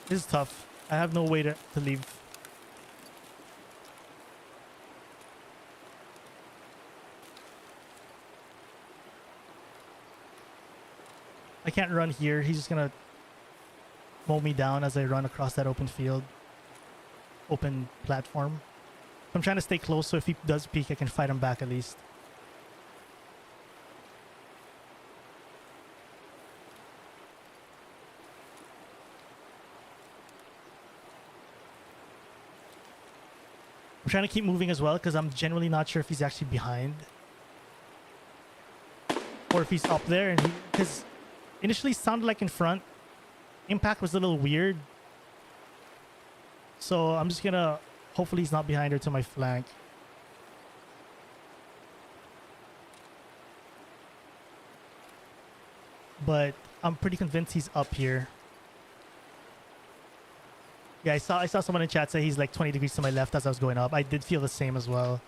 This is tough. I have no way to leave. I can't run here. He's just gonna mow me down as I run across that open field. Open platform. I'm trying to stay close so if he does peek, I can fight him back at least. I'm trying to keep moving as well because I'm genuinely not sure if he's actually behind or if he's up there. And because initially it sounded like in front, impact was a little weird. So I'm just gonna hopefully he's not behind or to my flank. But I'm pretty convinced he's up here. Yeah, I saw someone in chat say he's like 20 degrees to my left as I was going up. I did feel the same as well.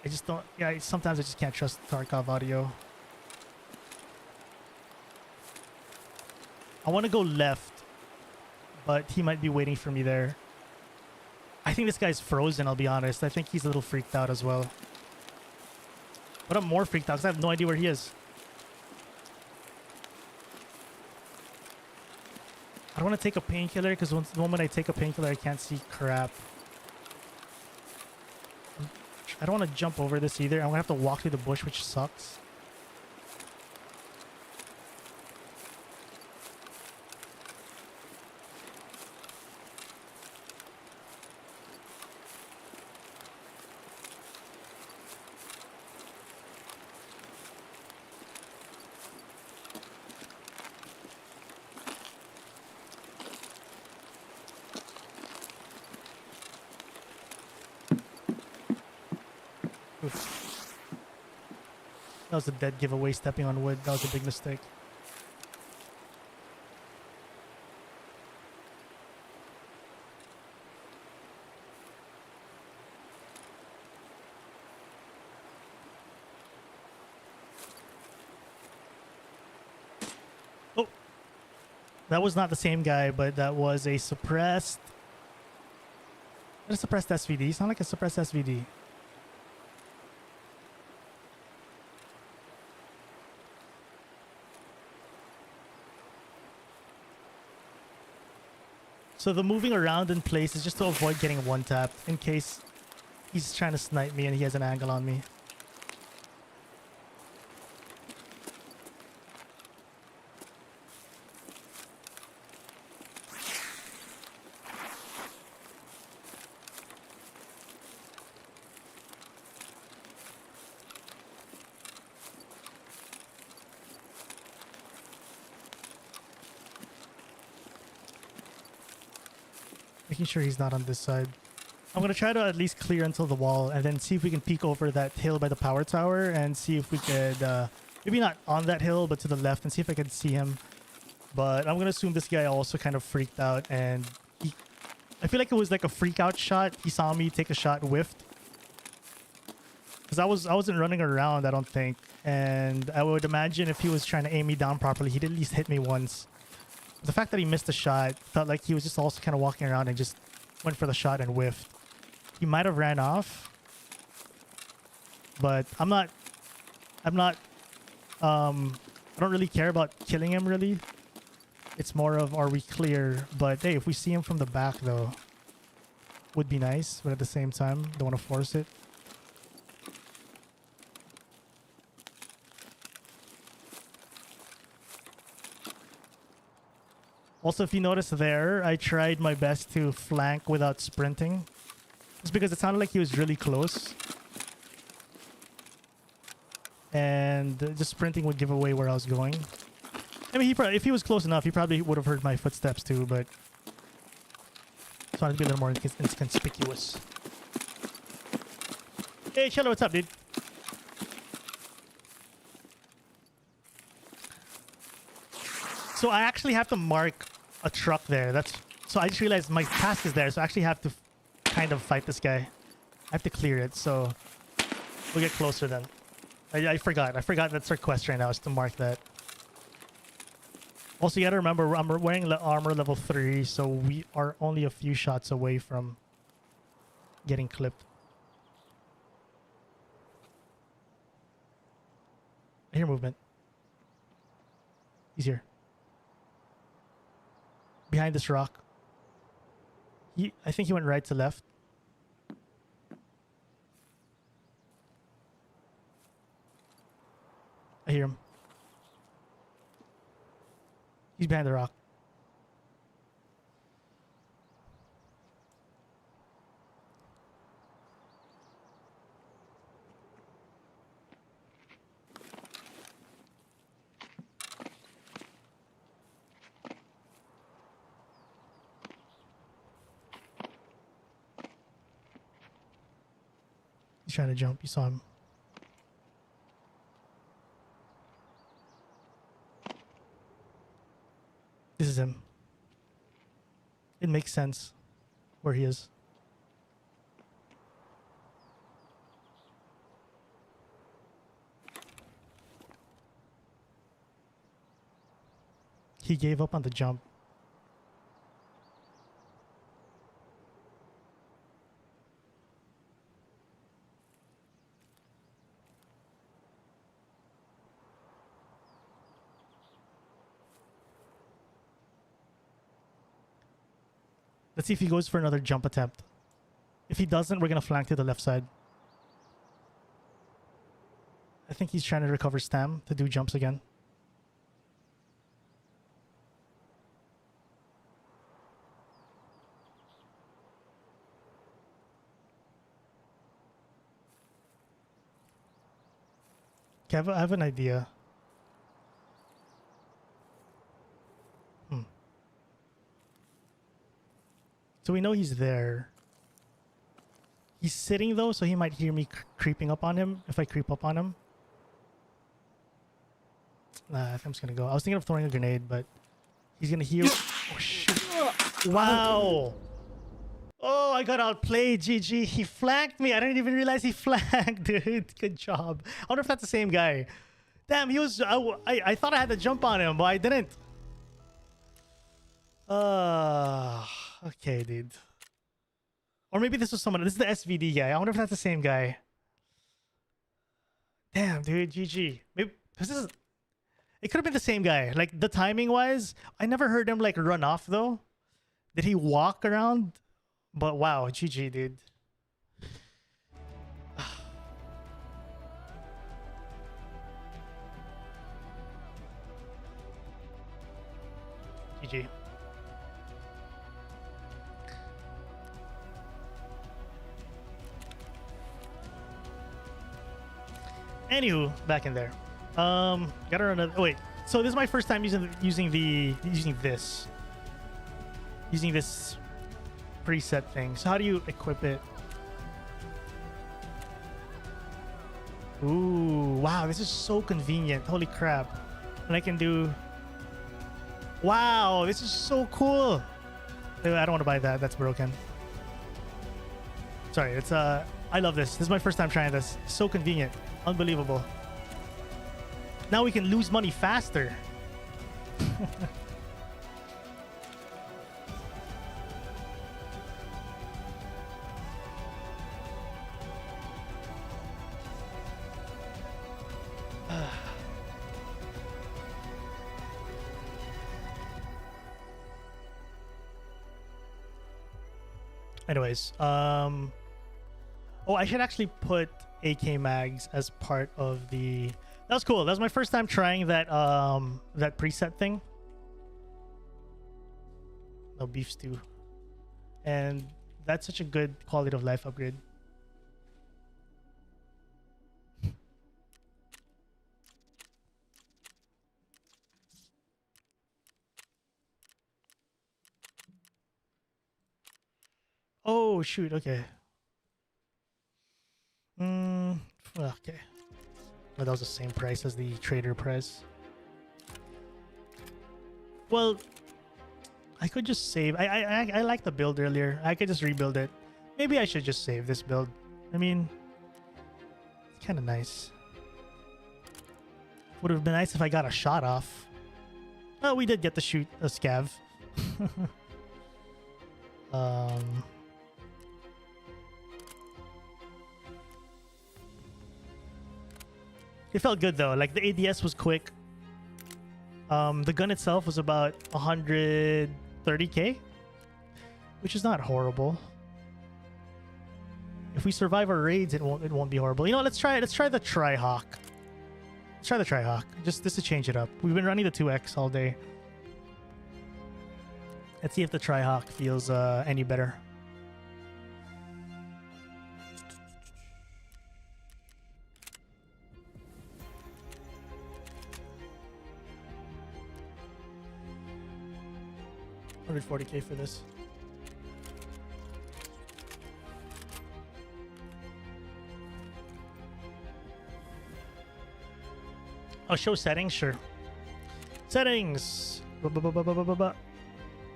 I just don't... Yeah, sometimes I just can't trust Tarkov audio. I want to go left, but he might be waiting for me there. I think this guy's frozen, I'll be honest. I think he's a little freaked out as well. But I'm more freaked out because I have no idea where he is. don't want to take a painkiller because the moment I take a painkiller, I can't see crap. I don't want to jump over this either. I'm gonna have to walk through the bush, which sucks. Oof. That was a dead giveaway, stepping on wood. That was a big mistake. Oh! That was not the same guy, but that was a suppressed... What a suppressed SVD? Sound like a suppressed SVD. So the moving around in place is just to avoid getting one tapped in case he's trying to snipe me and he has an angle on me. Making sure he's not on this side. I'm gonna try to at least clear until the wall and then see if we can peek over that hill by the power tower and see if we could maybe not on that hill but to the left and see if I can see him. But I'm gonna assume this guy also kind of freaked out and I feel like it was like a freak out shot. He saw me take a shot, whiffed. Because I wasn't running around, I don't think. And I would imagine if he was trying to aim me down properly, he'd at least hit me once. The fact that he missed the shot felt like he was just also kind of walking around and just went for the shot and whiffed. He might have ran off, but I don't really care about killing him really. It's more of are we clear? But hey, if we see him from the back though, would be nice, but at the same time, don't want to force it. Also, if you notice there, I tried my best to flank without sprinting. Just because it sounded like he was really close. And just sprinting would give away where I was going. I mean, if he was close enough, he probably would have heard my footsteps too, but... just wanted to be a little more inconspicuous. Hey, Cello, what's up, dude? So I actually have to mark a truck there. So I just realized my task is there. So I actually have to kind of fight this guy. I have to clear it. So we'll get closer then. I forgot. I forgot that's our quest right now is to mark that. Also, you gotta remember I'm wearing armor level 3, so we are only a few shots away from getting clipped. I hear movement. He's here. Behind this rock. I think he went right to left. I hear him. He's behind the rock. He's trying to jump. You saw him. This is him. It makes sense where he is. He gave up on the jump. Let's see if he goes for another jump attempt. If he doesn't, we're gonna flank to the left side. I think he's trying to recover stam to do jumps again. Okay, I have an idea. So we know he's there. He's sitting though, so he might hear me creeping up on him if I creep up on him. Nah, I think I'm just gonna go. I was thinking of throwing a grenade, but he's gonna hear. Oh shit! Wow! Oh, I got outplayed. GG. He flanked me. I didn't even realize he flanked, dude. Good job. I wonder if that's the same guy. Damn, he was. I thought I had to jump on him, but I didn't. Okay, dude. Or maybe this was someone. This is the SVD guy. I wonder if that's the same guy. Damn, dude. GG. Maybe this is. It could have been the same guy. Like the timing wise, I never heard him like run off though. Did he walk around? But wow, GG, dude. GG. Anywho, back in there. Gotta run another. Oh, wait. So this is my first time using this preset thing. So how do you equip it? Ooh, wow, this is so convenient. Holy crap. And I can do. Wow, this is so cool. I don't want to buy that. That's broken. Sorry, it's I love this. This is my first time trying this. So convenient. Unbelievable. Now we can lose money faster. Anyways, oh, I should actually put AK mags as part of the. That was cool. That was my first time trying that that preset thing. No beef stew, and that's such a good quality of life upgrade. Oh shoot! Okay. Okay. Well, that was the same price as the trader price. Well, I could just save. I like the build earlier. I could just rebuild it. Maybe I should just save this build. I mean, it's kind of nice. Would have been nice if I got a shot off. Oh, we did get to shoot a scav. It felt good though. Like the ADS was quick. The gun itself was about 130k, which is not horrible. If we survive our raids, it won't be horrible. You know, let's try the Tri-Hawk. Let's try the Tri-Hawk. Just to change it up. We've been running the 2X all day. Let's see if the Tri-Hawk feels any better. $140k for this. Oh, show settings? Sure. Settings!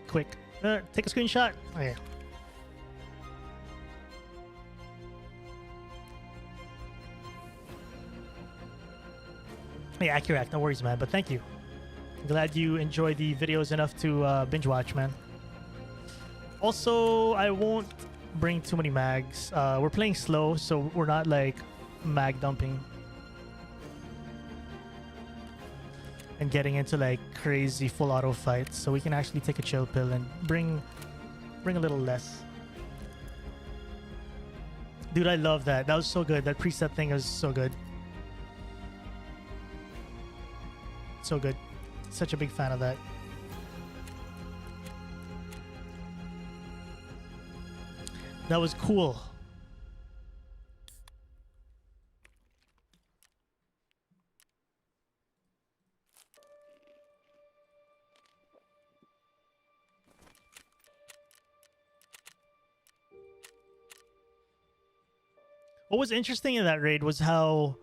Quick. Take a screenshot. Oh, yeah. Yeah, accurate. No worries, man. But thank you. Glad you enjoy the videos enough to binge watch, man. Also, I won't bring too many mags. We're playing slow, so we're not like mag dumping and getting into like crazy full auto fights. So we can actually take a chill pill and bring bring a little less. Dude, I love that. That was so good. That preset thing was so good. So good. Such a big fan of that. That was cool. What was interesting in that raid was how,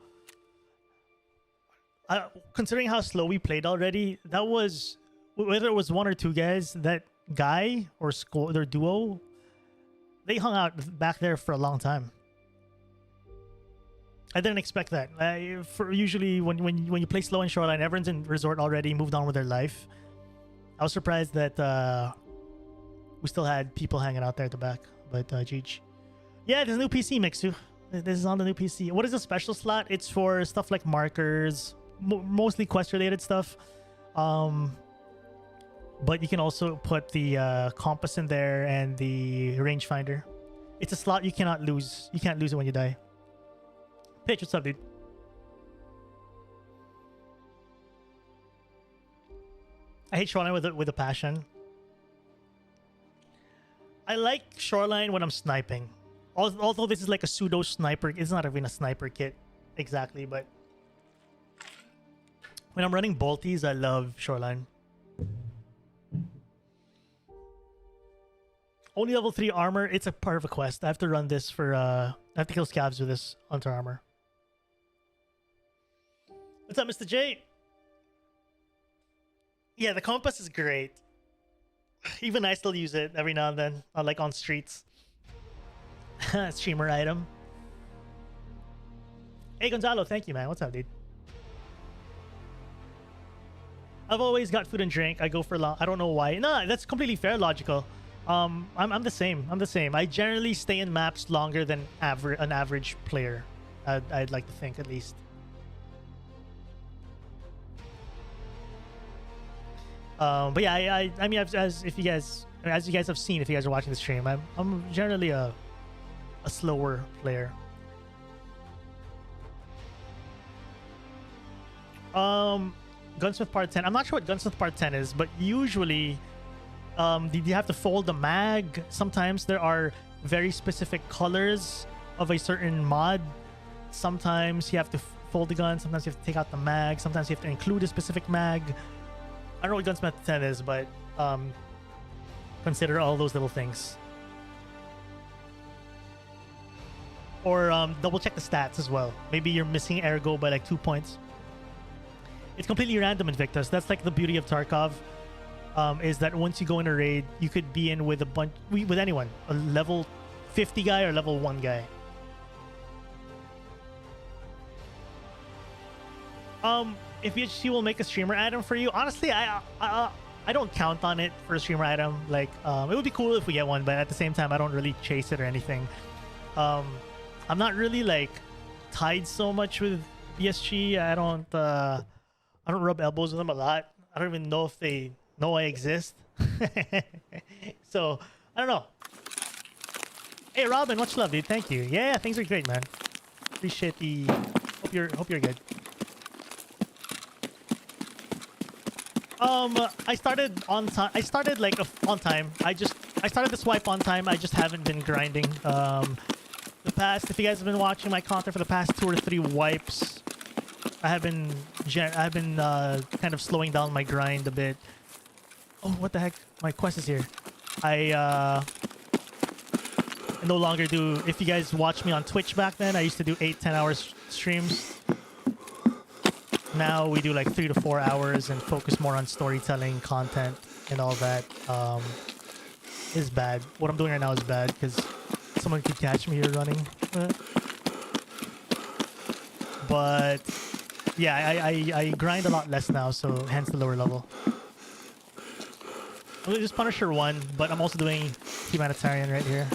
considering how slow we played already, that was, whether it was one or two guys, that guy or their duo, they hung out back there for a long time. I didn't expect that. For usually when you play slow in Shoreline, everyone's in resort already, moved on with their life. I was surprised that we still had people hanging out there at the back. But GG. Yeah, there's a new PC, Mixu. This is on the new PC. What is the special slot? It's for stuff like markers, mostly quest-related stuff. But you can also put the compass in there and the rangefinder. It's a slot you cannot lose. You can't lose it when you die. Pitch, what's up, dude? I hate Shoreline with a passion. I like Shoreline when I'm sniping. Although this is like a pseudo sniper, it's not even a sniper kit exactly, but when I'm running bolties, I love Shoreline. Only level 3 armor. It's a part of a quest. I have to run this for I have to kill scavs with this hunter armor. What's up, Mr. J? Yeah, the compass is great. Even I still use it every now and then, like on streets. Streamer item. Hey Gonzalo, thank you, man. What's up, dude? I've always got food and drink. I go for long. I don't know why. Nah, that's completely fair, logical. I'm the same. I'm the same. I generally stay in maps longer than an average player. I'd like to think, at least. But yeah, I mean, as you guys have seen, if you guys are watching the stream, I'm generally a slower player. Gunsmith Part 10. I'm not sure what Gunsmith Part 10 is, but usually you have to fold the mag. Sometimes there are very specific colors of a certain mod. Sometimes you have to fold the gun. Sometimes you have to take out the mag. Sometimes you have to include a specific mag. I don't know what Gunsmith 10 is, but consider all those little things. Or double check the stats as well. Maybe you're missing Ergo by like 2 points. It's completely random Invictus. That's like the beauty of Tarkov. Is that once you go in a raid, you could be in with with anyone. A level 50 guy or level 1 guy. If she will make a streamer item for you, honestly, I don't count on it for a streamer item. Like, it would be cool if we get one, but at the same time, I don't really chase it or anything. I'm not really like tied so much with BSG. I don't rub elbows with them a lot. I don't even know if they know I exist. So I don't know. Hey Robin, much love, dude. Thank you. Yeah, things are great, man. Appreciate the. Hope you're good. I started on time. I started like on time. I started the swipe on time. I just haven't been grinding. The past, if you guys have been watching my content for the past 2 or 3 wipes, I have been kind of slowing down my grind a bit. Oh, what the heck? My quest is here. I no longer do. If you guys watch me on Twitch back then, I used to do 8-10 hours streams. Now we do like 3 to 4 hours and focus more on storytelling, content, and all that. Is bad. What I'm doing right now is bad because someone could catch me here running. But yeah, I grind a lot less now, so hence the lower level. I'm doing just Punisher 1, but I'm also doing Humanitarian right here.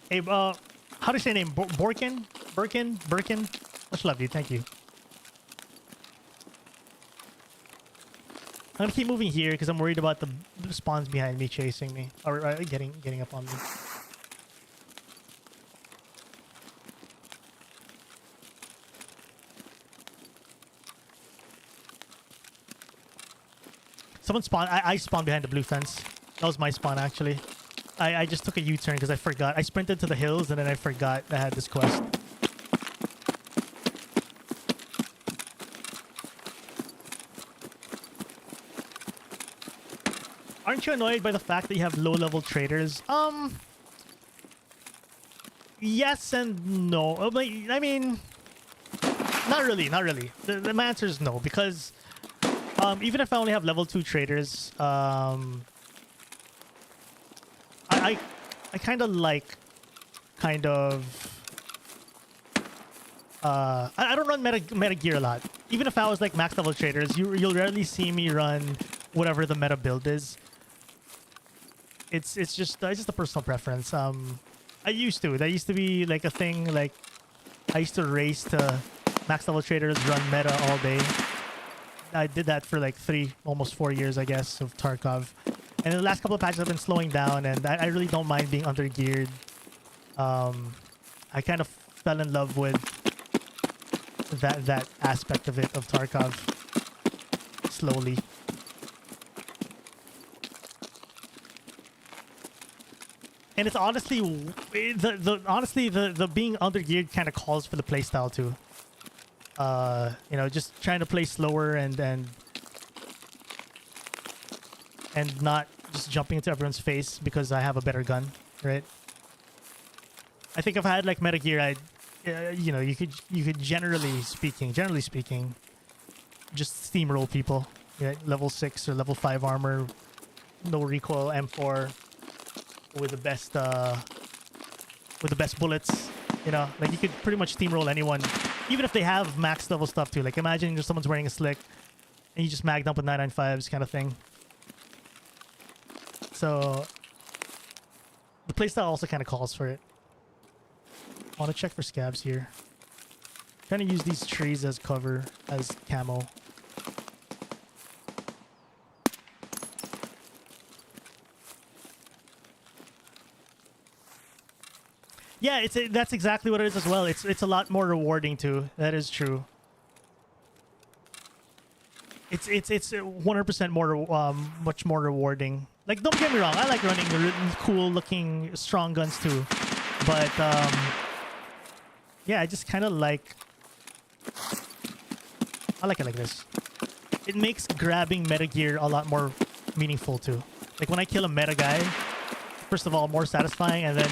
Hey, how do you say your name? Birkin? Much love, dude. Thank you. I'm gonna keep moving here because I'm worried about the spawns behind me chasing me or getting up on me. Someone spawned. I spawned behind the blue fence. That was my spawn actually. I just took a U-turn because I forgot. I sprinted to the hills and then I forgot I had this quest. Aren't you annoyed by the fact that you have low-level traders? Yes and no. I mean, not really, not really. My answer is no because even if I only have level 2 traders, I kind of like I don't run meta gear a lot. Even if I was like max level traders, you'll rarely see me run whatever the meta build is. It's just a personal preference. I used to. That used to be like a thing. Like I used to race to max level traders, run meta all day. I did that for like almost 4 years, I guess, of Tarkov. And the last couple of patches I've been slowing down, and I really don't mind being undergeared. I kind of fell in love with that aspect of it, of Tarkov, slowly. And it's honestly the being undergeared kind of calls for the playstyle too. You know, just trying to play slower and not just jumping into everyone's face because I have a better gun, right? I think if I had like meta gear, I'd you know, you could generally speaking, just steamroll people. Yeah, level 6 or level 5 armor, no recoil M4 with the best bullets. You know, like you could pretty much steamroll anyone, even if they have max level stuff too. Like imagine just someone's wearing a slick and you just magged up with 995s kind of thing. So the playstyle also kind of calls for it. I want to check for scabs here. Trying to use these trees as cover, as camo. Yeah, that's exactly what it is as well. It's a lot more rewarding too. That is true. It's 100% more much more rewarding. Like don't get me wrong, I like running the cool looking strong guns too, but yeah, I just kind of like. I like it like this. It makes grabbing meta gear a lot more meaningful too. Like when I kill a meta guy, first of all, more satisfying, and then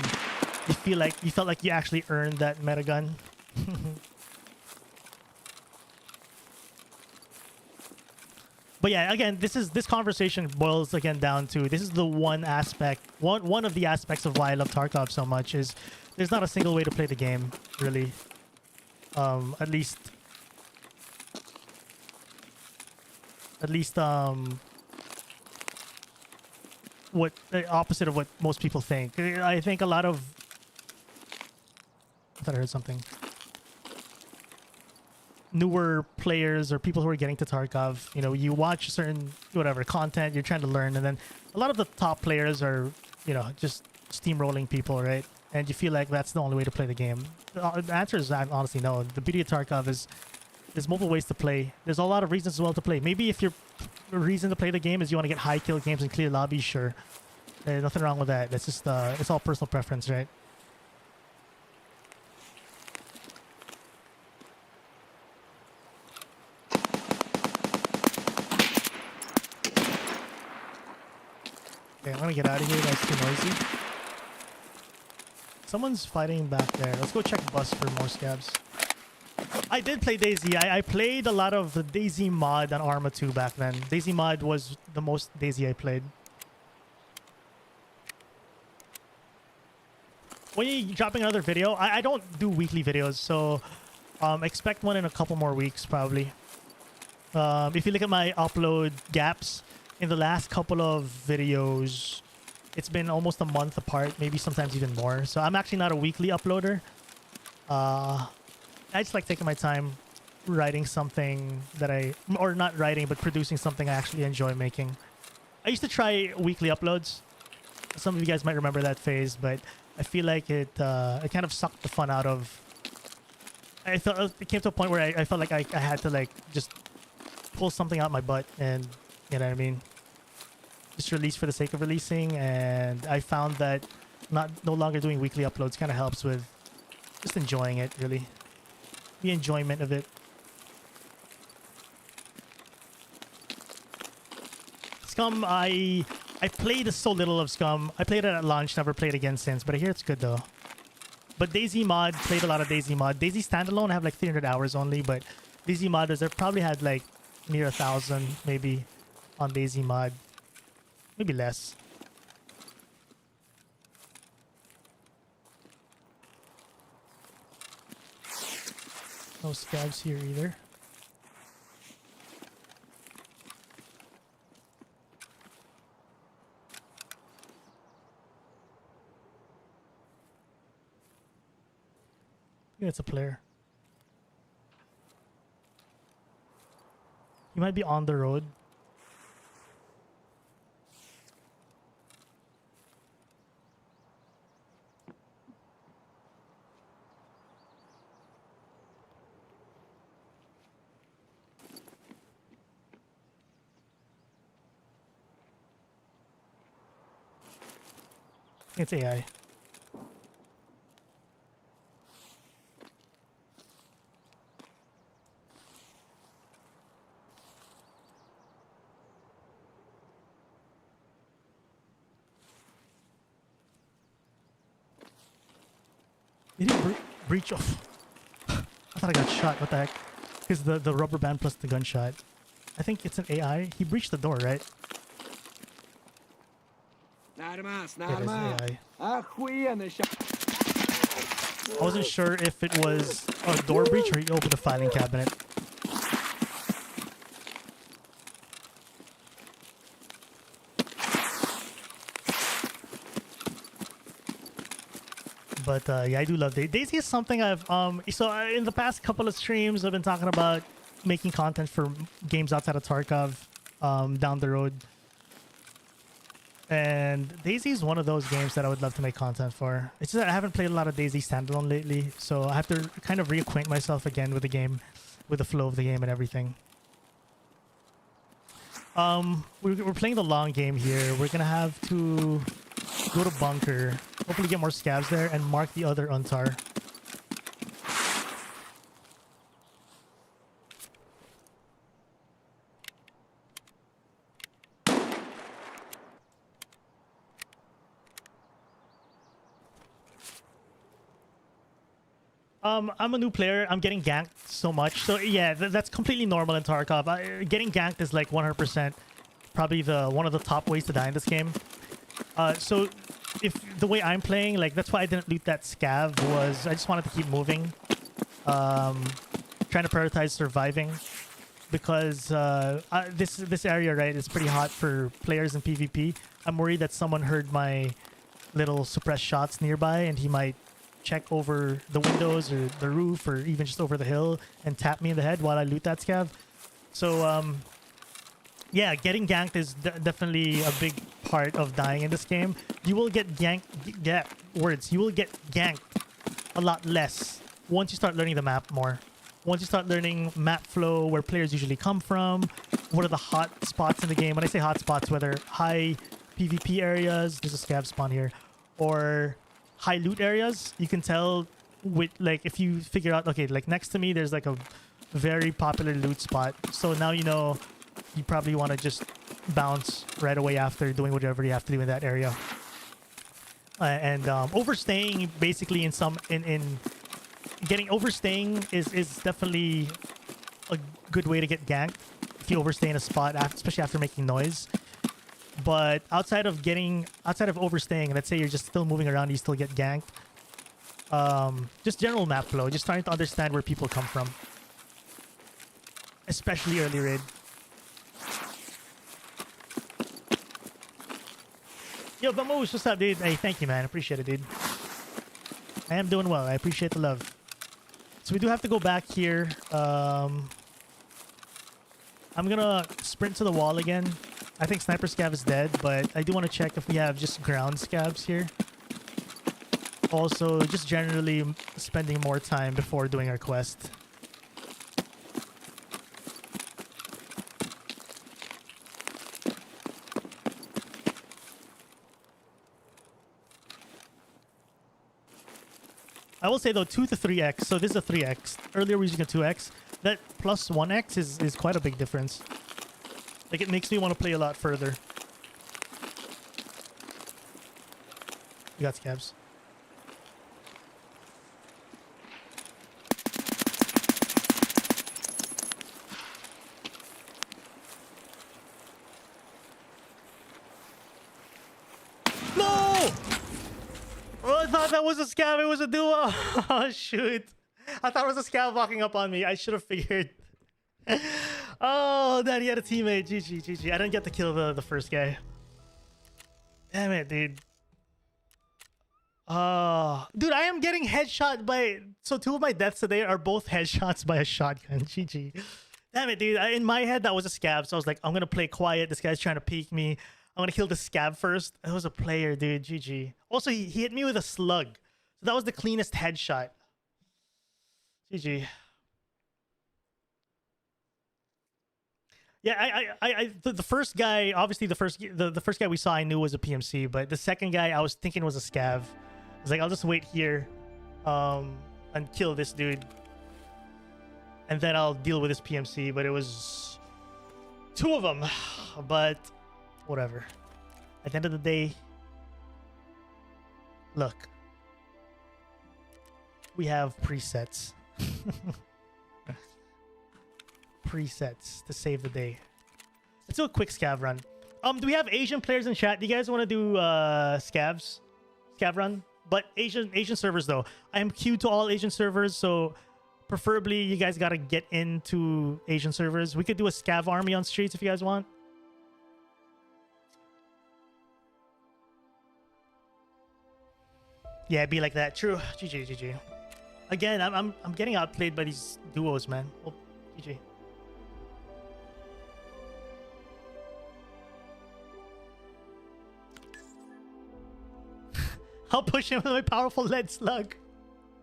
you felt like you actually earned that meta gun. But yeah, again, this conversation boils again down to this is the one aspect, one of the aspects of why I love Tarkov so much is there's not a single way to play the game, really. At least what the opposite of what most people think. I think a lot of I thought I heard something. Newer players or people who are getting to Tarkov, you know, you watch certain whatever content, you're trying to learn, and then a lot of the top players are, you know, just steamrolling people, right? And you feel like that's the only way to play the game. The answer is honestly no. The beauty of Tarkov is there's multiple ways to play. There's a lot of reasons as well to play. Maybe if your reason to play the game is you want to get high kill games and clear lobbies, sure. There's nothing wrong with that. It's just it's all personal preference, right? Okay, I'm gonna get out of here. That's too noisy. Someone's fighting back there. Let's go check bus for more scabs. I did play DayZ. I played a lot of the DayZ mod on Arma 2 back then. DayZ mod was the most DayZ I played. When you dropping another video, I don't do weekly videos, so expect one in a couple more weeks probably. If you look at my upload gaps in the last couple of videos, it's been almost a month apart, maybe sometimes even more. So I'm actually not a weekly uploader. I just like taking my time writing something that or not writing, but producing something I actually enjoy making. I used to try weekly uploads. Some of you guys might remember that phase, but I feel like it kind of sucked the fun out of. I felt it came to a point where I felt like I had to like just pull something out my butt, and you know what I mean, just release for the sake of releasing. And I found that no longer doing weekly uploads kind of helps with just enjoying it, really, the enjoyment of it. Scum, I played so little of Scum. I played it at launch, never played again since, but I hear it's good though. But DayZ mod, played a lot of DayZ mod. DayZ standalone, I have like 300 hours only, but DayZ modders, I've probably had like near 1,000 maybe on DayZ mod. Maybe less. No scavs here either. Yeah, it's a player. He might be on the road. It's AI. Did he breach off? I thought I got shot. What the heck? Because the rubber band plus the gunshot. I think it's an AI. He breached the door, right? Yeah, it's AI. I wasn't sure if it was a door breach or he opened a filing cabinet. But yeah, I do love DayZ. DayZ is something I've in the past couple of streams I've been talking about making content for games outside of Tarkov down the road. And DayZ is one of those games that I would love to make content for. It's just that I haven't played a lot of DayZ standalone lately, so I have to kind of reacquaint myself again with the game, with the flow of the game and everything. We're playing the long game here. We're gonna have to go to bunker, hopefully get more scavs there, and mark the other untar. I'm a new player. I'm getting ganked so much. So yeah, that's completely normal in Tarkov. Getting ganked is like 100% probably one of the top ways to die in this game. So if the way I'm playing, like that's why I didn't loot that scav, was I just wanted to keep moving. Trying to prioritize surviving. Because this area, right, is pretty hot for players in PvP. I'm worried that someone heard my little suppressed shots nearby and he might check over the windows or the roof or even just over the hill and tap me in the head while I loot that scav. So yeah, getting ganked is definitely a big part of dying in this game. You will get ganked, you will get ganked a lot less once you start learning the map more. Once you start learning map flow, where players usually come from, what are the hot spots in the game. When I say hot spots, whether high PvP areas, there's a scav spawn here, or high loot areas, you can tell with, like, if you figure out, okay, like next to me there's like a very popular loot spot, so now you know you probably want to just bounce right away after doing whatever you have to do in that area. And overstaying basically overstaying is definitely a good way to get ganked if you overstay in a spot, especially after making noise. But outside of overstaying, let's say you're just still moving around, you still get ganked. Just general map flow, just trying to understand where people come from, especially early raid. Yo, Vamos, what's up, dude? Hey, thank you, man. Appreciate it, dude. I am doing well. I appreciate the love. So we do have to go back here. I'm gonna sprint to the wall again. I think Sniper Scav is dead, but I do want to check if we have just ground scavs here. Also, just generally spending more time before doing our quest. I will say though, 2 to 3x. So this is a 3x. Earlier we were using a 2x. That plus 1x is quite a big difference. Like, it makes me want to play a lot further. You got scabs. No! Oh, I thought that was a scav. It was a duo. Oh, shoot. I thought it was a scav walking up on me. I should have figured. Oh, Daddy had a teammate. GG, GG. I didn't get to kill the first guy. Damn it, dude. Dude, I am getting headshot by... So 2 of my deaths today are both headshots by a shotgun. GG. Damn it, dude. In my head, that was a scav. So I was like, I'm going to play quiet. This guy's trying to peek me. I'm going to kill the scav first. It was a player, dude. GG. Also, he hit me with a slug. So that was the cleanest headshot. GG. Yeah, the first guy, obviously the first guy we saw I knew was a PMC, but the second guy I was thinking was a scav. I was like, I'll just wait here and kill this dude. And then I'll deal with this PMC, but it was 2 of them. But whatever. At the end of the day, look. We have presets. Presets to save the day. Let's do a quick scav run. Do we have Asian players in chat? Do you guys want to do scav run? But Asian servers though. I am queued to all Asian servers, so preferably you guys gotta get into Asian servers. We could do a scav army on streets if you guys want. Yeah, it'd be like that. True. GG, GG. Again, I'm getting outplayed by these duos, man. Oh, GG. I'll push him with my powerful lead slug.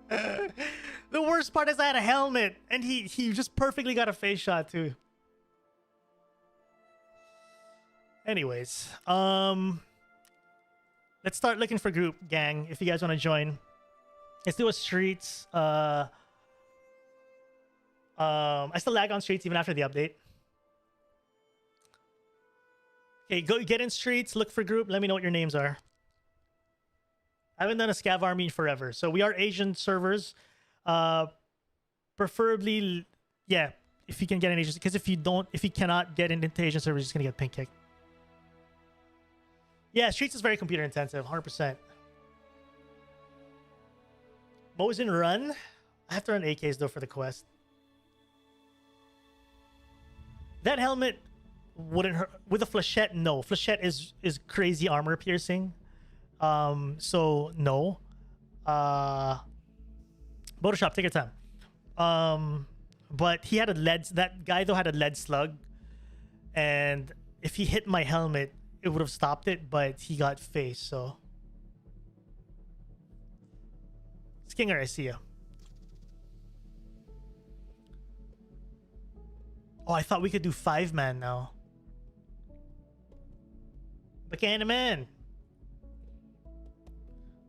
The worst part is I had a helmet, and he just perfectly got a face shot too. Anyways, let's start looking for group, gang. If you guys want to join, let's do a streets. I still lag on streets even after the update. Okay, go get in streets. Look for group. Let me know what your names are. I haven't done a scav army forever, so we are Asian servers. Preferably, yeah, if you can get an Asian, because if you cannot get into Asian servers, you're just gonna get pink kicked. Yeah, streets is very computer intensive, 100%. Mosin run. I have to run AKs though for the quest. That helmet wouldn't hurt with a flechette. No, flechette is crazy armor piercing. So no. Photoshop, take your time. But he had a lead. That guy though had a lead slug, and if he hit my helmet, it would have stopped it. But he got face. So Skinger, I see you. Oh, I thought we could do 5-man now. Bacana man.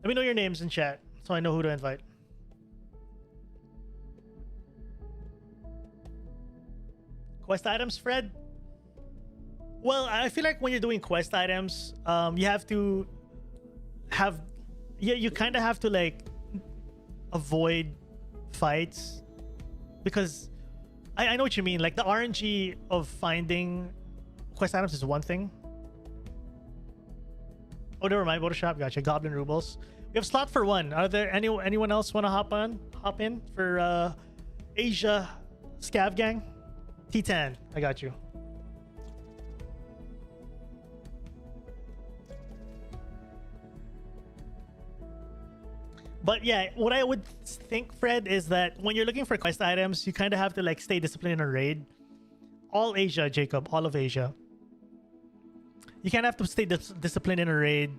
Let me know your names in chat so I know who to invite. Quest items, Fred? Well, I feel like when you're doing quest items, you have to have... Yeah, you kind of have to, like, avoid fights. Because I know what you mean. Like, the RNG of finding quest items is one thing. Oh, never mind. Photoshop. Gotcha. Goblin Rubles. We have slot for 1. Are there anyone else want to hop in for Asia Scav Gang? T10. I got you. But yeah, what I would think, Fred, is that when you're looking for quest items, you kind of have to like stay disciplined in a raid. All Asia, Jacob, all of Asia. You kind of have to stay disciplined in a raid,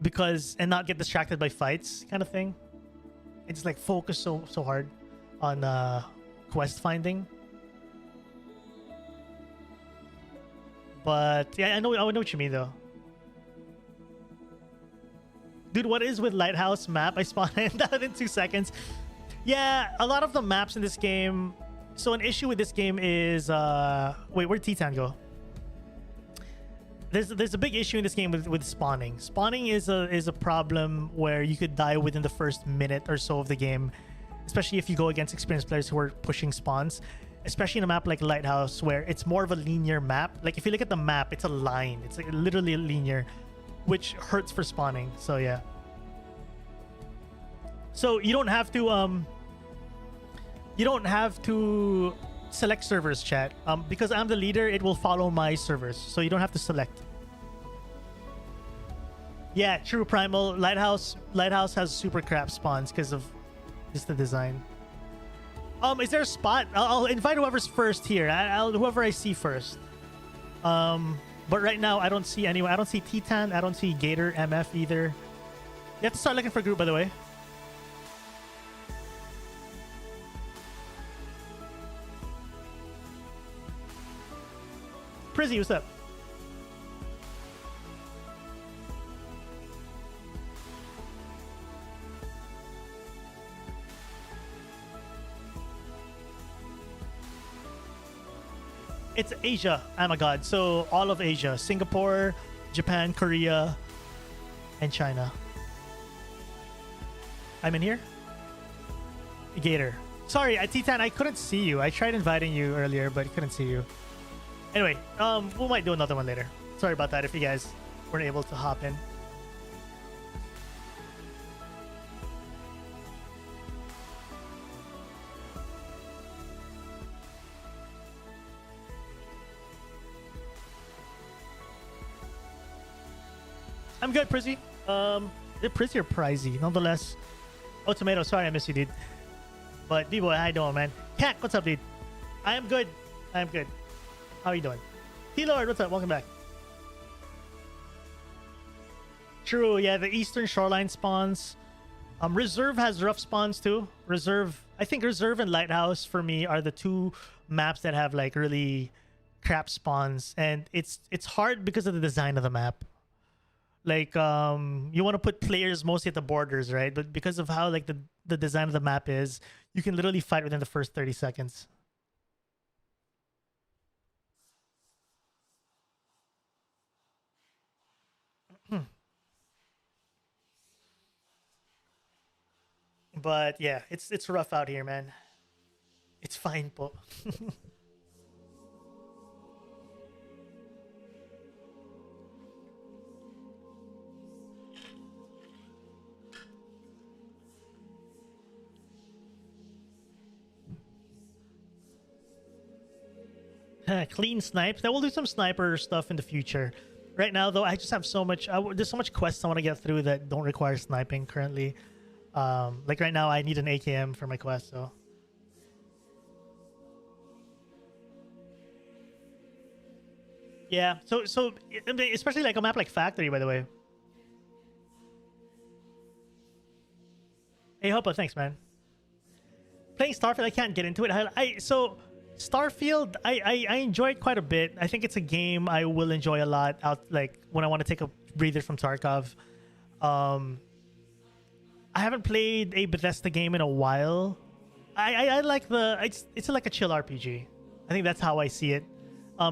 because and not get distracted by fights, kind of thing. It's like focus so hard on quest finding. But yeah, I know what you mean though. Dude, what is with Lighthouse map? I spawned in that in 2 seconds. Yeah, a lot of the maps in this game. So an issue with this game is wait, where'd Titan go? There's a big issue in this game with spawning. Spawning is a problem where you could die within the first minute or so of the game, especially if you go against experienced players who are pushing spawns. Especially in a map like Lighthouse, where it's more of a linear map. Like if you look at the map, it's a line. It's like literally linear, which hurts for spawning. So yeah. So you don't have to select servers, chat. Because I'm the leader, it will follow my servers. So you don't have to select. Yeah, true, Primal. Lighthouse has super crap spawns because of just the design. Is there a spot? I'll invite whoever's first here. Whoever I see first. But right now I don't see anyone. I don't see Titan. I don't see Gator MF either. You have to start looking for a group, by the way. Prizzy, what's up? It's Asia. Oh my god. So all of Asia. Singapore, Japan, Korea, and China. I'm in here? Gator. Sorry, Titan, I couldn't see you. I tried inviting you earlier, but couldn't see you. Anyway, we might do another one later. Sorry about that if you guys weren't able to hop in. I'm good, Prizzy. Prizzy or Prizy? Nonetheless. Oh, Tomato. Sorry I missed you, dude. But B-Boy, how you doing, man? Cat, what's up, dude? I am good. I am good. How are you doing? T-Lord, what's up? Welcome back. True, yeah, the Eastern Shoreline spawns. Reserve has rough spawns too. I think Reserve and Lighthouse for me are the two maps that have like really crap spawns. And it's hard because of the design of the map. Like you want to put players mostly at the borders, right? But because of how like the design of the map is, you can literally fight within the first 30 seconds. But yeah, it's rough out here, man. It's fine po. Clean snipes. That will do some sniper stuff in the future. Right now, though, I just have so much. There's so much quests I want to get through that don't require sniping currently. Like right now, I need an AKM for my quest. So yeah. So especially like a map like Factory, by the way. Hey, Hopa, thanks, man. Playing Starfield, I can't get into it. So Starfield, I enjoy it quite a bit. I think it's a game I will enjoy a lot out like when I want to take a breather from Tarkov. I haven't played a Bethesda game in a while. I like it's like a chill RPG. I think that's how I see it.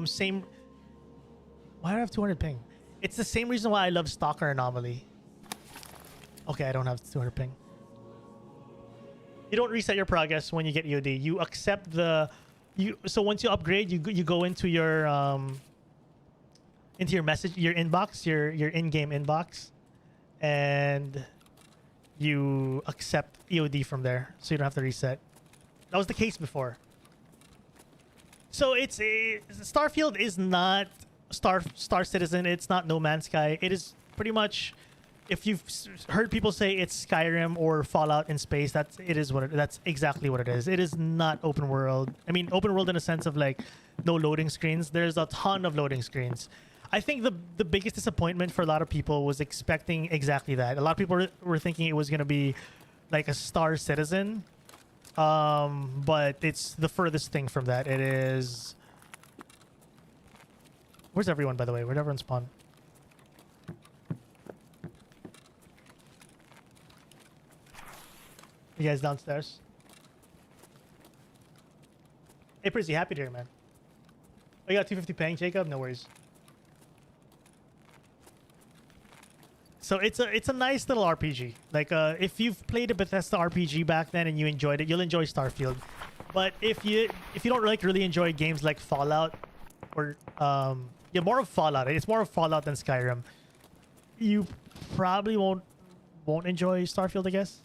Same. Why do I have 200 ping? It's the same reason why I love Stalker Anomaly. Okay, I don't have 200 ping. You don't reset your progress when you get EOD. You accept so once you upgrade, you go into your message, your inbox, your in-game inbox, and you accept EOD from there, so you don't have to reset. That was the case before. So Starfield is not Star Citizen. It's not No Man's Sky. It is pretty much if you've heard people say it's Skyrim or Fallout in space, that's exactly what it is. It is not open world. I mean, open world in a sense of like no loading screens. There's a ton of loading screens. I think the biggest disappointment for a lot of people was expecting exactly that. A lot of people were thinking it was going to be like a Star Citizen, but it's the furthest thing from that. It is. Where's everyone, by the way? Where'd everyone spawn? You guys downstairs? Hey, Prissy, happy to hear, man. Oh, you got 250 paying, Jacob? No worries. So it's a nice little RPG. Like, if you've played a Bethesda RPG back then and you enjoyed it, you'll enjoy Starfield. But if you don't like really enjoy games like Fallout or yeah, more of Fallout. It's more of Fallout than Skyrim. You probably won't enjoy Starfield, I guess.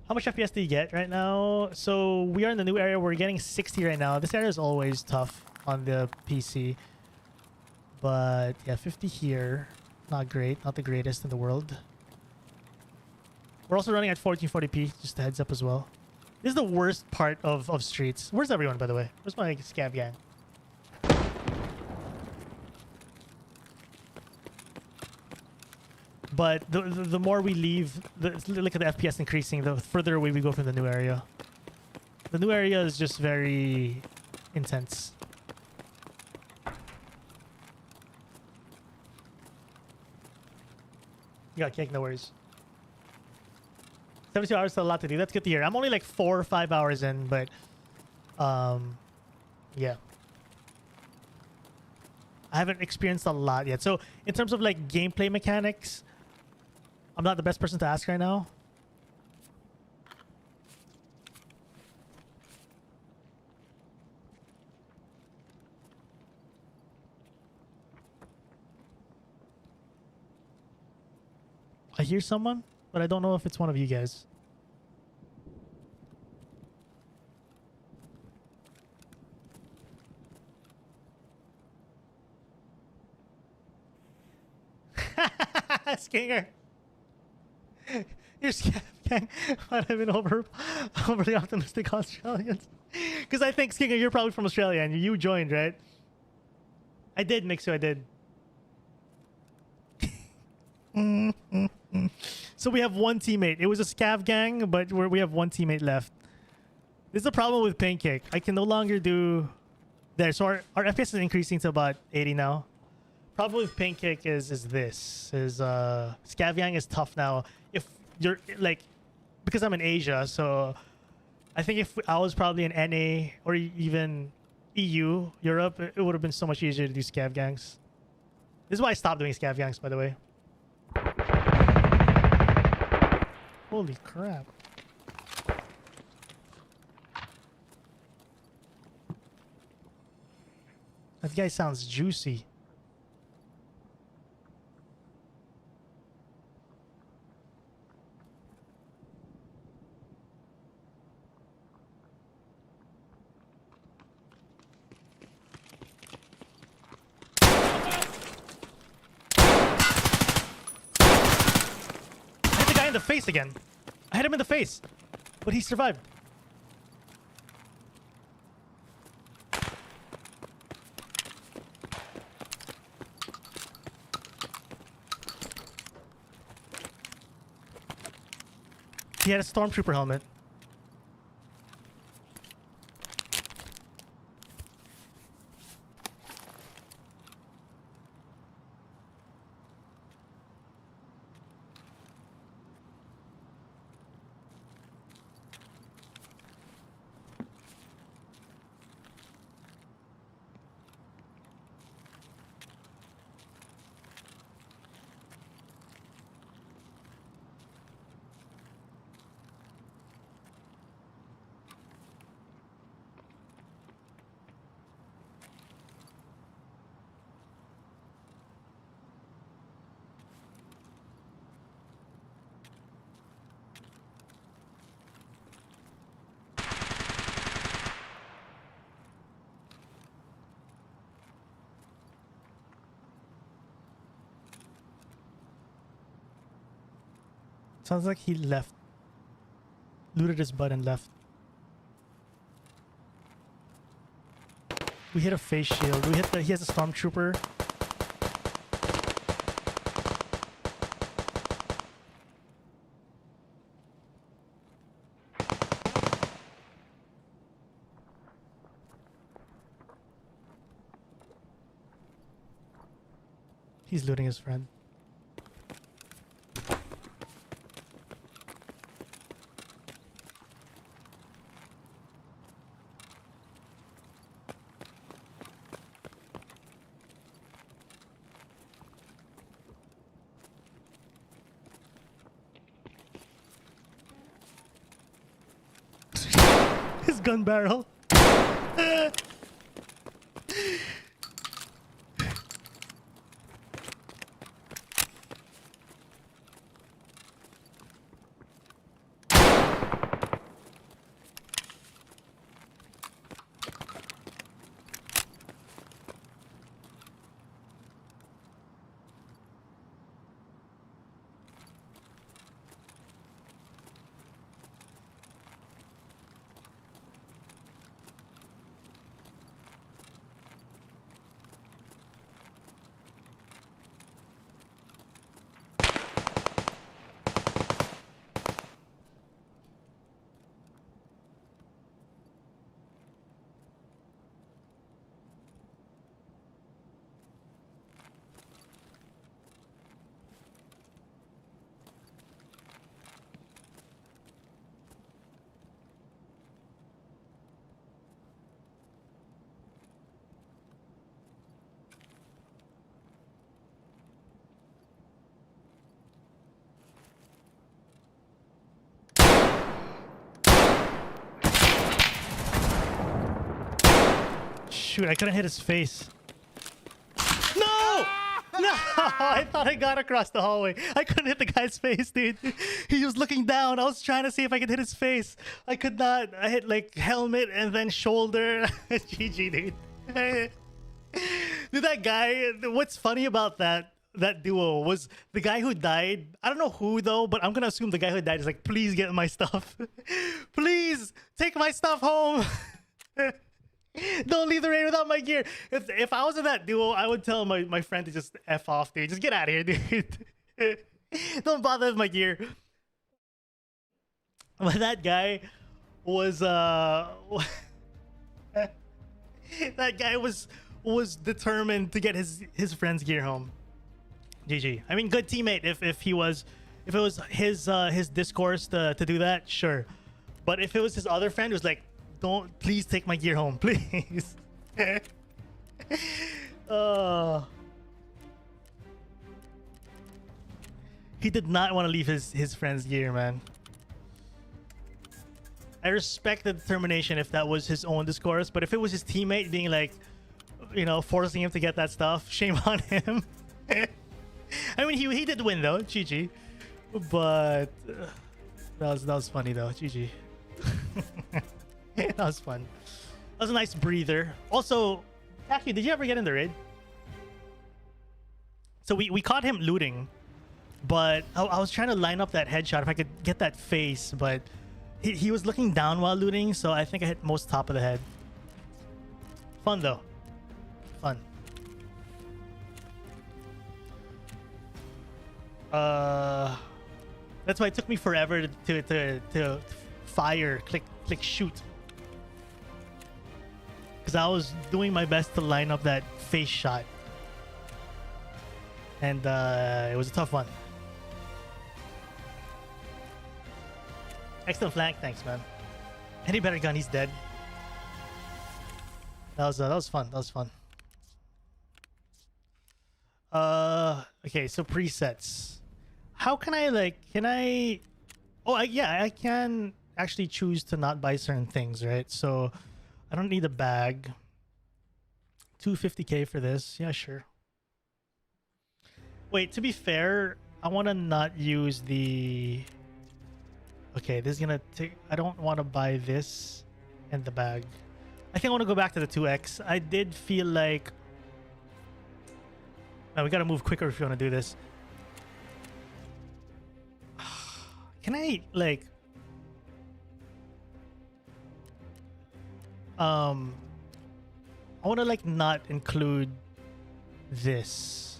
How much FPS do you get right now? So we are in the new area. We're getting 60 right now. This area is always tough on the PC. But yeah, 50 here. Not great. Not the greatest in the world. We're also running at 1440p. Just a heads up as well. This is the worst part of streets. Where's everyone, by the way? Where's my scav gang? But the more we leave, look at the FPS increasing, the further away we go from the new area. The new area is just very intense. You got kicked, no worries. 72 hours is a lot to do. That's good to hear. I'm only like 4 or 5 hours in, but yeah. I haven't experienced a lot yet. So in terms of like gameplay mechanics, I'm not the best person to ask right now. I hear someone, but I don't know if it's one of you guys. Skinger. Your scam gang might have been overly optimistic Australians. Because I think, Skinger, you're probably from Australia and you joined, right? I did, Mixu, I did. So we have one teammate. It was a scav gang, but we have one teammate left. This is the problem with Pancake. I can no longer do there. So our FPS is increasing to about 80 now. Problem with Pancake is scav gang is tough now. If you're like, because I'm in Asia, so I think if I was probably in NA or even EU, Europe, it would have been so much easier to do scav gangs. This is why I stopped doing scav gangs, by the way. Holy crap. That guy sounds juicy. In the face again. I hit him in the face, but he survived. He had a stormtrooper helmet. Sounds like he left. Looted his butt and left. We hit a face shield. We hit the. He has a stormtrooper. He's looting his friend. His gun barrel. Shoot, I couldn't hit his face. No! No! I thought I got across the hallway. I couldn't hit the guy's face, dude. He was looking down. I was trying to see if I could hit his face. I could not. I hit like helmet and then shoulder. GG, dude. Dude, that guy, what's funny about that duo was the guy who died. I don't know who though, but I'm gonna assume the guy who died is like, please get my stuff. Please take my stuff home. Don't leave the raid without my gear. If I was in that duo, I would tell my friend to just F off, dude. Just get out of here, dude. Don't bother with my gear. But that guy was that guy was determined to get his friend's gear home. GG. I mean, good teammate if it was his discourse to do that, sure. But if it was his other friend who was like, don't, please take my gear home, please. He did not want to leave his friend's gear, man. I respect the determination if that was his own discourse, but if it was his teammate being like, you know, forcing him to get that stuff, shame on him. I mean, he did win though, GG. But that was funny though, GG. That was fun. That was a nice breather. Also, actually, did you ever get in the raid? So we caught him looting, but I was trying to line up that headshot if I could get that face, but he was looking down while looting, so I think I hit most top of the head. Fun though. Fun. That's why it took me forever to fire, click shoot. Because I was doing my best to line up that face shot. And it was a tough one. Excellent flank, thanks, man. Any better gun, he's dead. That was fun. That was fun. Okay, so presets. How can I I can actually choose to not buy certain things, right? So I don't need a bag. 250k for this. Yeah, sure. Wait, to be fair, I want to not use the... Okay, this is gonna take... I don't want to buy this and the bag. I think I want to go back to the 2x. I did feel like... No, we gotta move quicker if you want to do this. Can I like I want to like not include this.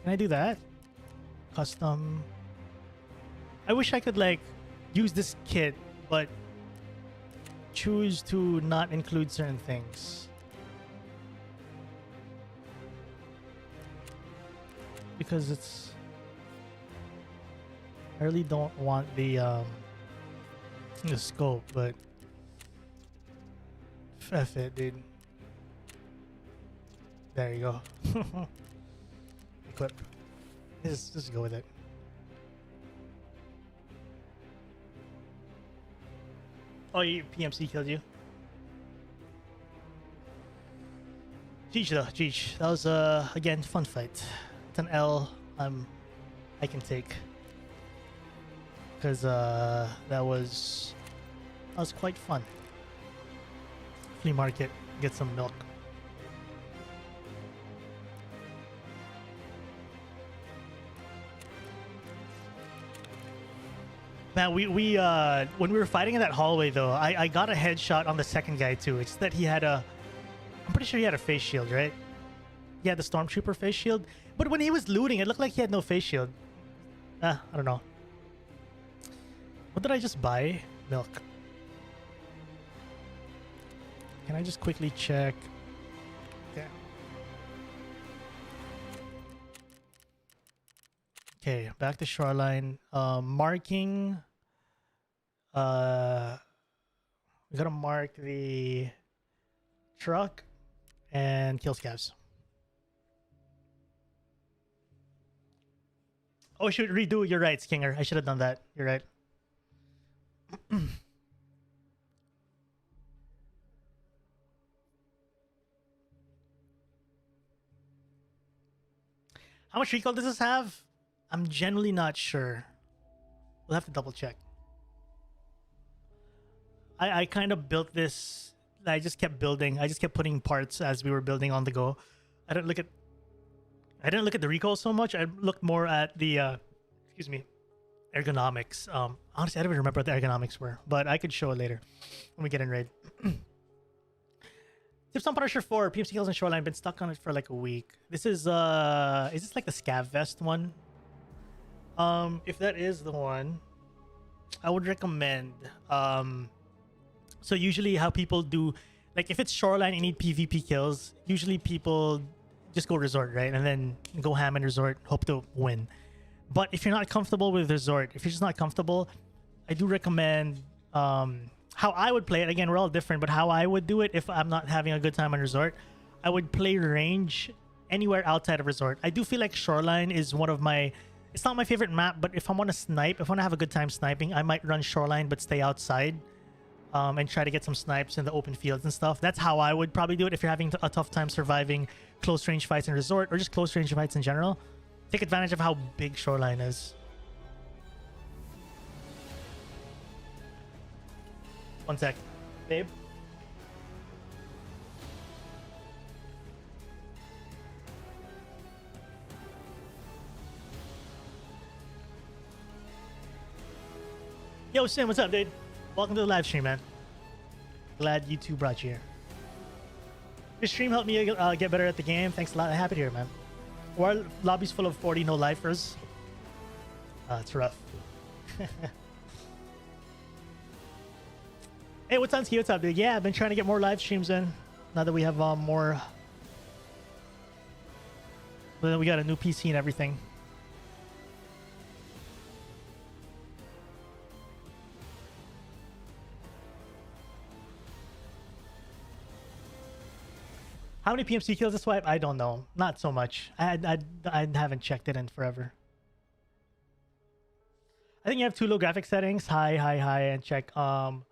Can I do that? Custom. I wish I could like use this kit, but choose to not include certain things. Because it's... I really don't want the scope, but F it, dude. There you go. Equip. Just go with it. Oh, you PMC killed you. GG though, GG. That was again fun fight. It's an L I can take. Because that was quite fun. Flea market, get some milk. Man, we when we were fighting in that hallway though, I got a headshot on the second guy too. It's that he had a... I'm pretty sure he had a face shield, right? He had the stormtrooper face shield. But when he was looting, it looked like he had no face shield. I don't know. What did I just buy? Milk. Can I just quickly check? Okay. Okay, back to shoreline. Marking. We gotta mark the truck and kill scavs. Oh, I should redo. You're right, Skinger. I should have done that. You're right. How much recall does this have? I'm generally not sure. We'll have to double check. I kind of built this. I just kept building. I just kept putting parts as we were building on the go. I didn't look at the recoil so much. I looked more at the excuse me, ergonomics. Honestly, I don't even remember what the ergonomics were, but I could show it later when we get in raid. Tips on Punisher 4, PMC kills in shoreline. Been stuck on it for like a week. This is this like the scav vest one? If that is the one, I would recommend so usually how people do, like if it's shoreline, you need PvP kills. Usually people just go resort, right? And then go ham in resort, hope to win. But if you're not comfortable with resort, if you're just not comfortable, I do recommend how I would play it. Again, we're all different, but how I would do it if I'm not having a good time on resort, I would play range anywhere outside of resort. I do feel like shoreline is one of my... It's not my favorite map, but if I want to snipe, if I want to have a good time sniping, I might run shoreline but stay outside and try to get some snipes in the open fields and stuff. That's how I would probably do it if you're having a tough time surviving close range fights in resort or just close range fights in general. Take advantage of how big shoreline is. One sec. Babe? Yo, Sim, what's up, dude? Welcome to the live stream, man. Glad YouTube brought you here. Your stream helped me get better at the game. Thanks a lot. I'm happy to hear, man. Or lobbies full of 40 no-lifers. It's rough. Hey, what's on, Ski? What's up, dude? Yeah, I've been trying to get more live streams in. Now that we have more... Well, we got a new PC and everything. How many PMC kills this swipe? I don't know. Not so much. I haven't checked it in forever. I think you have too low graphic settings. High, and check. I'll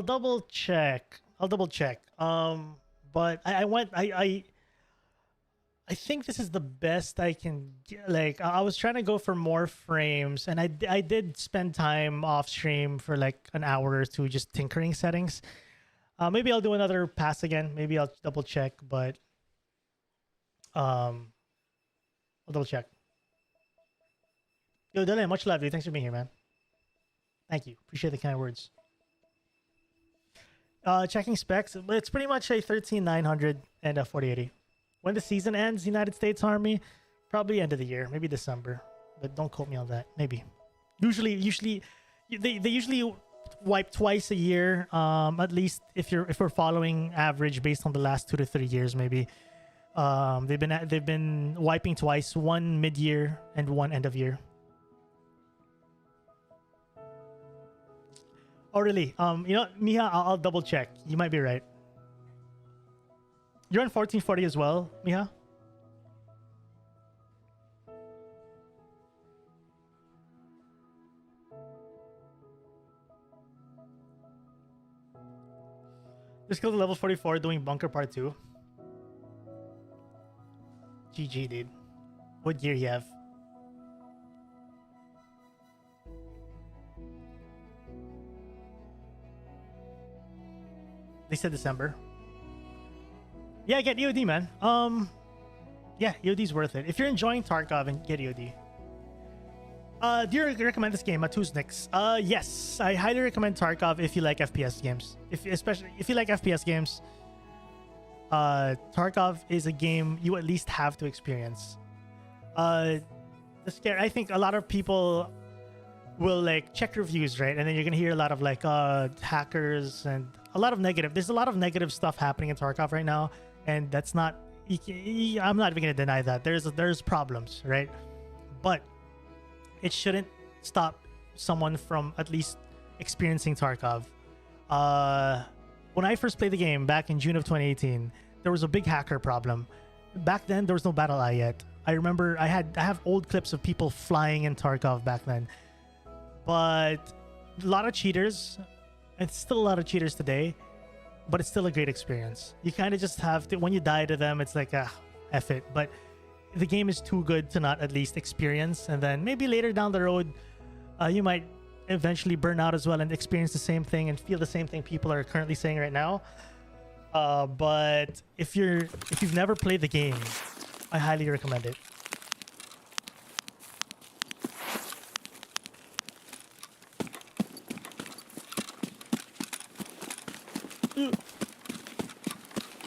double check. But I think this is the best I can get. Like, I was trying to go for more frames, and I did spend time off stream for like an hour or two just tinkering settings. Maybe I'll do another pass again. Maybe I'll double check, but I'll double check. Yo, Dylan, much love, dude. Thanks for being here, man. Thank you. Appreciate the kind words. Checking specs, but it's pretty much a 13900 and a 4080. When the season ends, United States Army, probably end of the year, maybe December, but don't quote me on that. Maybe. Usually they usually wipe twice a year. At least if we're following average based on the last 2 to 3 years, maybe. They've been wiping twice, one mid-year and one end of year. Oh, really? You know, Miha, I'll double check. You might be right. You're on 1440 as well, Miha? Just go to level 44 doing bunker part 2. GG, dude. What gear you have? They said December. Yeah, get EOD, man. Yeah, EOD's worth it. If you're enjoying Tarkov, and get EOD. Do you recommend this game, Matuzniks? Yes, I highly recommend Tarkov if you like FPS games. Especially if you like FPS games, Tarkov is a game you at least have to experience. I think a lot of people will like check reviews, right? And then you're gonna hear a lot of like hackers and a lot of negative. There's a lot of negative stuff happening in Tarkov right now, and that's not. I'm not even gonna deny that there's problems, right? But it shouldn't stop someone from at least experiencing Tarkov. When I first played the game back in June of 2018, there was a big hacker problem. Back then, there was no battle eye yet. I remember I have old clips of people flying in Tarkov back then. But a lot of cheaters. It's still a lot of cheaters today, but it's still a great experience. You kind of just have to, when you die to them, it's like, F it. But the game is too good to not at least experience. And then maybe later down the road, you might eventually burn out as well and experience the same thing and feel the same thing people are currently saying right now. But if you've never played the game, I highly recommend it.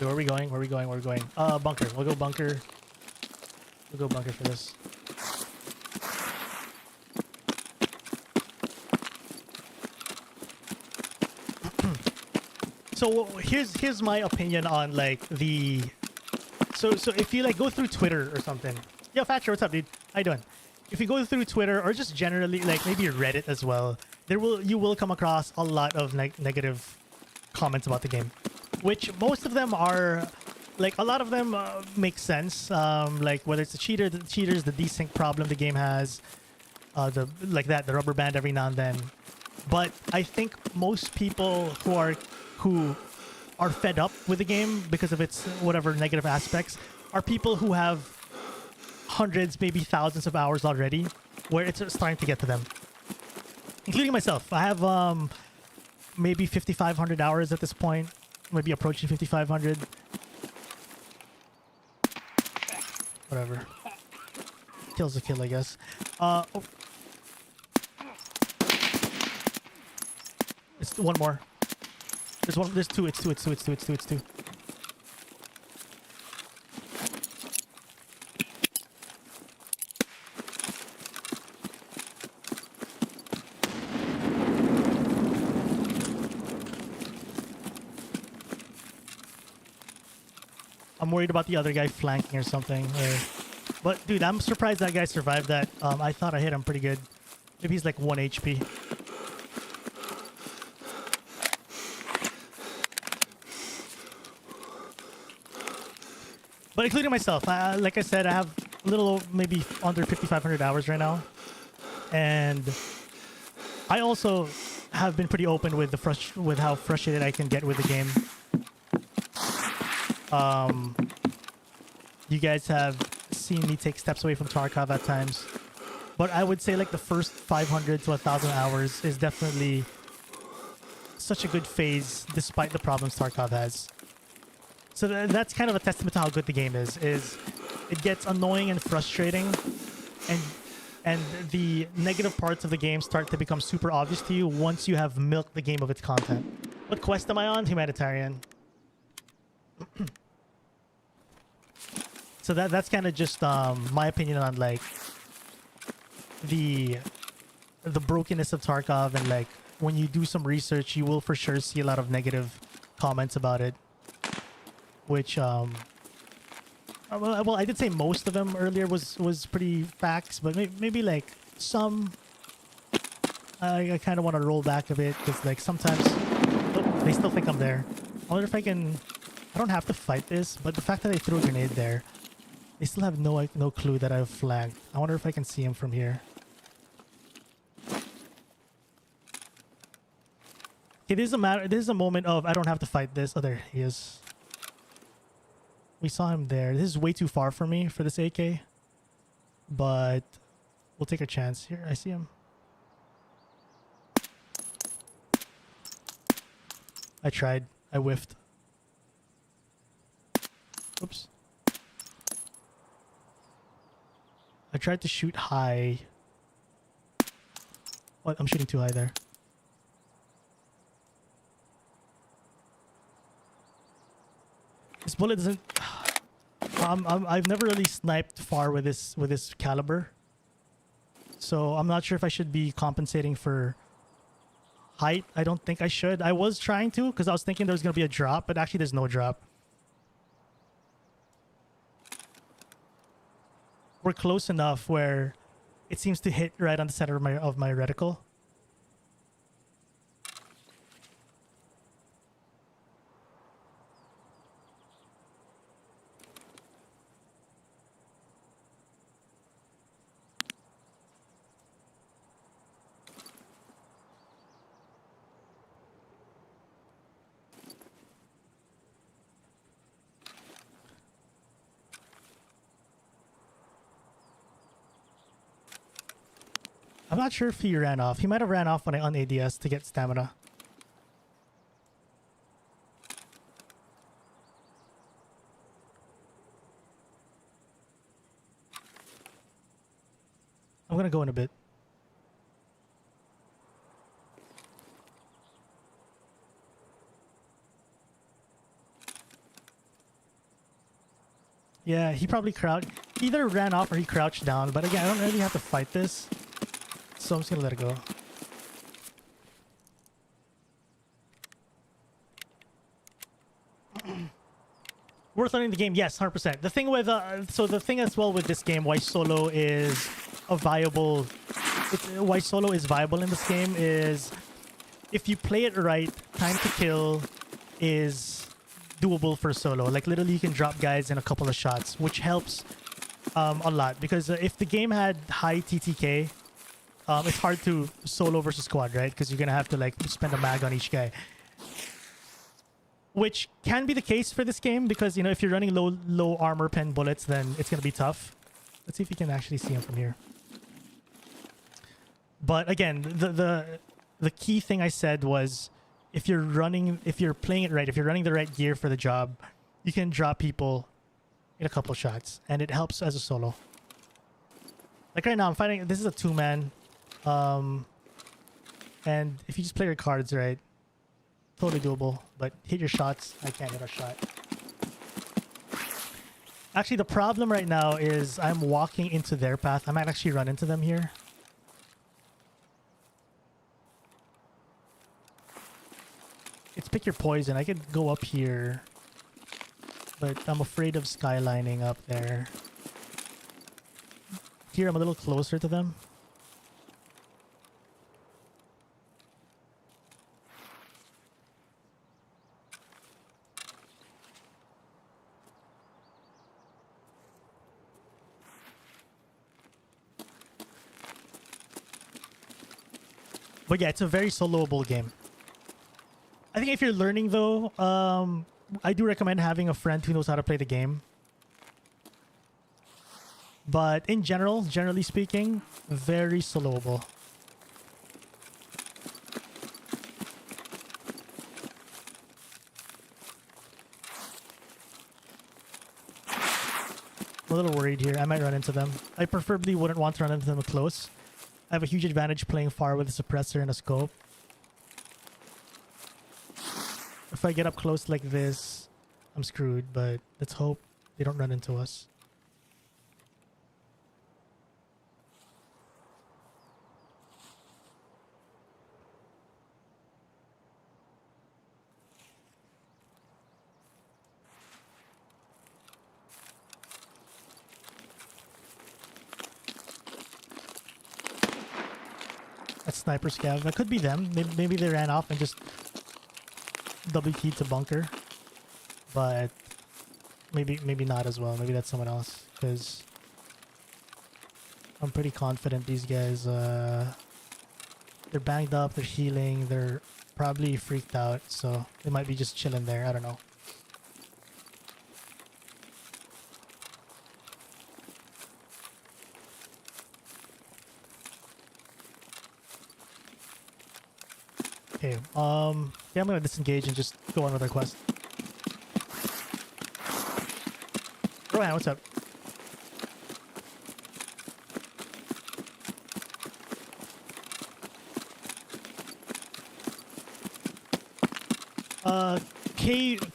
Where are we going? Where are we going? Where are we going? Bunker. We'll go bunker. We'll go bunker for this. So here's my opinion on like the so if you like go through Twitter or something. Yo, Thatcher, what's up, dude? How you doing? If you go through Twitter or just generally like maybe Reddit as well, you will come across a lot of negative comments about the game, which most of them are like a lot of them make sense. Like whether it's the cheaters, the desync problem the game has, the rubber band every now and then. But I think most people who are fed up with the game because of its whatever negative aspects are people who have hundreds, maybe thousands of hours already, where it's starting to get to them, including myself. I have maybe 5,500 hours at this point, maybe approaching 5,500. Whatever. Kill's a kill, I guess. Oh. It's one more. There's two. It's two. I'm worried about the other guy flanking or something. But dude, I'm surprised that guy survived that. I thought I hit him pretty good. Maybe he's like 1 HP. But including myself, like I said, I have a little, maybe under 5,500 hours right now. And I also have been pretty open with with how frustrated I can get with the game. You guys have seen me take steps away from Tarkov at times. But I would say like the first 500 to 1,000 hours is definitely such a good phase despite the problems Tarkov has. So that's kind of a testament to how good the game is it gets annoying and frustrating, and And the negative parts of the game start to become super obvious to you once you have milked the game of its content. What quest am I on? Humanitarian. So that's kind of just my opinion on like the brokenness of Tarkov, and like when you do some research, you will for sure see a lot of negative comments about it. Which well, I did say most of them earlier was pretty facts, but maybe like some I kind of want to roll back a bit because like sometimes they still think I'm there. I wonder if I can. I don't have to fight this, but the fact that I threw a grenade there, they still have no clue that I've flagged. I wonder if I can see him from here. Okay, this is a moment of I don't have to fight this. Oh, there he is. We saw him there. This is way too far for me for this AK, but we'll take a chance. Here, I see him. I tried. I whiffed. Oops. I tried to shoot high. What? I'm shooting too high there. This bullet doesn't. I've never really sniped far with this caliber, so I'm not sure if I should be compensating for height. I don't think I should. I was trying to because I was thinking there was gonna be a drop, but actually there's no drop. We're close enough where it seems to hit right on the center of my reticle. I'm not sure if he ran off. He might have ran off when I un-ADS to get stamina. I'm gonna go in a bit. Yeah, he probably crouched. Either ran off or he crouched down. But again, I don't really have to fight this. So I'm just gonna let it go. Worth learning the game, yes, 100%. The thing with so the thing as well with this game, why solo is a viable, why solo is viable in this game is if you play it right, time to kill is doable for solo. Like literally, you can drop guys in a couple of shots, which helps a lot because if the game had high TTK. It's hard to solo versus squad, right? Because you're gonna have to like spend a mag on each guy, which can be the case for this game because you know if you're running low armor pen bullets, then it's gonna be tough. Let's see if you can actually see him from here. But again, the key thing I said was if you're playing it right, if you're running the right gear for the job, you can drop people in a couple shots, and it helps as a solo. Like right now, I'm fighting. This is a 2-man. And if you just play your cards right, totally doable. But hit your shots. I can't hit a shot. Actually, the problem right now is I'm walking into their path. I might actually run into them here. It's pick your poison. I could go up here, but I'm afraid of skylining up there. Here, I'm a little closer to them. But yeah, it's a very soloable game. I think if you're learning though, I do recommend having a friend who knows how to play the game. But in generally speaking, very soloable. I'm a little worried here. I might run into them. I preferably wouldn't want to run into them close. I have a huge advantage playing far with a suppressor and a scope. If I get up close like this, I'm screwed, but let's hope they don't run into us. That sniper scav. That could be them. Maybe they ran off and just double keyed to bunker. But maybe not as well. Maybe that's someone else. Because I'm pretty confident these guys, they're banged up, they're healing, they're probably freaked out. So they might be just chilling there. I don't know. Okay, yeah, I'm gonna disengage and just go on with our quest. Rohan, what's up?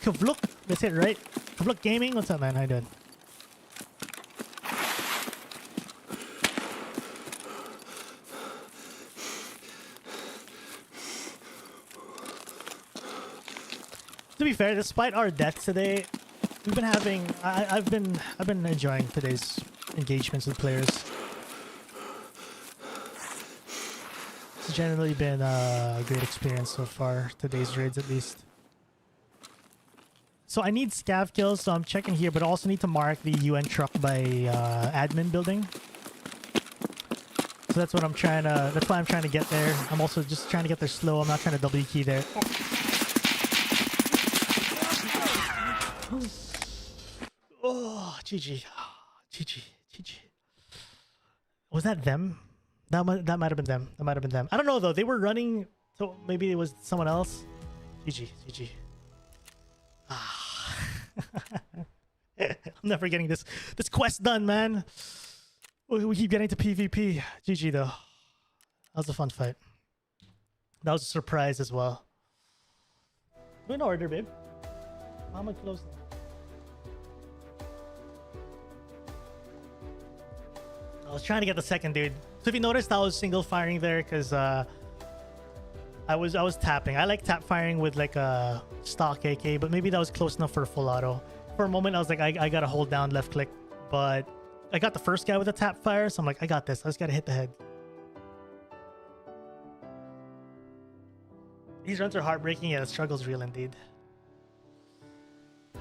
Kavluk, that's it, right? Kavluk Gaming, what's up, man? How you doing? To be fair, despite our deaths today, we've been having. I've been enjoying today's engagements with players. It's generally been a great experience so far. Today's raids, at least. So I need scav kills, so I'm checking here, but I also need to mark the UN truck by admin building. So that's what I'm trying to. That's why I'm trying to get there. I'm also just trying to get there slow. I'm not trying to double key there. Oh, GG. GG. GG. Was that them? That might have been them. That might have been them. I don't know though. They were running, so maybe it was someone else. GG. GG. I'm never getting this quest done, man. We keep getting to PvP. GG though. That was a fun fight. That was a surprise as well. We're in order, babe. Mama close. I was trying to get the second dude. So if you noticed, I was single firing there because I was tapping. I like tap firing with like a stock AK, but maybe that was close enough for a full auto. For a moment, I was like, I gotta hold down left click, but I got the first guy with a tap fire, so I'm like, I got this. I just gotta hit the head. These runs are heartbreaking. Yeah, the struggle's real indeed.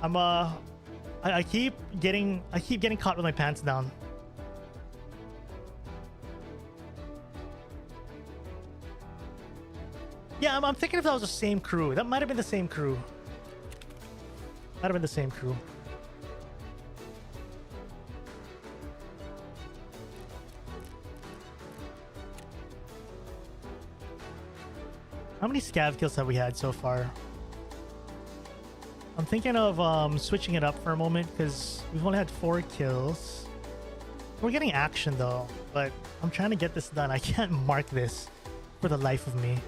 I keep getting caught with my pants down. Yeah, I'm thinking if that was the same crew. That might have been the same crew. Might have been the same crew. How many scav kills have we had so far? I'm thinking of switching it up for a moment because we've only had 4 kills. We're getting action though, but I'm trying to get this done. I can't mark this for the life of me.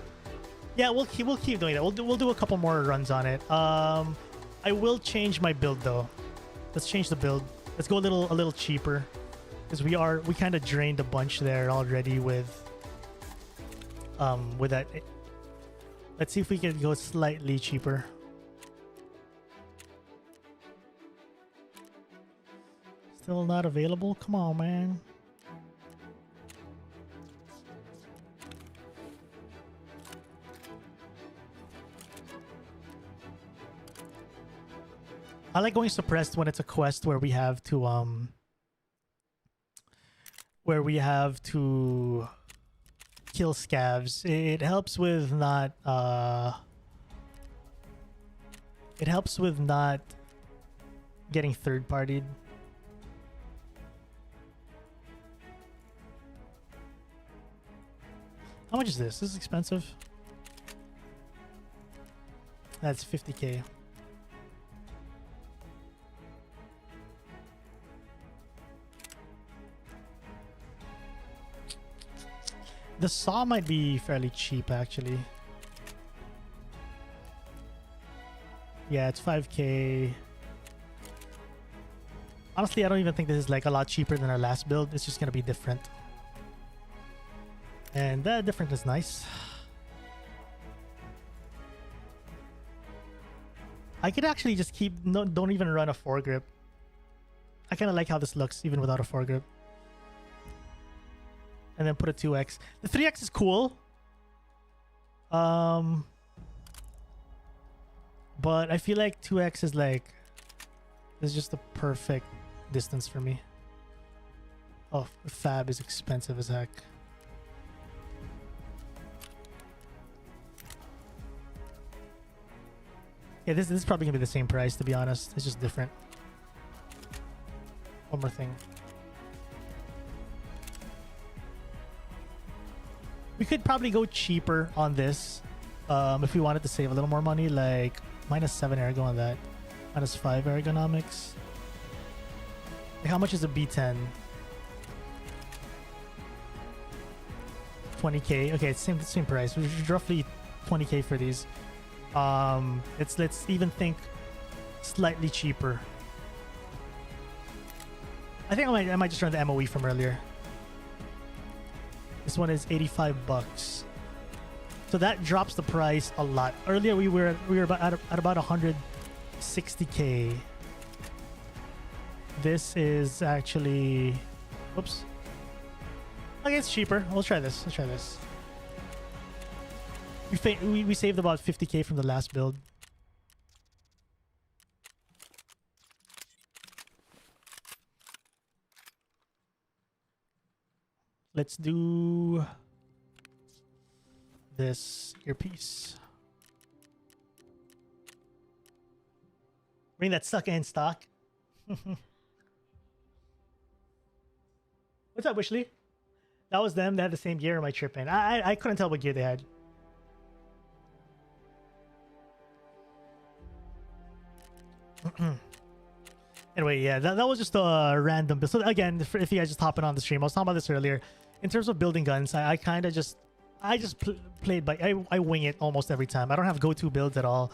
Yeah, we'll keep doing that. We'll do a couple more runs on it. I will change my build though. Let's change the build. Let's go a little cheaper because we kind of drained a bunch there already with that. Let's see if we can go slightly cheaper. Still not available? Come on, man. I like going suppressed when it's a quest where we have to kill scavs. It helps with not getting third-partied. How much is this? This is expensive. That's 50k. The saw might be fairly cheap actually. Yeah, it's 5K. Honestly, I don't even think this is like a lot cheaper than our last build. It's just gonna be different. And that different is nice. I could actually just keep, no, don't even run a foregrip. I kind of like how this looks even without a foregrip. And then put a 2x. The 3x is cool. But I feel like 2x is like, is just the perfect distance for me. Oh, the fab is expensive as heck. Yeah, this is probably gonna be the same price, to be honest. It's just different. One more thing. We could probably go cheaper on this if we wanted to save a little more money, like -7 ergo on that, -5 ergonomics. Like how much is a B10? 20k. Okay, it's same price, which is roughly 20k for these. Let's even think slightly cheaper. I think I might just run the MOE from earlier. This one is 85 bucks. So that drops the price a lot. Earlier we were about at about 160k. This is actually, oops. Okay, it's cheaper. We'll try this. Let's try this. We saved about 50k from the last build. Let's do this earpiece. Bring that sucker in stock. What's up, Wishley? That was them. They had the same gear. Am I tripping? I couldn't tell what gear they had. Anyway, yeah, that was just a random build. So again, if you guys just hopping on the stream, I was talking about this earlier. In terms of building guns, I kind of just played by, I wing it almost every time. I don't have go-to builds at all.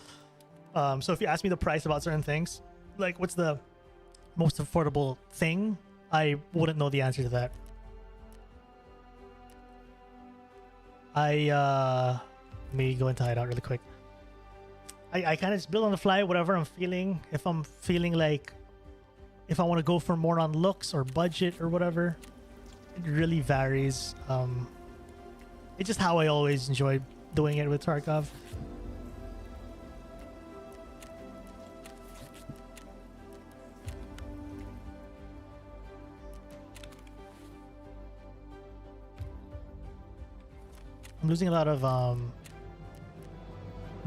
So if you ask me the price about certain things, like what's the most affordable thing, I wouldn't know the answer to that. Let me go into hideout really quick. I kind of just build on the fly, whatever I'm feeling. If I'm feeling like, if I want to go for more on looks or budget or whatever, it really varies. It's just how I always enjoy doing it with Tarkov. I'm losing a lot of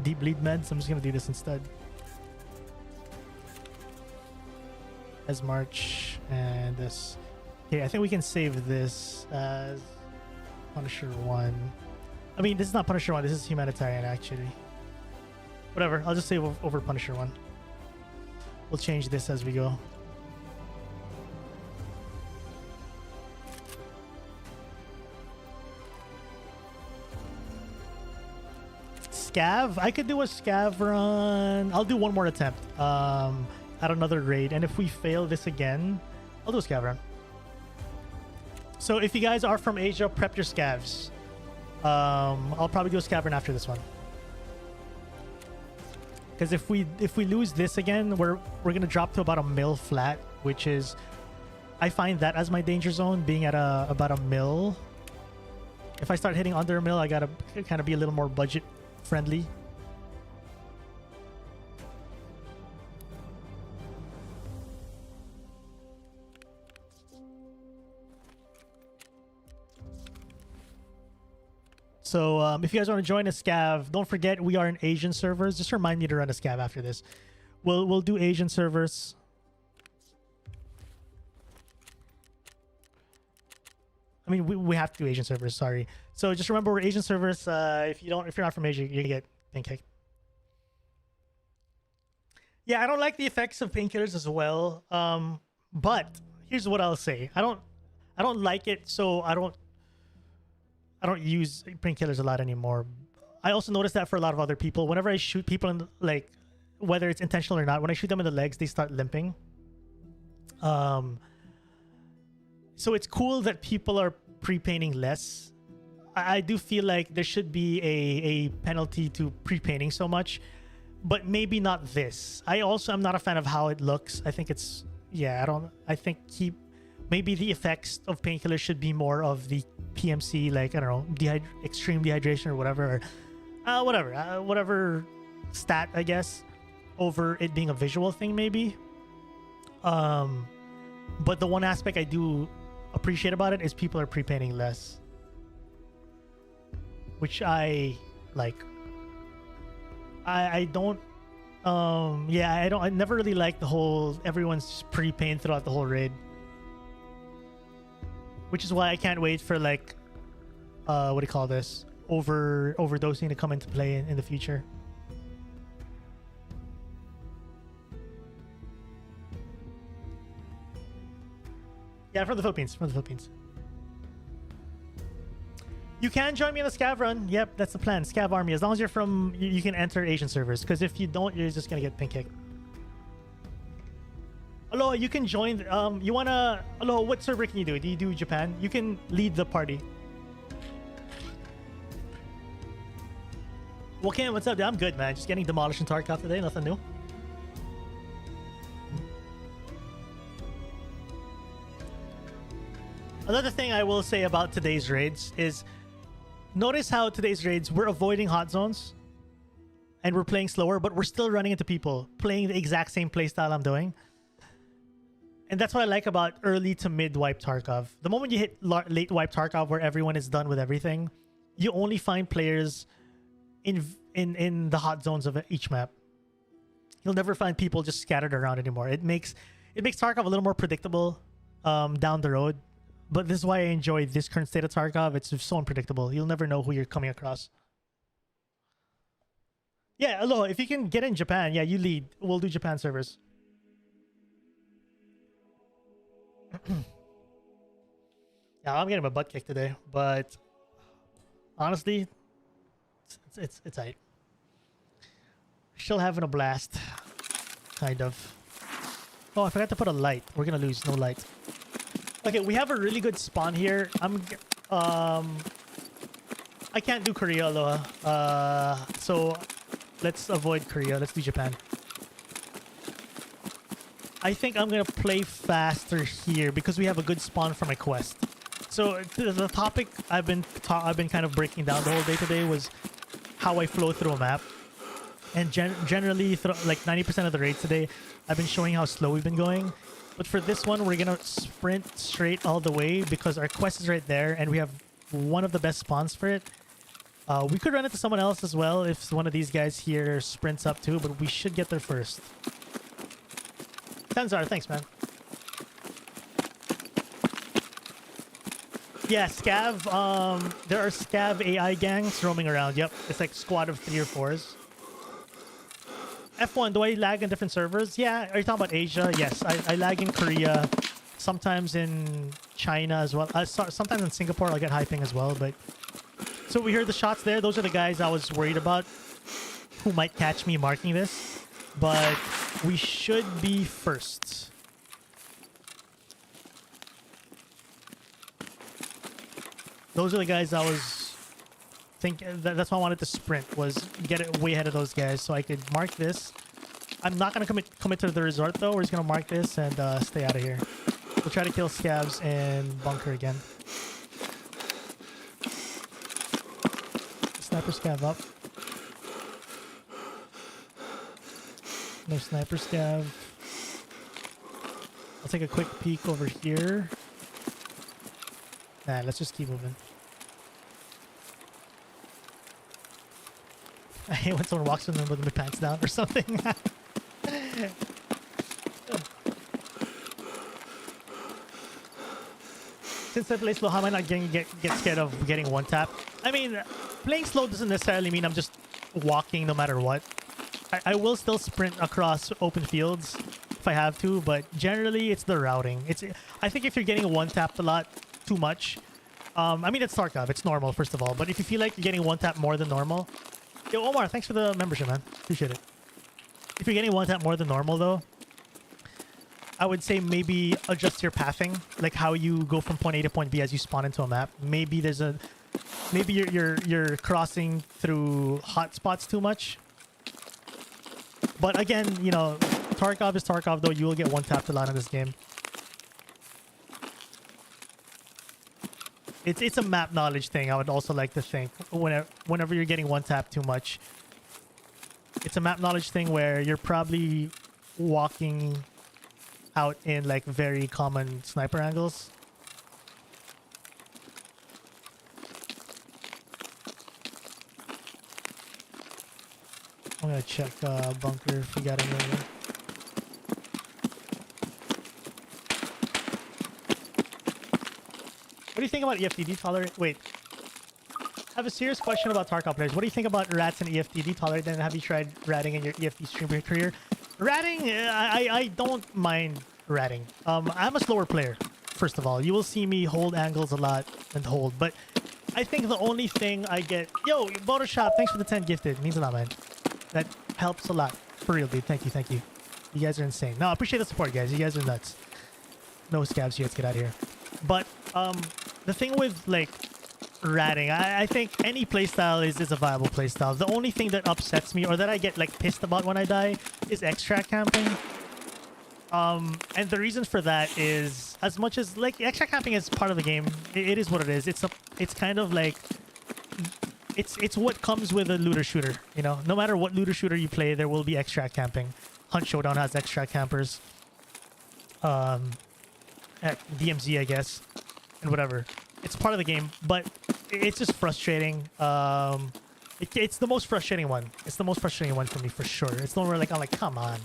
deep bleed meds. I'm just gonna do this instead. As March and this. Okay, I think we can save this as Punisher 1. I mean, this is not Punisher 1. This is Humanitarian, actually. Whatever. I'll just save over Punisher 1. We'll change this as we go. Scav? I could do a Scav Run. I'll do one more attempt at another raid. And if we fail this again, I'll do a Scav Run. So if you guys are from Asia, prep your scavs. I'll probably do a Scav Run after this one. Because if we lose this again, we're gonna drop to about a mil flat, which is, I find that as my danger zone, being at about a mil. If I start hitting under a mil, I gotta kind of be a little more budget friendly. So if you guys want to join a scav, don't forget we are in Asian servers. Just remind me to run a scav after this. We'll do Asian servers. I mean, we have to do Asian servers. Sorry. So just remember we're Asian servers. If you're not from Asia, you get pancake. Yeah, I don't like the effects of painkillers as well. But here's what I'll say. I don't like it, so I don't I don't use painkillers a lot anymore. I also noticed that for a lot of other people, whenever I shoot people in the, like, whether it's intentional or not, when I shoot them in the legs, they start limping. So it's cool that people are pre-painting less. I do feel like there should be a penalty to pre-painting so much, but maybe not this. I also am not a fan of how it looks. I think it's, yeah, I think maybe the effects of painkillers should be more of the PMC, like, I don't know, extreme dehydration or whatever, or whatever stat, I guess, over it being a visual thing, maybe. But the one aspect I do appreciate about it is people are pre-painting less, which I like. I don't I never really liked the whole everyone's pre-paint throughout the whole raid, which is why I can't wait for, like, what do you call this, overdosing to come into play in the future. Yeah, from the Philippines. You can join me on the Scav Run. Yep, that's the plan. Scav Army. As long as you're from, you can enter Asian servers. Because if you don't, you're just gonna get pink kicked. Aloha, you can join. You wanna? Aloha, what server can you do? Do you do Japan? You can lead the party. Well, Ken, what's up, dude? I'm good, man. Just getting demolished in Tarkov today. Nothing new. Another thing I will say about today's raids is, notice how today's raids, we're avoiding hot zones and we're playing slower, but we're still running into people playing the exact same playstyle I'm doing. And that's what I like about early to mid wipe Tarkov. The moment you hit late wipe Tarkov, where everyone is done with everything, you only find players in the hot zones of each map. You'll never find people just scattered around anymore. It makes Tarkov a little more predictable down the road. But this is why I enjoy this current state of Tarkov. It's so unpredictable. You'll never know who you're coming across. Yeah, Aloha, if you can get in Japan, yeah, you lead. We'll do Japan servers. Yeah, I'm getting my butt kicked today, but honestly, it's tight. Still having a blast, kind of. Oh, I forgot to put a light. We're gonna lose. No light. Okay, we have a really good spawn here. I can't do Korea, Aloha. So let's avoid Korea. Let's do Japan. I think I'm gonna play faster here because we have a good spawn for my quest. So the topic I've been kind of breaking down the whole day today was how I flow through a map, and generally like 90% of the raids today, I've been showing how slow we've been going. But for this one, we're gonna sprint straight all the way because our quest is right there, and we have one of the best spawns for it. We could run into someone else as well if one of these guys here sprints up too, but we should get there first. Tenzar, thanks, man. Yeah, Scav. There are Scav AI gangs roaming around. Yep, it's like squad of 3 or 4s. F1, do I lag in different servers? Yeah, are you talking about Asia? Yes, I lag in Korea, sometimes in China as well. Sometimes in Singapore I'll get high ping as well. But so we heard the shots there. Those are the guys I was worried about who might catch me marking this. But we should be first. Those are the guys I was that's why I wanted to sprint, was get it way ahead of those guys so I could mark this. I'm not gonna commit to the resort though. We're just gonna mark this and stay out of here. We'll try to kill scavs and bunker again. Sniper scav up. No sniper scav. I'll take a quick peek over here. Nah, let's just keep moving. I hate when someone walks in them with their pants down or something. Since I play slow, how am I not get scared of getting one tap? I mean, playing slow doesn't necessarily mean I'm just walking no matter what. I will still sprint across open fields if I have to, but generally it's the routing. I think if you're getting one tapped a lot too much, I mean, it's Tarkov. It's normal, first of all. But if you feel like you're getting one tap more than normal... Yo, Omar, thanks for the membership, man. Appreciate it. If you're getting one tap more than normal, though, I would say maybe adjust your pathing, like how you go from point A to point B as you spawn into a map. Maybe there's a... Maybe you're crossing through hotspots too much. But again, you know, Tarkov is Tarkov, though. You will get one tapped a lot in this game. It's a map knowledge thing. I would also like to think whenever you're getting one tap too much, it's a map knowledge thing where you're probably walking out in like very common sniper angles. I'm gonna check bunker if we got any. What do you think about EFTD tolerate? Wait. I have a serious question about Tarkov players. What do you think about rats and EFTD tolerate? And have you tried ratting in your EFT streamer career? Ratting, I don't mind ratting. I'm a slower player, first of all. You will see me hold angles a lot and hold. But I think the only thing I get... Yo, Photoshop, thanks for the 10 gifted. It means a lot, man. That helps a lot. For real, dude. Thank you, thank you. You guys are insane. No, I appreciate the support, guys. You guys are nuts. No scabs here. Let's get out of here. But, the thing with, like, ratting, I think any playstyle is a viable playstyle. The only thing that upsets me or that I get, like, pissed about when I die is extract camping. And the reason for that is, as much as, like, extract camping is part of the game, it is what it is. It's kind of like... It's what comes with a looter shooter, you know? No matter what looter shooter you play, there will be extract camping. Hunt Showdown has extract campers. At DMZ, I guess. And whatever. It's part of the game, but it's just frustrating. It's the most frustrating one. It's the most frustrating one for me, for sure. It's the one where like, I'm like, come on.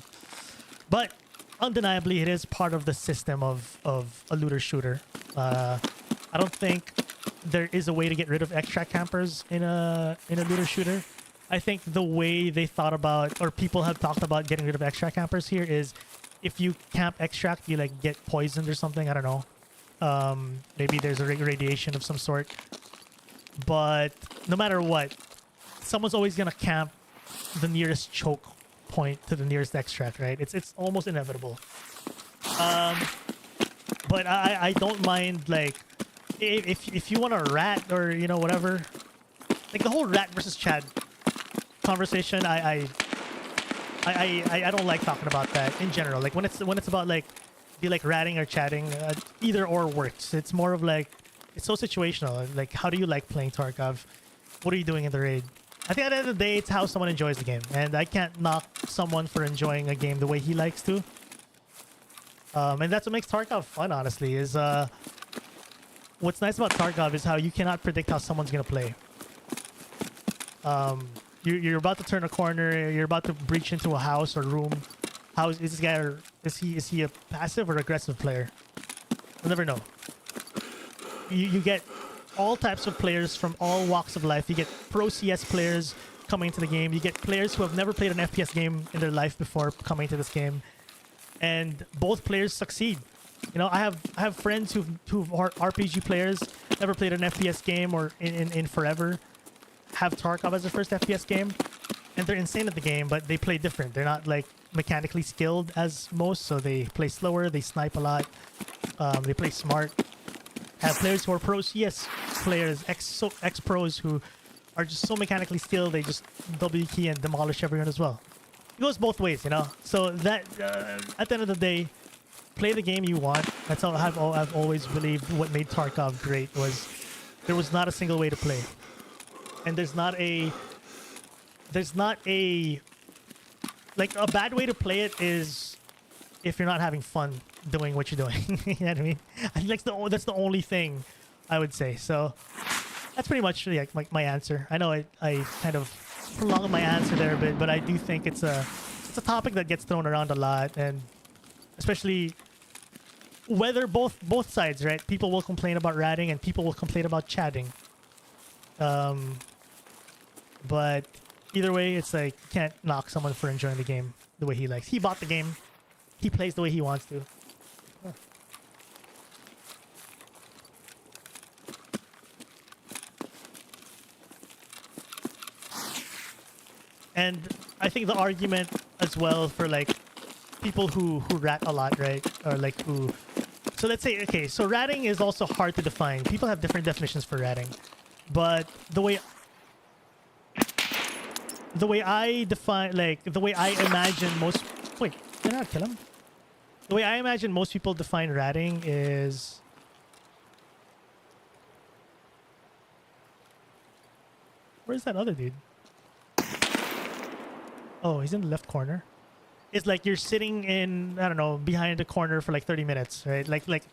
But undeniably, it is part of the system of a looter shooter. I don't think there is a way to get rid of extract campers in a looter shooter. I think the way they thought about, or people have talked about getting rid of extract campers here is if you camp extract, you like get poisoned or something. I don't know. Maybe there's a radiation of some sort. But no matter what, someone's always gonna camp the nearest choke point to the nearest extract, right? It's almost inevitable. But I don't mind, like, if you want to rat or, you know, whatever, like the whole rat versus Chad conversation, I don't like talking about that in general. Like when it's about like be like ratting or chatting, either or works. It's more of like, it's so situational. Like, how do you like playing Tarkov? What are you doing in the raid? I think at the end of the day, it's how someone enjoys the game, and I can't knock someone for enjoying a game the way he likes to. And that's what makes Tarkov fun, honestly, is what's nice about Tarkov is how you cannot predict how someone's gonna play. You're about to turn a corner, you're about to breach into a house or room. How is this guy? Is he a passive or aggressive player? You'll never know. You get all types of players from all walks of life. You get pro CS players coming into the game. You get players who have never played an FPS game in their life before coming to this game, and both players succeed. You know, I have friends who are RPG players, never played an FPS game or in forever, have Tarkov as their first FPS game, and they're insane at the game, but they play different. They're not like mechanically skilled as most, so they play slower, they snipe a lot, they play smart. Have players who are pro CS players, ex-pros who are just so mechanically skilled, they just W key and demolish everyone as well. It goes both ways, you know? So that, at the end of the day, play the game you want. That's how I've always believed what made Tarkov great was there was not a single way to play. And there's not a like a bad way to play it is if you're not having fun doing what you're doing. You know what I mean? I think that's the only thing I would say. So that's pretty much like my answer. I know I kind of prolonged my answer there a bit, but I do think it's a topic that gets thrown around a lot, and especially whether both sides, right? People will complain about ratting and people will complain about chatting. But either way, it's like you can't knock someone for enjoying the game the way he likes. He bought the game. He plays the way he wants to. And I think the argument as well for like people who rat a lot, right? Or like who... So let's say, okay, so ratting is also hard to define. People have different definitions for ratting. But the way I define, like, the way I imagine most... Wait, did I not kill him? The way I imagine most people define ratting is... Where's that other dude? Oh, he's in the left corner. It's like you're sitting in, I don't know, behind the corner for like 30 minutes, right? Like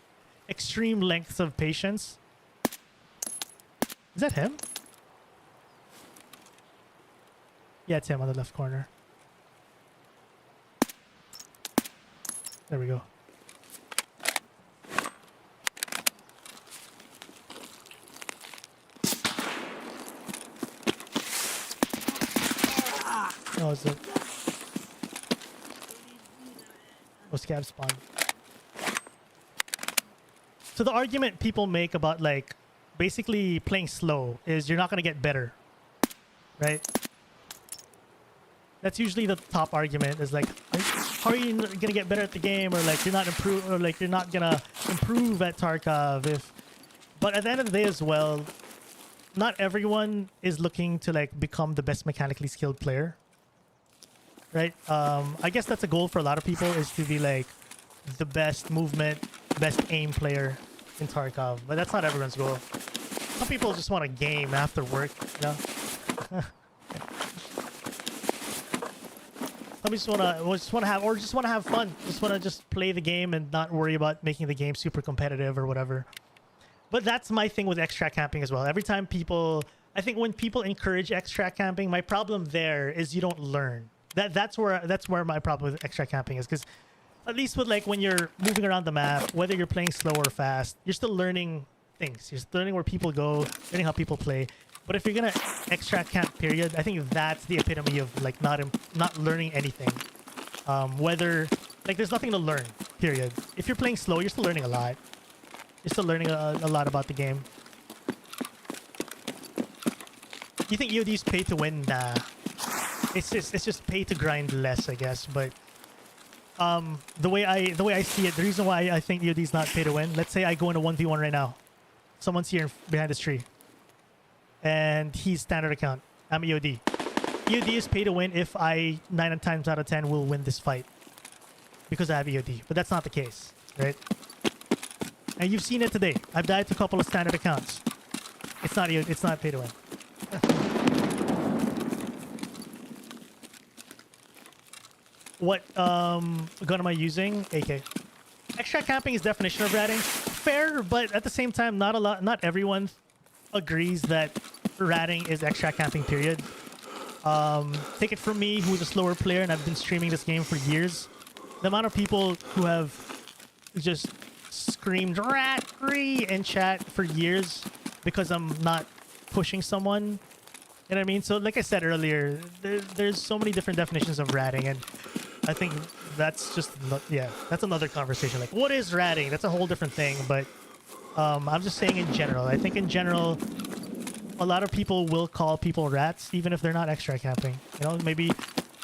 extreme lengths of patience. Is that him? Yeah, it's him on the left corner. There we go. Oh, it's a... Oh, Scav spawn. So the argument people make about like basically playing slow is you're not going to get better, right? That's usually the top argument is like, how are you going to get better at the game, or like you're not improve, or like you're not going to improve at Tarkov if... But at the end of the day as well, not everyone is looking to like become the best mechanically skilled player. Right? I guess that's a goal for a lot of people, is to be like the best movement, best aim player in Tarkov. But that's not everyone's goal. Some people just want a game after work, you know? Some just want to have fun. Just want to play the game and not worry about making the game super competitive or whatever. But that's my thing with extract camping as well. Every time people... I think when people encourage extract camping, my problem there is you don't learn. That's where my problem with extra camping is, because at least with like when you're moving around the map, whether you're playing slow or fast, you're still learning things. You're still learning where people go, learning how people play. But if you're gonna extract camp, period, I think that's the epitome of like not learning anything. Whether like there's nothing to learn, period. If you're playing slow, you're still learning a lot. You're still learning a lot about the game. You think EOD's pay to win? Nah. It's just pay to grind less, I guess. But the way I see it, the reason why I think EOD's not pay to win. Let's say I go into 1v1 right now. Someone's here behind this tree, and he's standard account. I'm EOD. EOD is pay to win if I 9 times out of 10 will win this fight because I have EOD. But that's not the case, right? And you've seen it today. I've died to a couple of standard accounts. It's not EOD, it's not pay to win. What gun am I using? AK. Extract camping is definition of ratting. Fair, but at the same time, not everyone agrees that ratting is extract camping, period. Take it from me, who's a slower player, and I've been streaming this game for years. The amount of people who have just screamed rat-free in chat for years because I'm not pushing someone. You know what I mean? So like I said earlier, there's so many different definitions of ratting, and I think that's just, yeah, that's another conversation. Like, what is ratting? That's a whole different thing, but I'm just saying in general. I think in general, a lot of people will call people rats, even if they're not extra camping. You know, maybe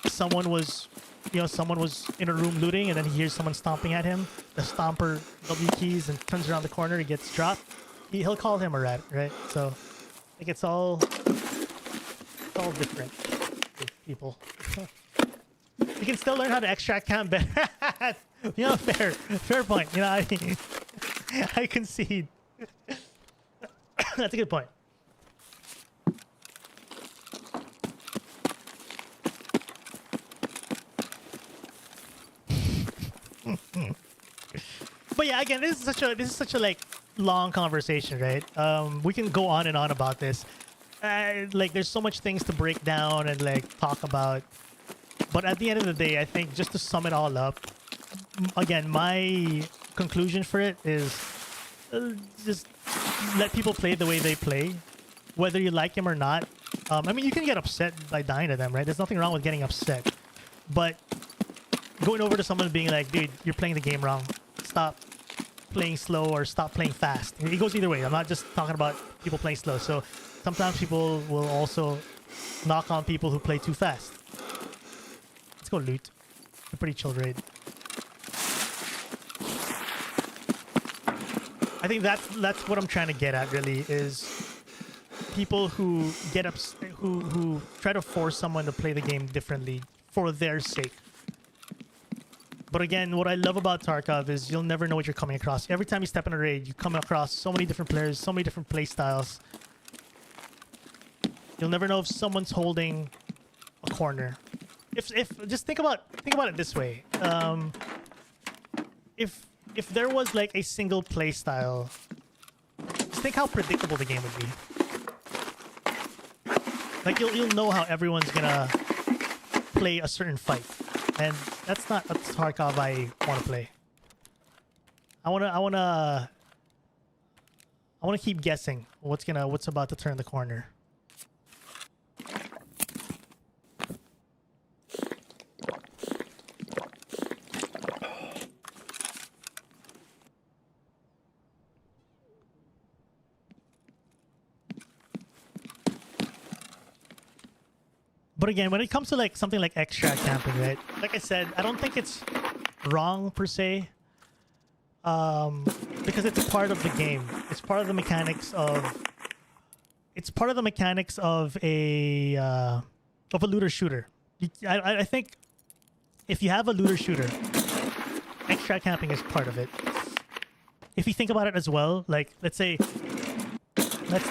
someone was in a room looting, and then he hears someone stomping at him. The stomper W keys and turns around the corner, he gets dropped. He'll call him a rat, right? So, like, it's all different with people. You can still learn how to extract camp better. You know, fair point. You know, I concede. That's a good point. But yeah, again, this is such a like long conversation, right? We can go on and on about this. Like, there's so much things to break down and like talk about. But at the end of the day, I think just to sum it all up, again, my conclusion for it is just let people play the way they play, whether you like them or not. I mean, you can get upset by dying to them, right? There's nothing wrong with getting upset. But going over to someone and being like, dude, you're playing the game wrong. Stop playing slow or stop playing fast. It goes either way. I'm not just talking about people playing slow. So sometimes people will also knock on people who play too fast. Let's go loot. A pretty chill raid. I think that's what I'm trying to get at. Really, is people who get who try to force someone to play the game differently for their sake. But again, what I love about Tarkov is you'll never know what you're coming across. Every time you step in a raid, you come across so many different players, so many different play styles. You'll never know if someone's holding a corner. If just think about it this way. If there was like a single play style, just think how predictable the game would be. Like you'll know how everyone's gonna play a certain fight, and that's not a Tarkov I want to play. I wanna keep guessing what's about to turn the corner. But again, when it comes to like something like extract camping, right? Like I said, I don't think it's wrong per se, because it's a part of the game. It's part of the mechanics of. It's part of the mechanics of a looter shooter. I think if you have a looter shooter, extract camping is part of it. If you think about it as well, like let's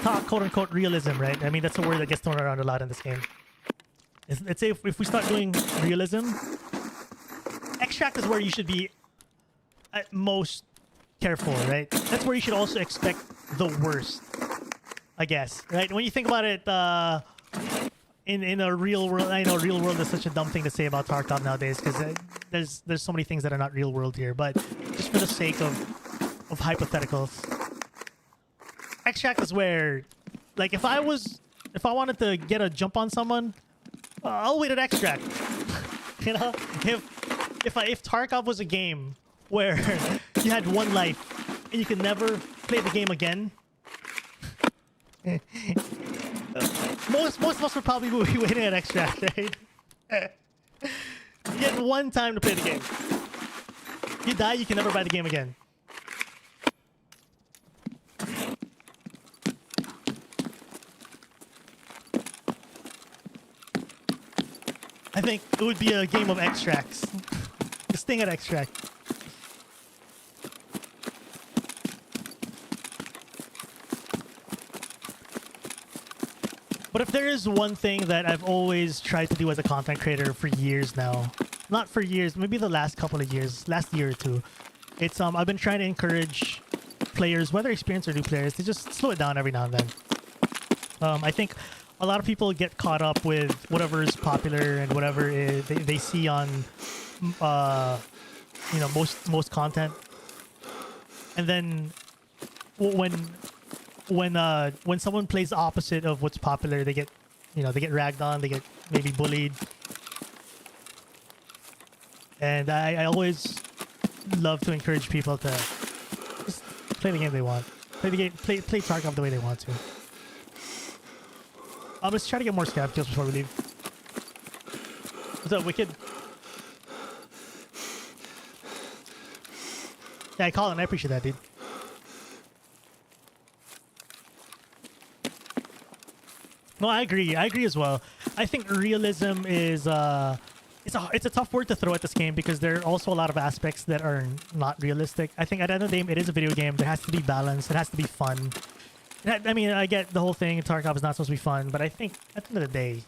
talk quote unquote realism, right? I mean that's a word that gets thrown around a lot in this game. Let's say if we start doing realism, extract is where you should be at most careful, right? That's where you should also expect the worst, I guess, right? When you think about it, in a real world, I know real world is such a dumb thing to say about Tarkov nowadays because there's so many things that are not real world here, but just for the sake of hypotheticals, extract is where, like, if I wanted to get a jump on someone. I'll wait at extract. You know, if Tarkov was a game where you had one life and you could never play the game again, most of us would probably be waiting at extract, right? You get one time to play the game. You die, you can never buy the game again. I think it would be a game of extracts. Just sting at extract. But if there is one thing that I've always tried to do as a content creator for years now, not for years, maybe the last couple of years, last year or two, it's I've been trying to encourage players, whether experienced or new players, to just slow it down every now and then. I think a lot of people get caught up with whatever is popular and whatever they see on, most content, and then when someone plays the opposite of what's popular, they get ragged on, they get maybe bullied, and I always love to encourage people to just play the game they want, play Tarkov the way they want to. Let's try to get more scav kills before we leave. What's up, Wicked? Yeah, Colin, I appreciate that, dude. No, I agree. I agree as well. I think realism is it's a tough word to throw at this game because there are also a lot of aspects that are not realistic. I think at the end of the day, it is a video game. There has to be balance. It has to be fun. I mean, I get the whole thing. Tarkov is not supposed to be fun, but I think at the end of the day,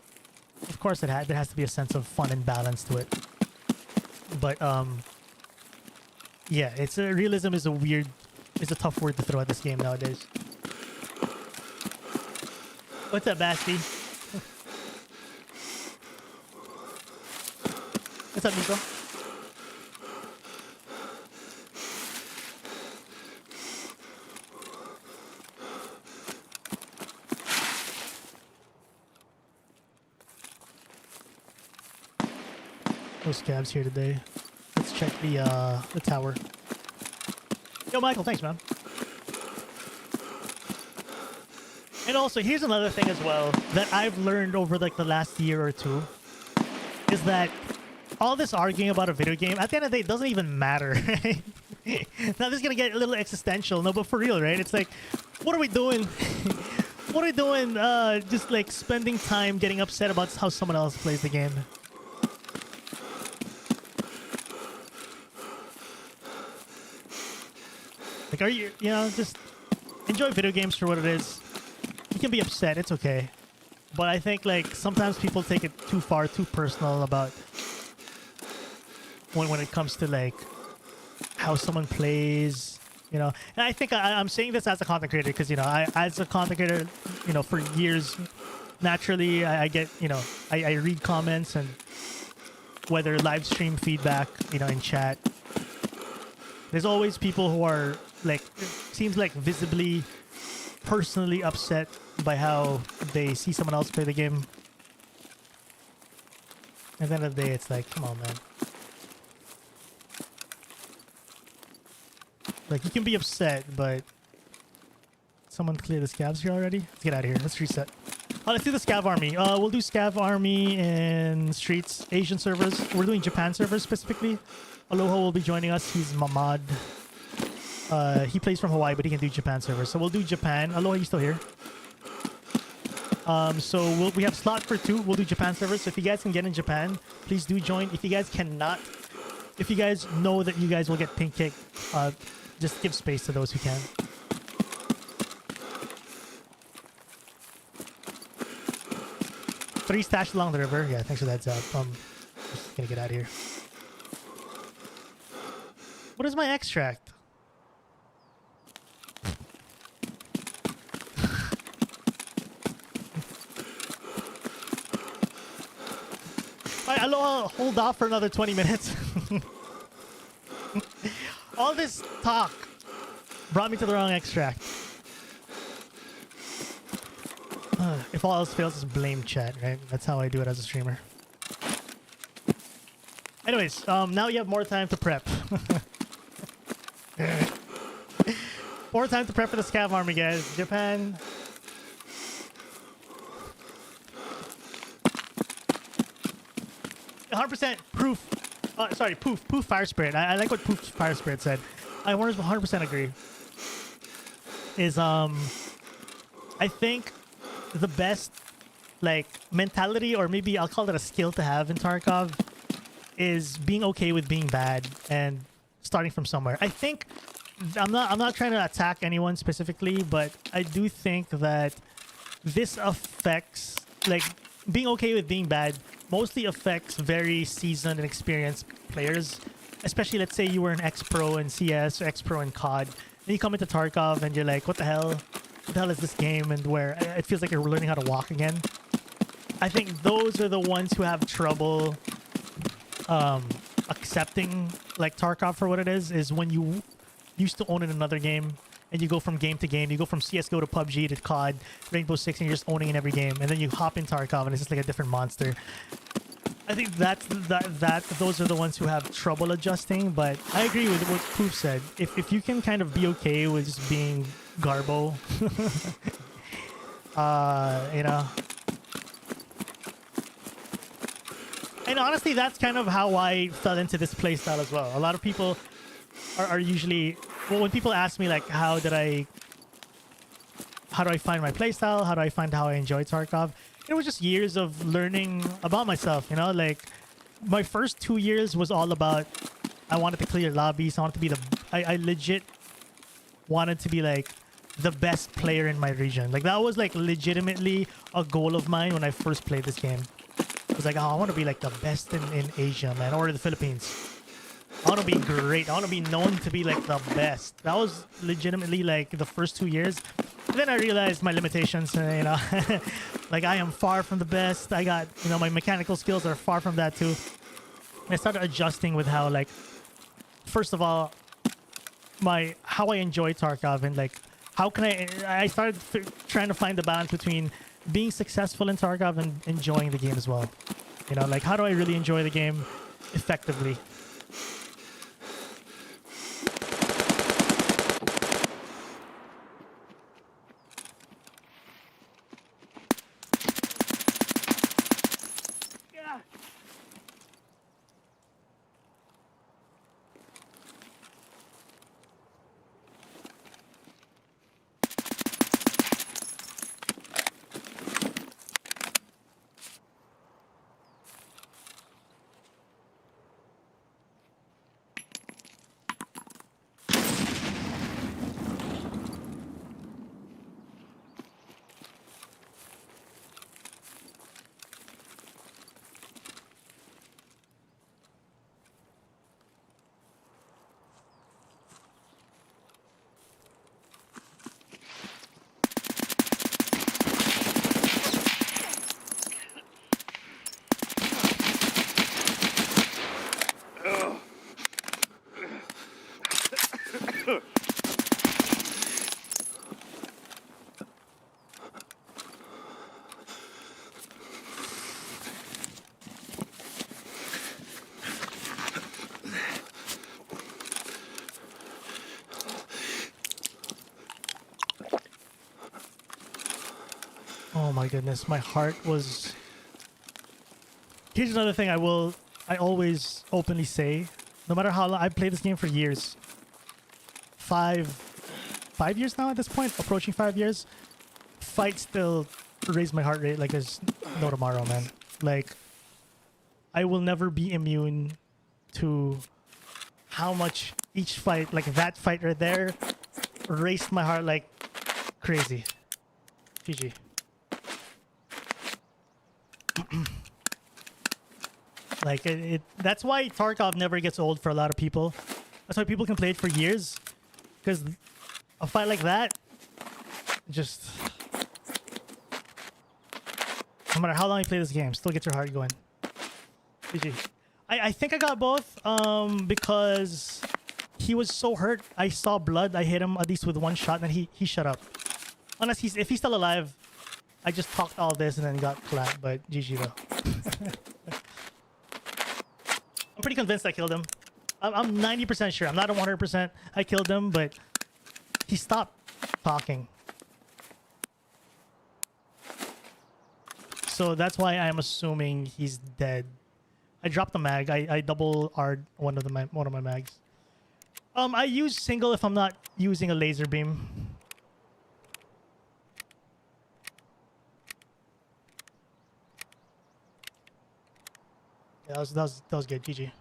of course, there has to be a sense of fun and balance to it. But yeah, realism is a tough word to throw at this game nowadays. What's up, Basti? What's up, Nico? No scabs here today. Let's check the tower. Yo, Michael, thanks, man. And also, here's another thing as well that I've learned over like the last year or two, is that all this arguing about a video game, at the end of the day, it doesn't even matter. Right? Now this is gonna get a little existential, no, but for real, right? It's like, what are we doing? What are we doing? Just like spending time getting upset about how someone else plays the game. Like, are you, just enjoy video games for what it is. You can be upset, it's okay. But I think, like, sometimes people take it too far, too personal about when it comes to, like, how someone plays, And I think I'm saying this as a content creator because, as a content creator, for years, naturally, I get, I read comments and whether live stream feedback, in chat. There's always people who are, like, it seems like visibly, personally upset by how they see someone else play the game. At the end of the day, it's like, come on, man. Like, you can be upset, but someone clear the scavs here already? Let's get out of here. Let's reset. Let's do the scav army. We'll do scav army in streets, Asian servers. We're doing Japan servers specifically. Aloha will be joining us. He's Mamad. He plays from Hawaii, but he can do Japan servers. So we'll do Japan. Aloha, you still here? So we have slot for 2. We'll do Japan servers. So if you guys can get in Japan, please do join. If you guys cannot, if you guys know that you guys will get pink kicked, just give space to those who can. Three stashed along the river. Yeah, thanks for that, Zap. I'm just gonna get out of here. What is my extract? Alright, I'll hold off for another 20 minutes. All this talk brought me to the wrong extract. If all else fails, just blame chat, right? That's how I do it as a streamer. Anyways, now you have more time to prep. More time to prep for the scav army, guys. Japan. %, proof. Sorry, Poof Fire Spirit. I like what Poof Fire Spirit said. I 100% agree. I think the best, like, mentality, or maybe I'll call it a skill to have in Tarkov, is being okay with being bad and starting from somewhere. I think I'm not trying to attack anyone specifically, but I do think that this affects, like, being okay with being bad mostly affects very seasoned and experienced players. Especially, let's say you were an ex-pro in CS or ex-pro in COD, and you come into Tarkov and you're like, what the hell? What the hell is this game? And where it feels like you're learning how to walk again. I think those are the ones who have trouble accepting, like, Tarkov for what it is when you used to own it in another game and you go from game to game. You go from CSGO to PUBG to COD, Rainbow Six, and you're just owning in every game. And then you hop in Tarkov and it's just like a different monster. I think those are the ones who have trouble adjusting. But I agree with what Poof said. If you can kind of be okay with just being Garbo, you know. And honestly, that's kind of how I fell into this playstyle as well. A lot of people are usually, well, when people ask me, like, how do I find my playstyle? How do I find how I enjoy Tarkov? It was just years of learning about myself, you know? Like, my first 2 years was all about, I wanted to clear lobbies. I wanted to be I legit wanted to be, like, the best player in my region. Like, that was, like, legitimately a goal of mine when I first played this game. I was like, oh, I want to be, like, the best in Asia, man, or the Philippines. I want to be great. I want to be known to be, like, the best. That was legitimately, like, the first 2 years. And then I realized my limitations, you know. Like, I am far from the best. I got, you know, my mechanical skills are far from that, too. And I started adjusting with how, like, first of all, how I enjoy Tarkov, and, like, how can I started trying to find the balance between being successful in Tarkov and enjoying the game as well. You know, like, how do I really enjoy the game effectively? Oh my goodness, my heart was... Here's another thing I always openly say. No matter how long... I've played this game for years. 5 years now at this point, approaching 5 years. Fight still raise my heart rate like there's no tomorrow, man. Like, I will never be immune to how much each fight, like that fight right there, raced my heart like crazy. GG. Like that's why Tarkov never gets old for a lot of people. That's why people can play it for years, because a fight like that, just no matter how long you play this game, still gets your heart going. GG. I think I got both because he was so hurt. I saw blood. I hit him at least with one shot, and he shut up. Unless if he's still alive, I just talked all this and then got clapped. But GG though. I'm pretty convinced I killed him. I'm 90% sure. I'm not 100% I killed him, but he stopped talking. So that's why I'm assuming he's dead. I dropped the mag. I double R'd one of my mags. I use single if I'm not using a laser beam. Yeah, that was good. GG.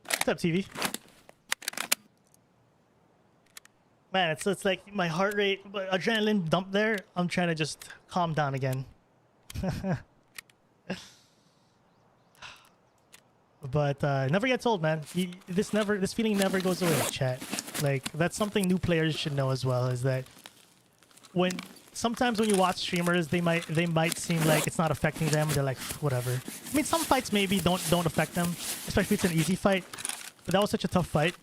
What's up, TV? Man, it's like my heart rate, adrenaline dump there. I'm trying to just calm down again. But it never gets old, man. This feeling never goes away, chat. Like, that's something new players should know as well, is that sometimes when you watch streamers, they might seem like it's not affecting them. They're like, whatever. I mean, some fights maybe don't affect them, especially if it's an easy fight. But that was such a tough fight.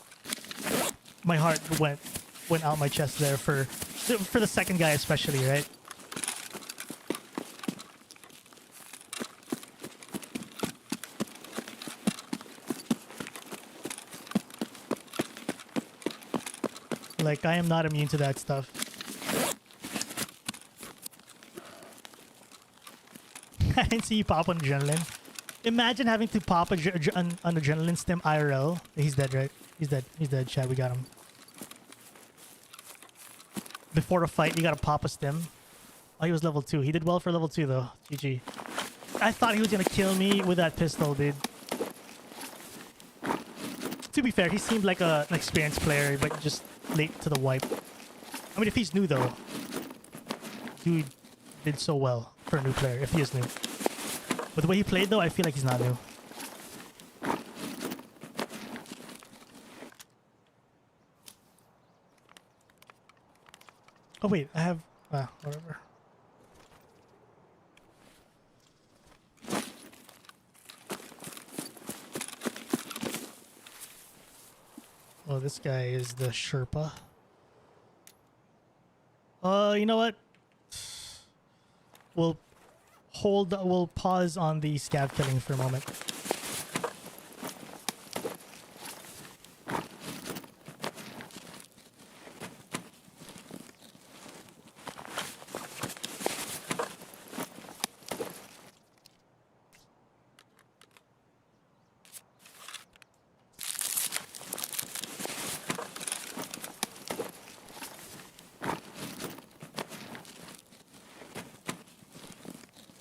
My heart went out my chest there for the second guy especially, right? Like, I am not immune to that stuff. I didn't see you pop on adrenaline. Imagine having to pop an adrenaline stim IRL. He's dead, right? He's dead. He's dead, Chad. We got him. Before a fight, you gotta pop a stim. Oh, he was level 2. He did well for level 2, though. GG. I thought he was gonna kill me with that pistol, dude. To be fair, he seemed like an experienced player, but just late to the wipe. I mean, if he's new, though, dude did so well for a new player, if he is new. But the way he played, though, I feel like he's not new. Oh, wait, I have... whatever. Oh, this guy is the Sherpa. You know what? We'll pause on the scav killing for a moment.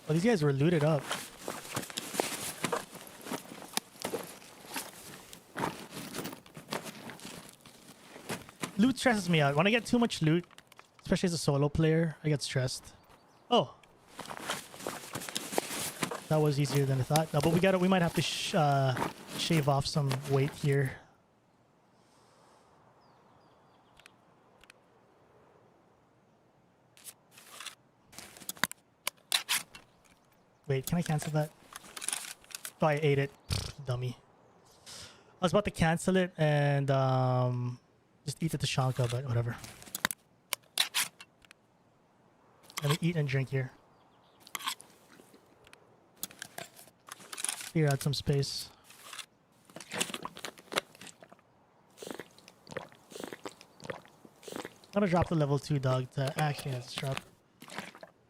Oh, these guys were looted up. Loot stresses me out. When I get too much loot, especially as a solo player, I get stressed. Oh. That was easier than I thought. No, but we might have to shave off some weight here. Wait, can I cancel that? Oh, I ate it. Dummy. I was about to cancel it and just eat the Tashanka, but whatever. Let me eat and drink here. Clear out some space. I'm gonna drop the level 2 dog to actually let's drop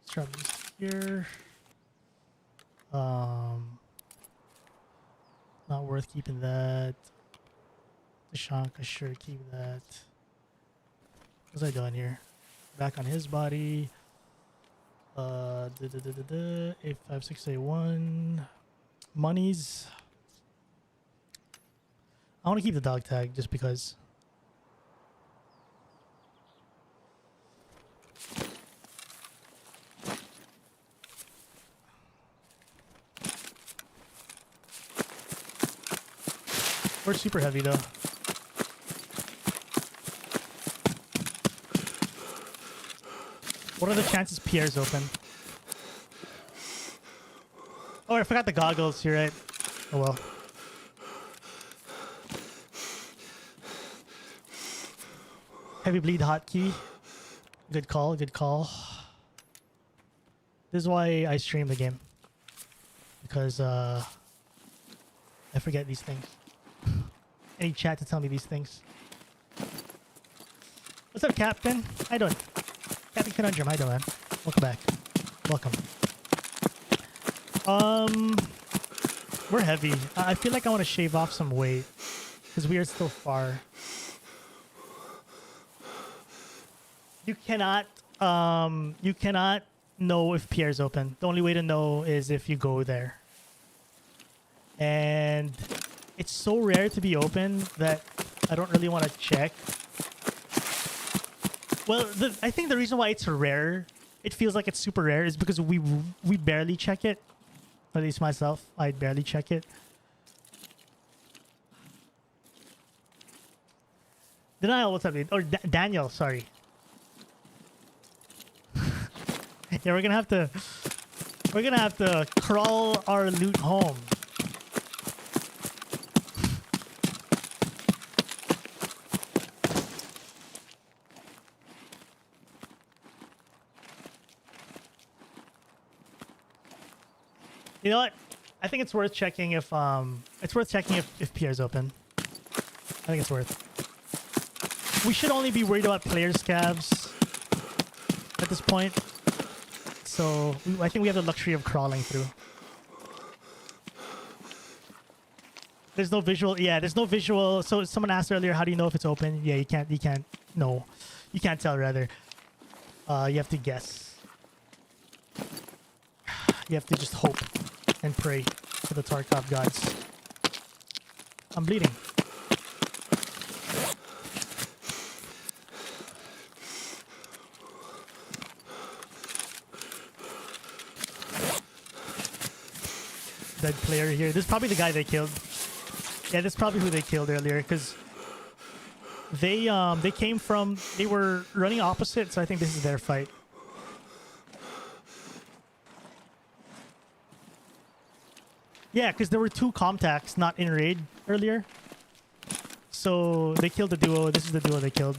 this here. Not worth keeping that. The Shanka, sure, keep that. What's I doing here? Back on his body. 85681. Monies. I want to keep the dog tag just because. We're super heavy though. What are the chances Pierre's open? Oh, I forgot the goggles. You're right. Oh well. Heavy bleed hotkey. Good call, good call. This is why I stream the game. Because I forget these things. I need chat to tell me these things. What's up, Captain? How you doing? Captain Conundrum, how you doing, man? Welcome back. Welcome. We're heavy. I feel like I want to shave off some weight. Because we are still far. You cannot know if Pierre's open. The only way to know is if you go there. And it's so rare to be open that I don't really want to check. Well, I think the reason why it's rare, it feels like it's super rare, is because we barely check it. At least myself, I barely check it. Denial, what's up, dude? Or Daniel, sorry. Yeah, we're gonna have to crawl our loot home. You know what? I think it's worth checking if Pierre's open. I think it's worth. We should only be worried about player scavs at this point. So I think we have the luxury of crawling through. There's no visual. Yeah, there's no visual. So someone asked earlier, how do you know if it's open? Yeah, you can't. No, you can't tell. Rather, you have to guess. You have to just hope and pray to the Tarkov gods. I'm bleeding. Dead player here. This is probably the guy they killed. Yeah, this is probably who they killed earlier, because they were running opposite, so I think this is their fight. Yeah, because there were two contacts not in raid earlier. So they killed the duo. This is the duo they killed.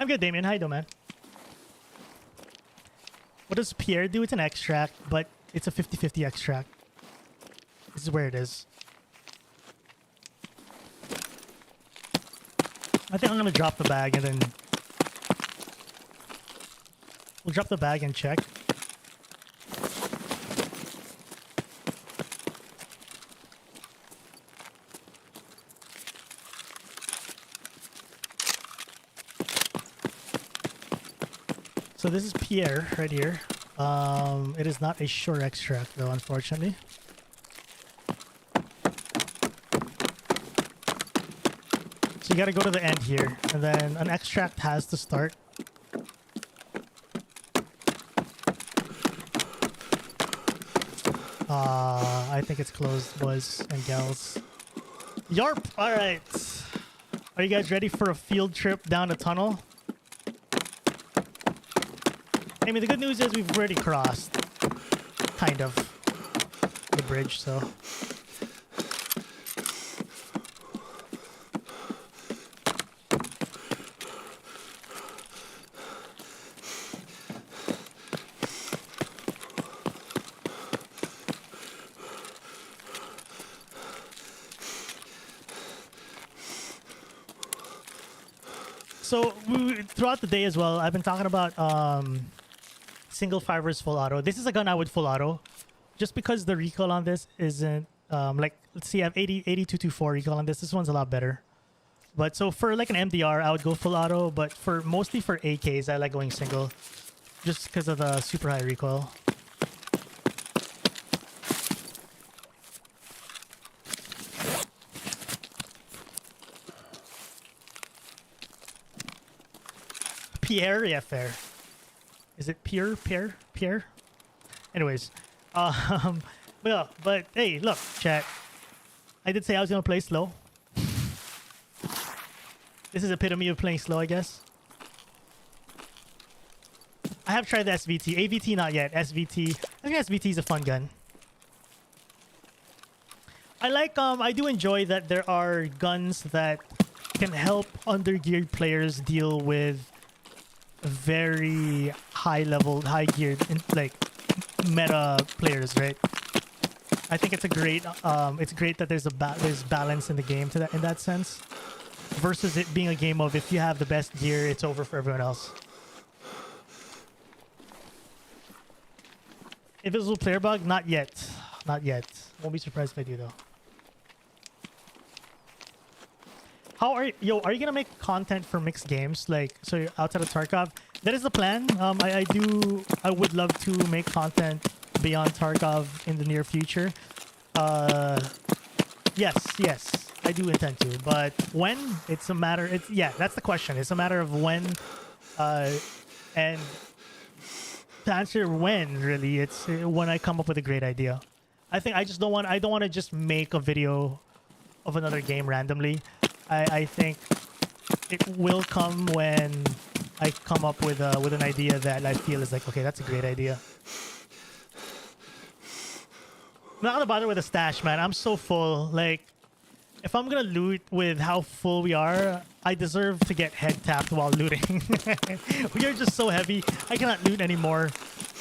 I'm good, Damien. How you doing, man? What does Pierre do? It's an extract, but it's a 50-50 extract. This is where it is. I think I'm going to drop the bag and then... We'll drop the bag and check. So this is Pierre right here. It is not a sure extract though, unfortunately. So you gotta go to the end here, and then an extract has to start. I think it's closed, boys and gals. Yarp! Alright. Are you guys ready for a field trip down a tunnel? I mean, the good news is we've already crossed, kind of, the bridge, so. So throughout the day as well, I've been talking about single fire versus full auto. This is a gun I would full auto, just because the recoil on this isn't like, let's see, I have 8224 recoil on this. This one's a lot better. But so for like an MDR, I would go full auto. But for mostly for AKs, I like going single, just because of the super high recoil. Pierre, yeah, fair. Is it Pierre? Anyways, well, but hey, look, chat. I did say I was gonna play slow. This is epitome of playing slow, I guess. I have tried the SVT. AVT not yet. SVT. I think SVT is a fun gun. I like. I do enjoy that there are guns that can help undergeared players deal with very high level, high geared, like meta players, right? I think it's a great. It's great that there's there's balance in the game to that in that sense, versus it being a game of if you have the best gear, it's over for everyone else. Invisible player bug? Not yet. Not yet. Won't be surprised if I do though. How are you? Are you gonna make content for mixed games, like so outside of Tarkov? That is the plan. I would love to make content beyond Tarkov in the near future. Yes, I do intend to. But when? It's a matter. Yeah, that's the question. It's a matter of when. And to answer when, really, it's when I come up with a great idea. I think I just don't want. I don't want to just make a video of another game randomly. I think it will come when I come up with an idea that I feel is like, okay, that's a great idea. I'm not gonna bother with a stash, man. I'm so full. Like, if I'm gonna loot with how full we are, I deserve to get head tapped while looting. We are just so heavy. I cannot loot anymore.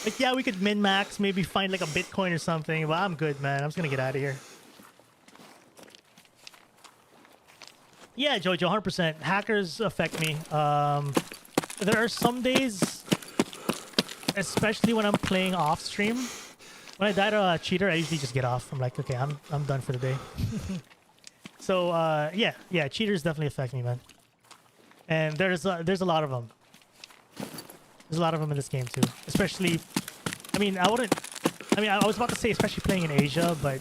Like, yeah, we could min-max, maybe find like a Bitcoin or something, but I'm good, man. I'm just gonna get out of here. Yeah, Jojo, 100%. Hackers affect me. There are some days, especially when I'm playing off stream, when I die to a cheater, I usually just get off. I'm like, okay, I'm done for the day. So yeah, cheaters definitely affect me, man. And there's a lot of them. There's a lot of them in this game too. Especially, I mean, I was about to say especially playing in Asia, but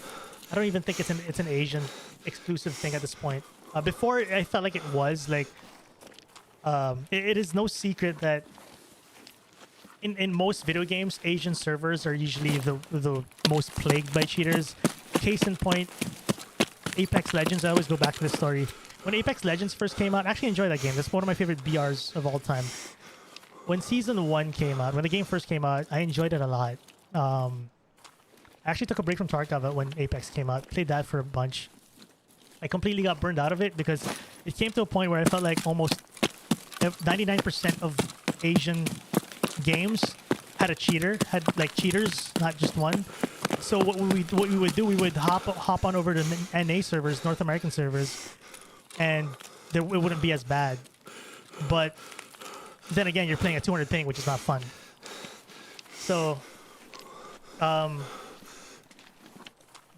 I don't even think it's an Asian exclusive thing at this point. Before, I felt like it was like, it is no secret that in most video games, Asian servers are usually the most plagued by cheaters. Case in point, Apex Legends. I always go back to this story. When Apex Legends first came out, I actually enjoyed that game. That's one of my favorite BRs of all time. When Season 1 came out, when the game first came out, I enjoyed it a lot. I actually took a break from Tarkov when Apex came out. Played that for a bunch. I completely got burned out of it because it came to a point where I felt like almost 99% of Asian games had a cheater, had like cheaters, not just one. So what we would do, we would hop on over to NA servers, North American servers, and it wouldn't be as bad. But then again, you're playing at 200 ping, which is not fun. So,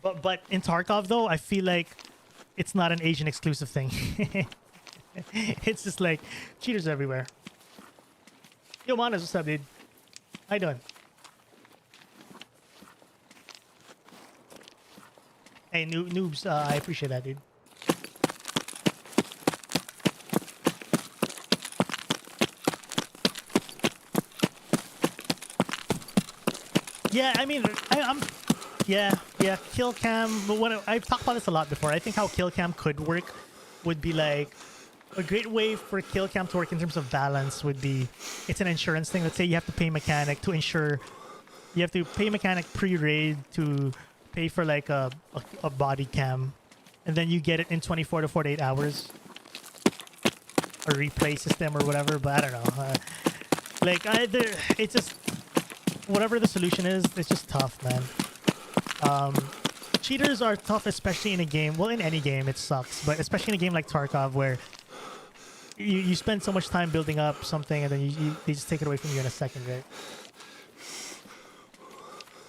but in Tarkov though, I feel like it's not an Asian exclusive thing. It's just like cheaters everywhere. Yo, Manas, what's up, dude? How you doing? Hey, noobs, I appreciate that, dude. Yeah, I mean, yeah, kill cam. But I've talked about this a lot before. I think how kill cam could work would be like, a great way for kill cam to work in terms of balance would be, it's an insurance thing. Let's say you have to pay mechanic to ensure, you have to pay mechanic pre-raid to pay for like a body cam, and then you get it in 24 to 48 hours. A replay system or whatever, but I don't know. It's just, whatever the solution is, it's just tough, man. Cheaters are tough, especially in a game. Well, in any game, it sucks, but especially in a game like Tarkov, where you spend so much time building up something, and then they just take it away from you in a second, right?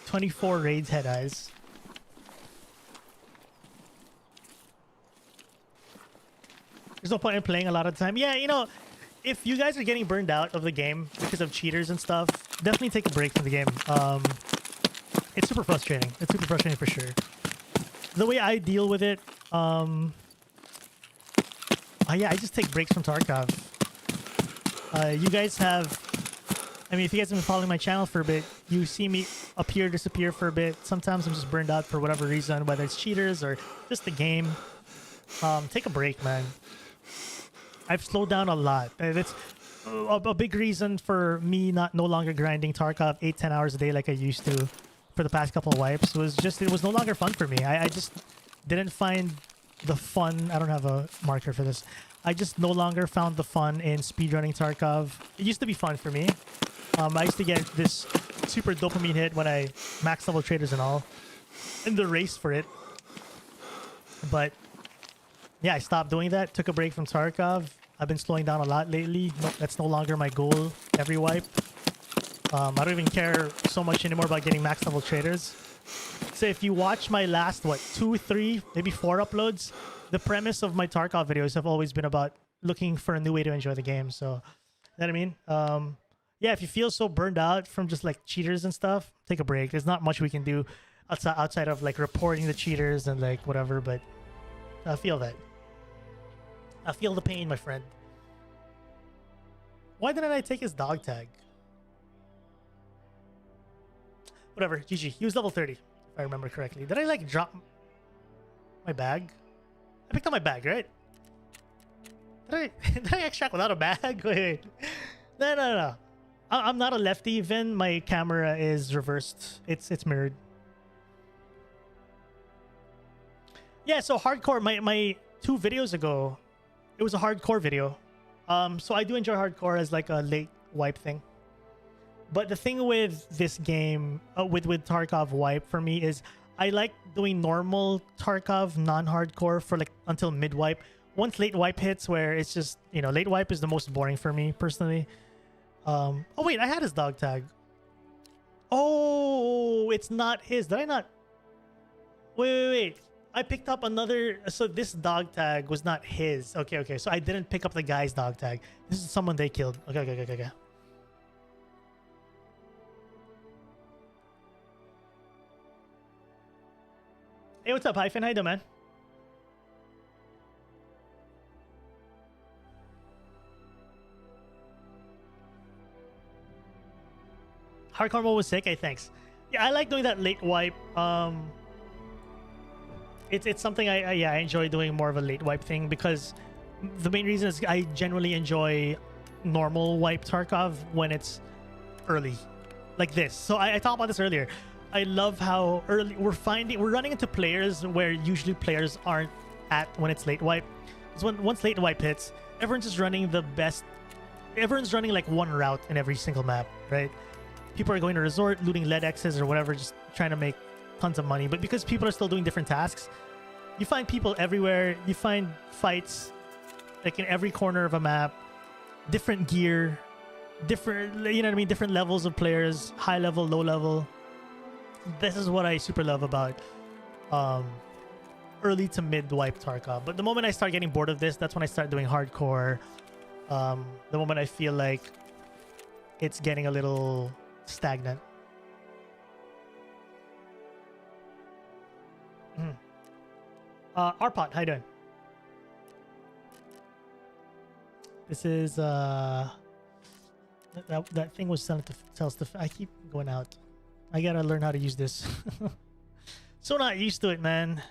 24 raids, head eyes. There's no point in playing a lot of time. Yeah, you know, if you guys are getting burned out of the game because of cheaters and stuff, definitely take a break from the game. It's super frustrating. It's super frustrating for sure. The way I deal with it, yeah, I just take breaks from Tarkov. You guys have, I mean, if you guys have been following my channel for a bit, you see me appear, disappear for a bit. Sometimes I'm just burned out for whatever reason, whether it's cheaters or just the game. Take a break, man. I've slowed down a lot. It's a big reason for me no longer grinding Tarkov 8-10 hours a day like I used to for the past couple of wipes. It was no longer fun for me. I just didn't find the fun. I don't have a marker for this. I just no longer found the fun in speedrunning Tarkov. It used to be fun for me. I used to get this super dopamine hit when I max level traders and all in the race for it. But yeah, I stopped doing that. Took a break from Tarkov. I've been slowing down a lot lately. That's no longer my goal every wipe. I don't even care so much anymore about getting max level traders. So if you watch my last, 2, 3, maybe 4 uploads, the premise of my Tarkov videos have always been about looking for a new way to enjoy the game. So, you know what I mean? Yeah, if you feel so burned out from just like cheaters and stuff, take a break. There's not much we can do outside of like reporting the cheaters and like whatever, but I feel that. I feel the pain, my friend. Why didn't I take his dog tag? Whatever, GG. He was level 30, if I remember correctly. Did I like drop my bag? I picked up my bag, right? Did I extract without a bag? Wait. No. I'm not a lefty, Vin. My camera is reversed. It's mirrored. Yeah, so hardcore, my 2 videos ago, it was a hardcore video. So I do enjoy hardcore as like a late wipe thing. But the thing with this game, with Tarkov wipe for me is I like doing normal Tarkov non-hardcore for like until mid wipe. Once late wipe hits, where it's just, you know, late wipe is the most boring for me personally. Oh wait, I had his dog tag. Oh, it's not his. Did I not? Wait. I picked up another. So this dog tag was not his. Okay. So I didn't pick up the guy's dog tag. This is someone they killed. Okay. Hey, what's up, Hyphen? How you doing, man? Hardcore mode was sick. Hey, thanks. Yeah, I like doing that late wipe. It's something I enjoy doing, more of a late wipe thing, because the main reason is I generally enjoy normal wipe Tarkov when it's early, like this. So I talked about this earlier. I love how early we're running into players where usually players aren't at when it's late wipe. So once late wipe hits, everyone's just running the best. Everyone's running like one route in every single map, right? People are going to resort, looting lead X's or whatever, just trying to make tons of money. But because people are still doing different tasks, you find people everywhere. You find fights like in every corner of a map, different gear, different, you know what I mean? Different levels of players, high level, low level. This is what I super love about early to mid wipe Tarkov. But the moment I start getting bored of this, that's when I start doing hardcore. The moment I feel like it's getting a little stagnant. Arpot, how you doing? This is that thing was sell stuff. I keep going out. I gotta learn how to use this. So not used to it, man.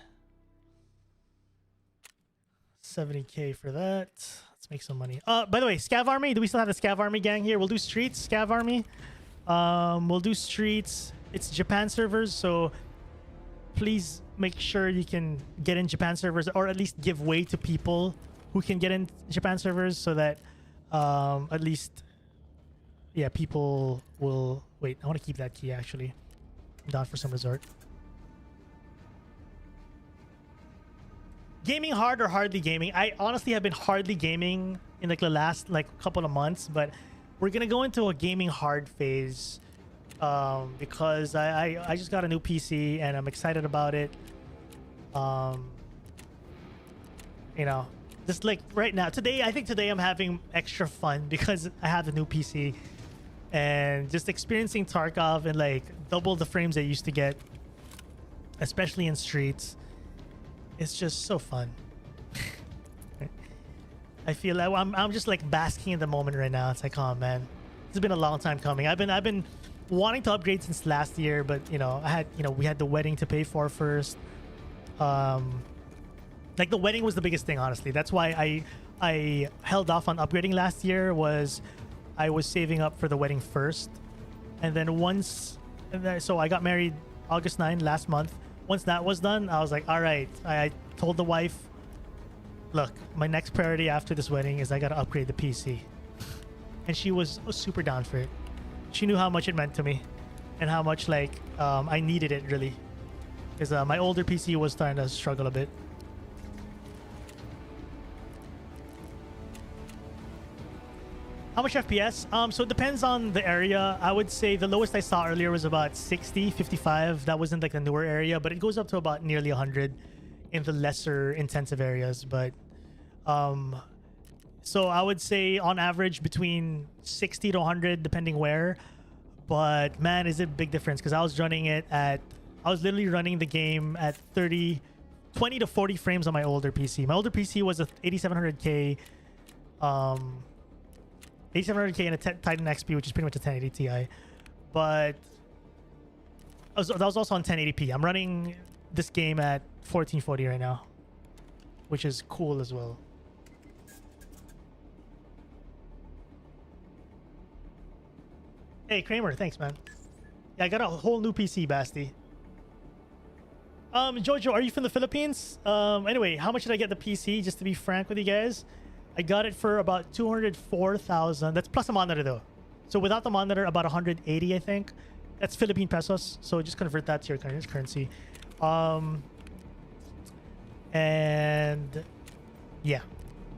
70K for that. Let's make some money. By the way, Scav Army. Do we still have the Scav Army gang here? We'll do streets, Scav Army. We'll do streets. It's Japan servers, so please make sure you can get in Japan servers, or at least give way to people who can get in Japan servers, so that at least, yeah, people will wait. I want to keep that key actually. I'm down for some resort. Gaming hard or hardly gaming? I honestly have been hardly gaming in like the last like couple of months, but we're gonna go into a gaming hard phase because I just got a new PC and I'm excited about it. You know, just like right now, today, I think today I'm having extra fun because I have the new PC and just experiencing Tarkov and like double the frames I used to get, especially in streets. It's just so fun. I feel like I'm just like basking in the moment right now. It's like, oh man, it's been a long time coming. I've been wanting to upgrade since last year, but you know, we had the wedding to pay for first. Like the wedding was the biggest thing, honestly. That's why I held off on upgrading last year. Was I was saving up for the wedding first, and then so I got married August 9 last month. Once that was done, I was like, all right. I told the wife, look, my next priority after this wedding is I gotta upgrade the PC, and she was super down for it. She knew how much it meant to me, and how much like I needed it really, because my older PC was starting to struggle a bit. How much FPS? So it depends on the area. I would say the lowest I saw earlier was about 60, 55. That wasn't like the newer area, but it goes up to about nearly 100 in the lesser intensive areas. But so I would say on average between 60 to 100 depending where. But man, is it a big difference, because I was literally running the game at 20 to 40 frames on my older PC. My older PC was a 8700K 8700K and a Titan XP, which is pretty much a 1080 Ti. But that was also on 1080p. I'm running this game at 1440 right now, which is cool as well. Hey, Kramer, thanks, man. Yeah, I got a whole new PC, Basti. Jojo, are you from the Philippines? Anyway, how much did I get the PC, just to be frank with you guys? I got it for about 204,000. That's plus a monitor though. So without the monitor, about 180, I think. That's Philippine pesos. So just convert that to your currency. And yeah,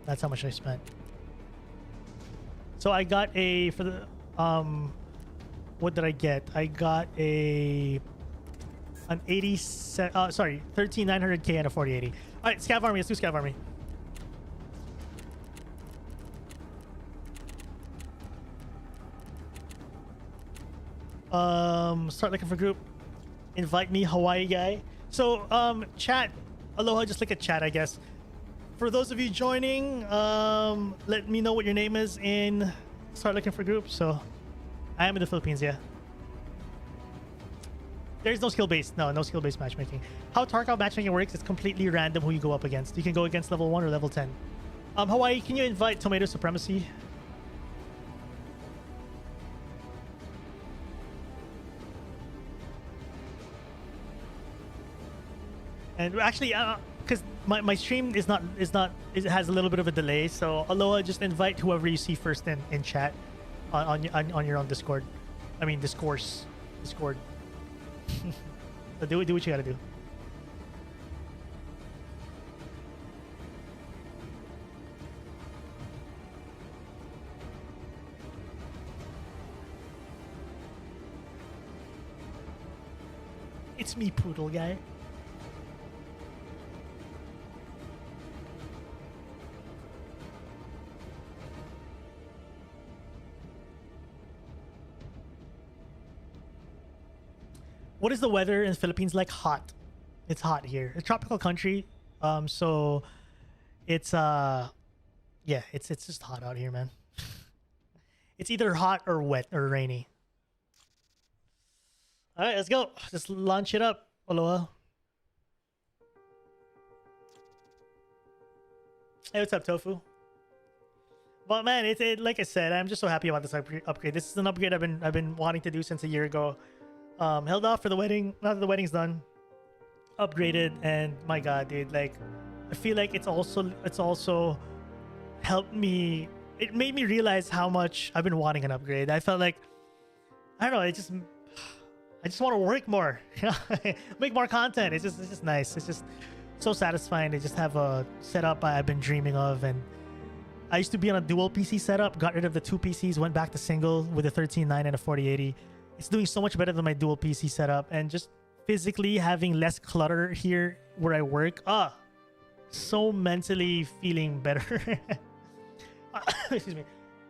that's how much I spent. So I got for the what did I get? I got an 13900K and a 4080. All right, Scav Army. Let's do Scav Army. Start looking for group. Invite me, Hawaii guy. So chat, aloha, just look at chat, I guess. For those of you joining, let me know what your name is in start looking for group. So I am in the Philippines, yeah. There's no skill-based, no skill-based matchmaking. How Tarkov matchmaking works, it's completely random who you go up against. You can go against level 1 or level 10. Hawaii, can you invite Tomato Supremacy? And actually, because my stream it has a little bit of a delay, so aloha, just invite whoever you see first in chat on your own Discord. I mean Discord. So do what you gotta do. It's me, Poodle guy. What is the weather in the Philippines like? Hot. It's hot here. It's a tropical country. So it's yeah, it's just hot out here, man. It's either hot or wet or rainy. All right, let's go. Just launch it up. Aloha. Hey, what's up, Tofu? But man, like I said, I'm just so happy about this upgrade. This is an upgrade I've been wanting to do since a year ago. Held off for the wedding. Now that the wedding's done, upgraded, and my god, dude, like I feel like it's also helped me. It made me realize how much I've been wanting an upgrade. I felt like, I don't know, I just want to work more, make more content. It's just nice. It's just so satisfying to just have a setup I've been dreaming of. And I used to be on a dual PC setup, got rid of the 2 PCs, went back to single with a 1390 and a 4080. It's doing so much better than my dual PC setup, and just physically having less clutter here where I work. So mentally feeling better. Excuse me.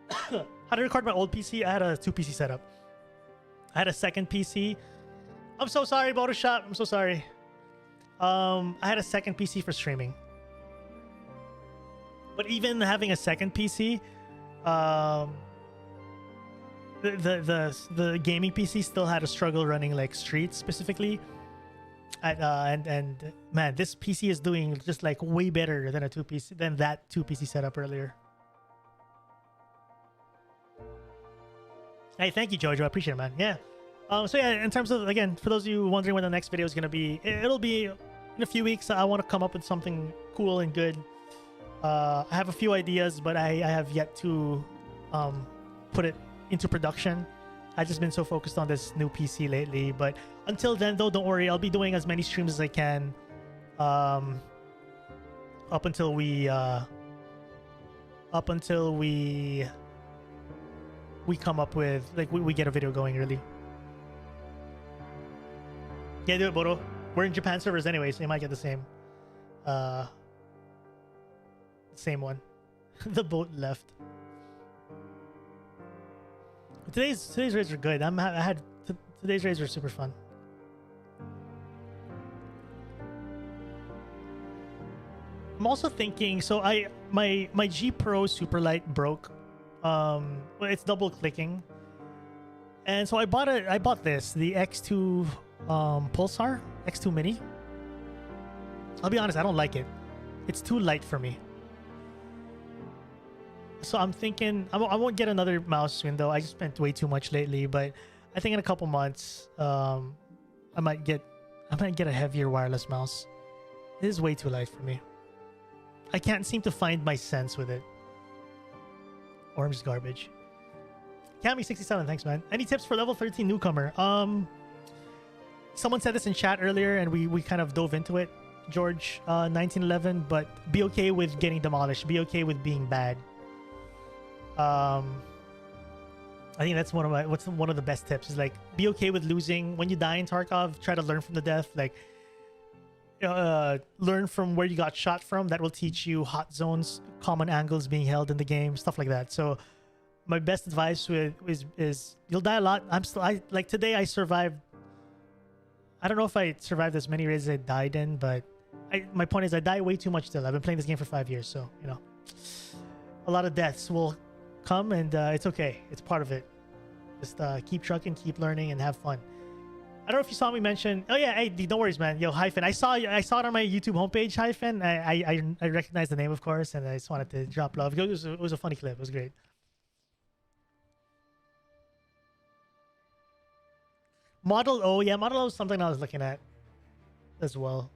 How to record my old PC? I had a 2 PC setup. I had a second PC. I'm so sorry, Photoshop. I'm so sorry. I had a second PC for streaming. But even having a second PC, the gaming PC still had a struggle running like Streets specifically. And man, this PC is doing just like way better than that 2 PC setup earlier. Hey, thank you, Jojo. I appreciate it, man. Yeah. So yeah, in terms of, again, for those of you wondering when the next video is gonna be, it'll be in a few weeks. I want to come up with something cool and good. I have a few ideas, but I have yet to put it into production. I've just been so focused on this new PC lately. But until then, though, don't worry. I'll be doing as many streams as I can up until we come up with, like, we get a video going early. Yeah, do it, Bodo. We're in Japan servers anyway, so you might get the same one. The boat left. Today's raids are good. Today's raids are super fun. I'm also thinking, so my G Pro Superlight broke. Well, it's double clicking, and so I bought this, the X2 Pulsar X2 Mini. I'll be honest, I don't like it. It's too light for me. So I'm thinking I won't get another mouse soon, though. I just spent way too much lately, but I think in a couple months, I might get a heavier wireless mouse. It is way too light for me. I can't seem to find my sense with it. Orange is garbage. Cami67, thanks, man. Any tips for level 13 newcomer? Someone said this in chat earlier, and we kind of dove into it, George 1911. But be okay with getting demolished. Be okay with being bad. I think that's one of the best tips. Is like, be okay with losing when you die in Tarkov. Try to learn from the death. Like, learn from where you got shot from. That will teach you hot zones, common angles being held in the game, stuff like that. So my best advice is you'll die a lot. Like today I survived. I don't know if I survived as many raids as I died in, but my point is I die way too much still. I've been playing this game for 5 years, so you know, a lot of deaths will come, and it's okay. It's part of it. Just keep trucking, keep learning, and have fun. I don't know if you saw me mention. Oh yeah, hey, no worries, man. Yo, Hyphen. I saw it on my YouTube homepage, Hyphen. I recognize the name, of course, and I just wanted to drop love. It was a funny clip. It was great. Model O, yeah, Model O is something I was looking at as well.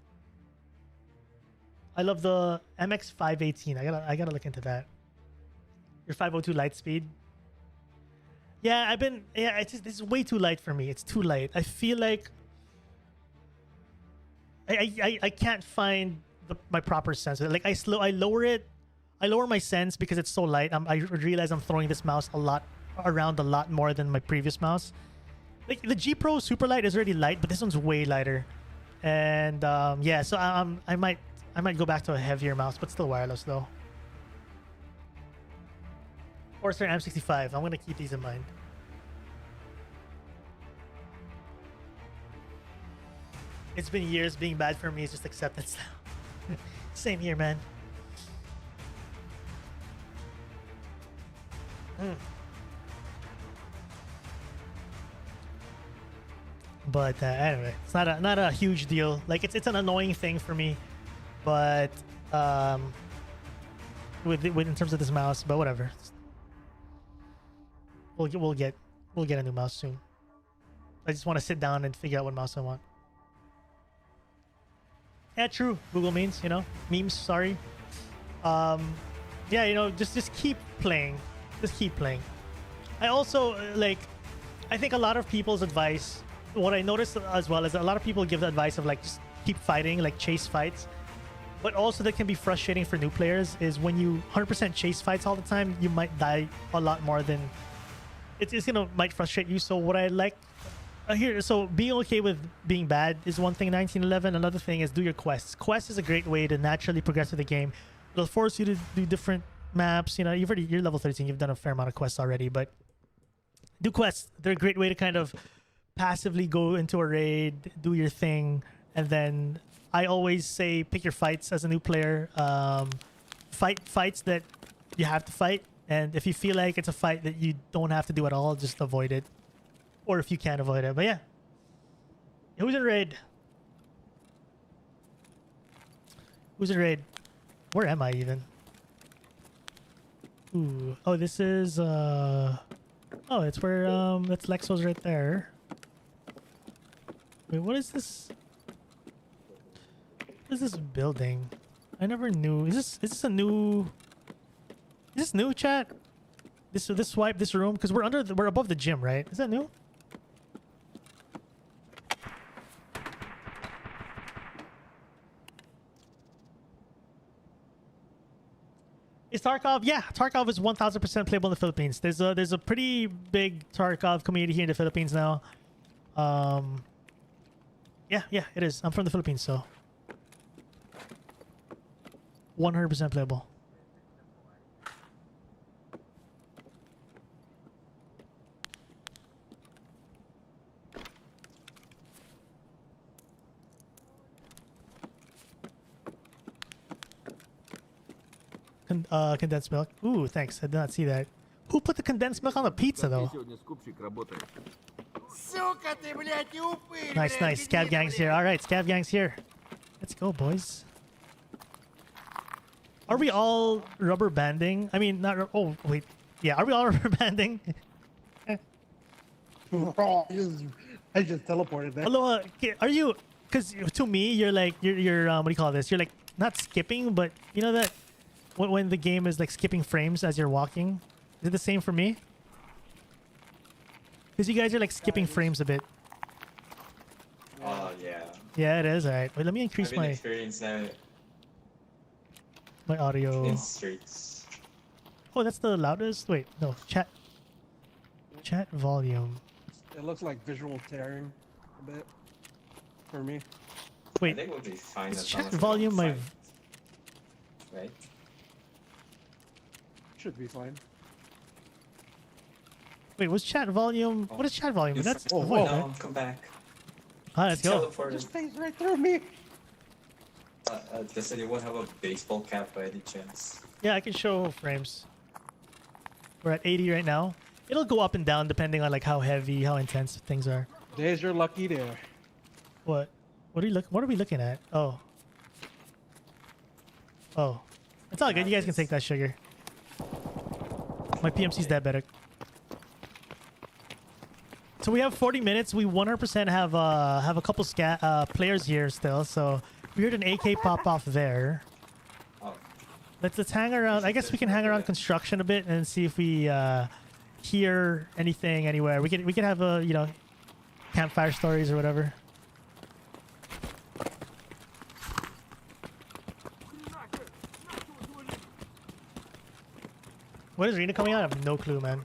I love the MX 518. I gotta look into that. Your 502 light speed. Yeah, this is way too light for me. It's too light. I feel like I can't find my proper sense. Like I lower it. I lower my sense because it's so light. I realize I'm throwing this mouse around a lot more than my previous mouse. Like the G Pro Superlight is already light, but this one's way lighter. And yeah, so I might go back to a heavier mouse, but still wireless though. Corsair M65. I'm gonna keep these in mind. It's been years. Being bad for me is just acceptance now. Same here, man. But anyway, it's not a huge deal. Like it's an annoying thing for me, but with in terms of this mouse, but whatever. We'll get a new mouse soon. I just want to sit down and figure out what mouse I want. Yeah, true. Google memes, you know, memes. Sorry. Yeah, you know, just keep playing. Just keep playing. I also like. I think a lot of people's advice. What I noticed as well is a lot of people give the advice of like just keep fighting, like chase fights. But also that can be frustrating for new players is when you 100% chase fights all the time, you might die a lot more than it's gonna might frustrate you. So what I like here, so being okay with being bad is one thing in 1911. Another thing is do your quests. Quests is a great way to naturally progress through the game. It'll force you to do different maps. You know, you're level 13. You've done a fair amount of quests already, but do quests. They're a great way to kind of passively go into a raid, do your thing, and then I always say pick your fights as a new player. Fight fights that you have to fight, and if you feel like it's a fight that you don't have to do at all, just avoid it. Or if you can't avoid it. But yeah. Who's in raid? Who's in raid? Where am I even? Ooh. Oh, this is oh, it's where that's Lexo's right there. Wait, what is this? What is this building? I never knew. Is this a new? Is this new, chat? This swipe, this room, because we're above the gym, right? Is that new? Is Tarkov? Yeah, Tarkov is 1000% playable in the Philippines. There's a pretty big Tarkov community here in the Philippines now. Yeah, it is. I'm from the Philippines, so 100% playable. Condensed milk. Ooh, thanks. I did not see that. Who put the condensed milk on the pizza, though? Nice. Scav gang's here. All right, Scav gang's here. Let's go, boys. Are we all rubber banding? I mean, not. Oh, wait. Yeah, are we all rubber banding? I just teleported there. Hello, are you? Because to me, you're like you're what do you call this? You're like not skipping, but you know that when the game is like skipping frames as you're walking. Is it the same for me? Because you guys are like skipping frames a bit. Oh yeah. Yeah, it is. All right. Wait, let me increase my audio. In streets. Oh, that's the loudest. Wait, no. Chat volume. It looks like visual tearing a bit for me. Wait. I think we'll be fine. Is chat volume my? Right. Should be fine. Wait, was chat volume? What is chat volume? That's oh, wait, whoa. No, come back. Let's go. Teleported. Just phased right through me. Does anyone have a baseball cap by any chance? Yeah, I can show frames. We're at 80 right now. It'll go up and down depending on like how heavy, how intense things are. There's your lucky there. What? What are we looking at? Oh. It's all good. You guys can take that sugar. My PMC's diabetic. So we have 40 minutes. We 100% have a couple players here still. So we heard an AK pop off there. Oh. Let's hang around. I guess we can hang around construction a bit and see if we hear anything anywhere. We can have a campfire stories or whatever. What is Rena coming out? I have no clue, man.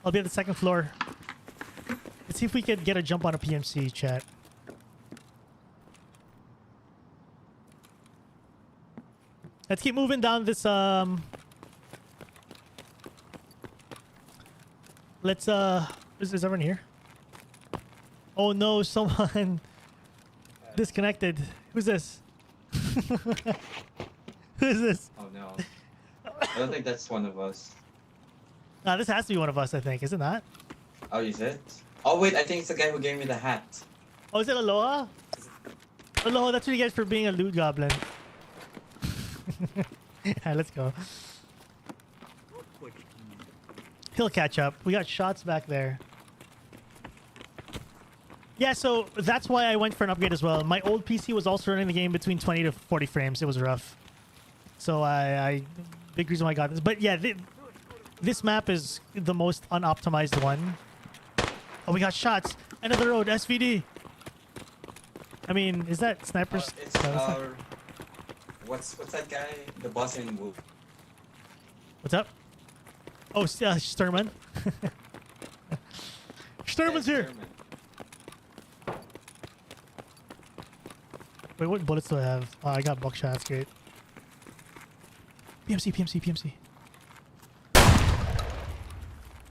I'll be at the second floor. Let's see if we could get a jump on a PMC, chat. Let's keep moving down this let's is everyone here? Oh no, someone disconnected. Who's this? Who's this? Oh no. I don't think that's one of us. This has to be one of us, I think. Is it not? Oh, is it? Oh wait, I think it's the guy who gave me the hat. Oh, is it Aloha? Aloha, that's what you guys for being a loot goblin. Alright, let's go. He'll catch up. We got shots back there. Yeah, so that's why I went for an upgrade as well. My old PC was also running the game between 20 to 40 frames. It was rough. So I big reason why I got this. But yeah, this map is the most unoptimized one. Oh, we got shots. End of the road, SVD. I mean, is that snipers? It's what's that guy? The boss in Wu. What's up? Oh, Sturman. Sturman's here. Sherman. Wait, what bullets do I have? Oh, I got buckshot. That's great. PMC.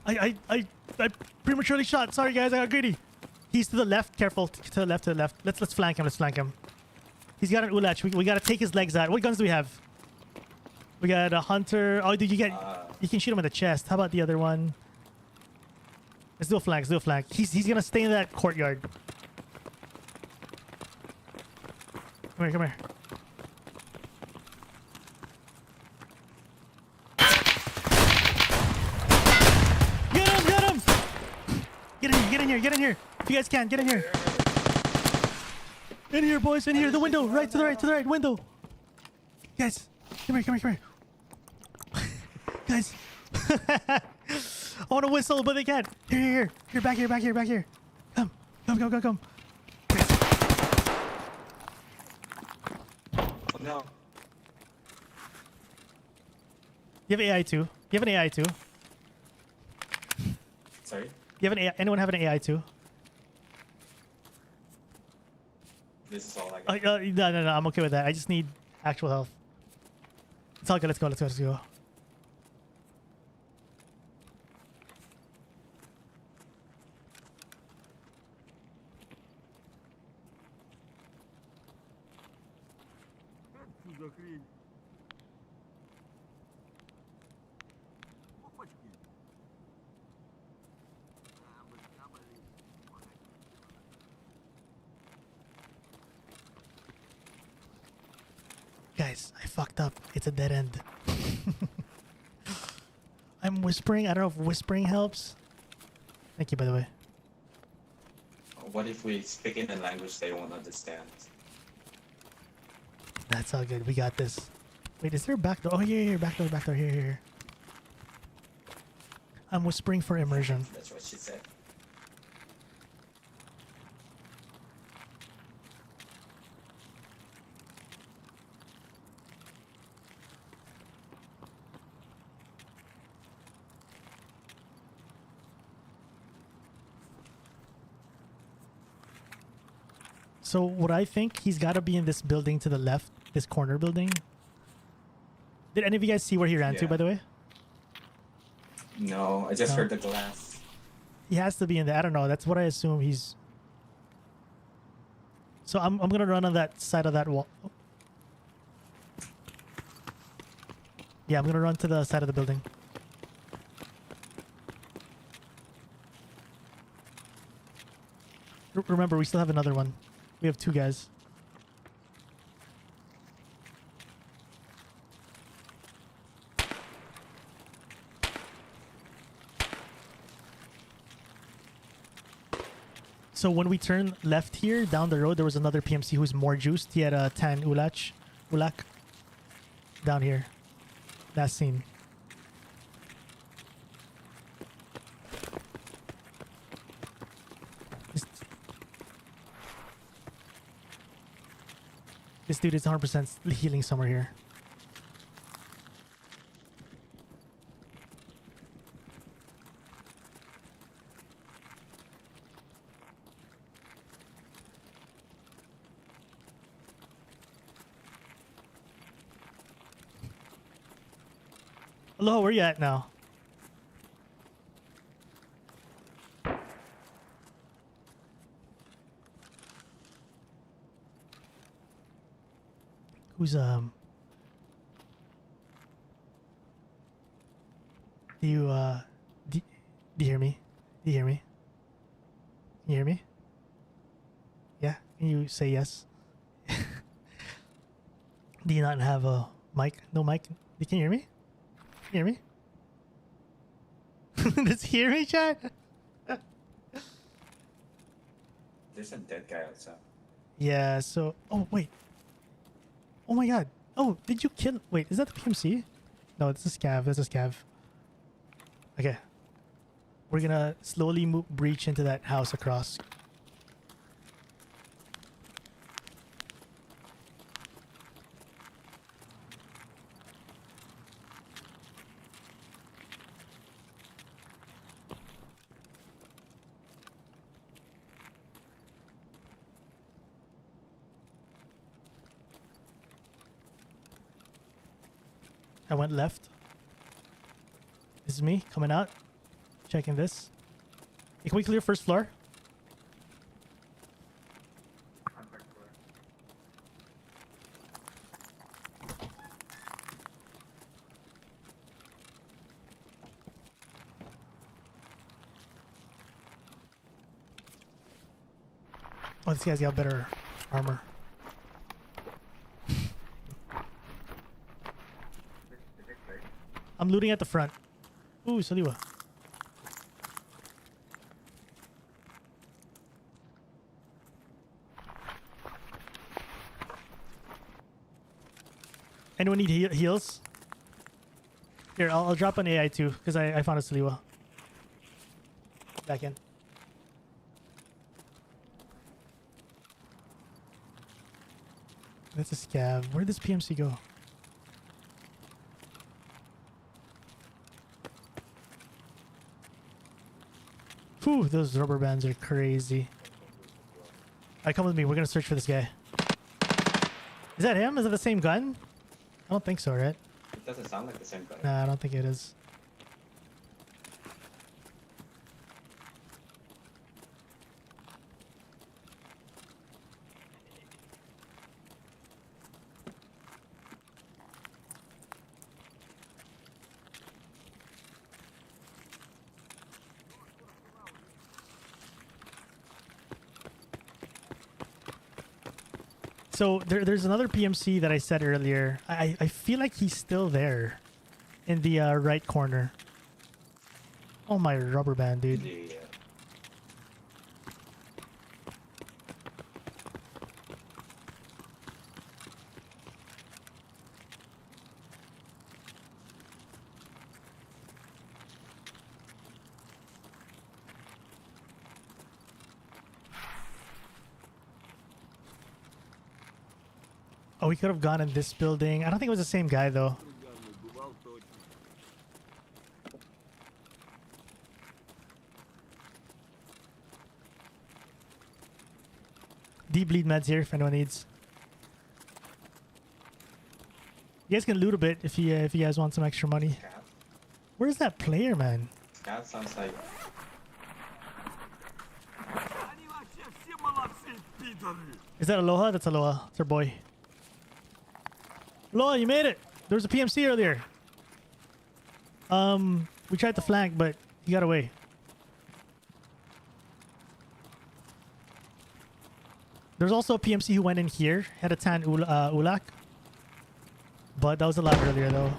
I prematurely shot. Sorry, guys. I got greedy. He's to the left. Careful. To the left. Let's flank him. He's got an ulach. We gotta take his legs out. What guns do we have? We got a hunter. Oh, dude, you can shoot him in the chest. How about the other one? Let's do a flank. He's gonna stay in that courtyard. Come here. Get him! Get in here. If you guys can, get in here. In here, boys, in here. The window, right to the right, window. Guys, come here. Guys. I want to whistle, but they can't. Here. Back here. Come. Oh no. You have AI too. You have an AI too. Sorry. You have an AI, anyone have an AI too? This is all I got. No. I'm okay with that. I just need actual health. It's all good. Let's go. Guys, I fucked up. It's a dead end. I'm whispering. I don't know if whispering helps. Thank you, by the way. What if we speak in a language they won't understand? That's all good. We got this. Wait, is there a back door? Oh, here. Back door. Here. I'm whispering for immersion. That's what she said. So what I think, he's got to be in this building to the left, this corner building. Did any of you guys see where he ran to, by the way? No, I just heard the glass. He has to be in there. I don't know. That's what I assume he's... So I'm going to run on that side of that wall. Yeah, I'm going to run to the side of the building. Remember, we still have another one. We have two guys. So when we turn left here, down the road, there was another PMC who's more juiced. He had a tan ulak down here. Last scene. This dude is 100% healing somewhere here. Hello, where you at now? Who's do you hear me? Do you hear me? you hear me? Yeah? Can you say yes? Do you not have a mic? No mic? You can hear me? Can you hear me? Does he hear me, chat? There's a dead guy outside. Yeah, so... Oh, wait. Oh my god. Oh, did you kill... Wait, is that the PMC? No, it's a scav. That's a scav. Okay. We're gonna slowly breach into that house across. I went left. This is me coming out. Checking this. Hey, can we clear first floor? Oh, this guy's got better armor. I'm looting at the front. Ooh, Saliwa. Anyone need heals? Here, I'll drop an AI too, because I found a Saliwa. Back in. That's a scav. Where did this PMC go? Whew, those rubber bands are crazy. Alright, come with me. We're gonna search for this guy. Is that him? Is it the same gun? I don't think so, right? It doesn't sound like the same guy. Nah, I don't think it is. So there's another PMC that I said earlier. I feel like he's still there in the right corner. Oh, my rubber band, dude. Yeah. Oh, we could have gone in this building. I don't think it was the same guy, though. Deep bleed meds here if anyone needs. You guys can loot a bit if you guys want some extra money. Scav? Where's that player, man? Scav sounds like... Is that Aloha? That's Aloha. It's our boy. Aloha, you made it. There was a PMC earlier. We tried to flank, but he got away. There's also a PMC who went in here. Had a tan ulak. But that was a lot earlier, though.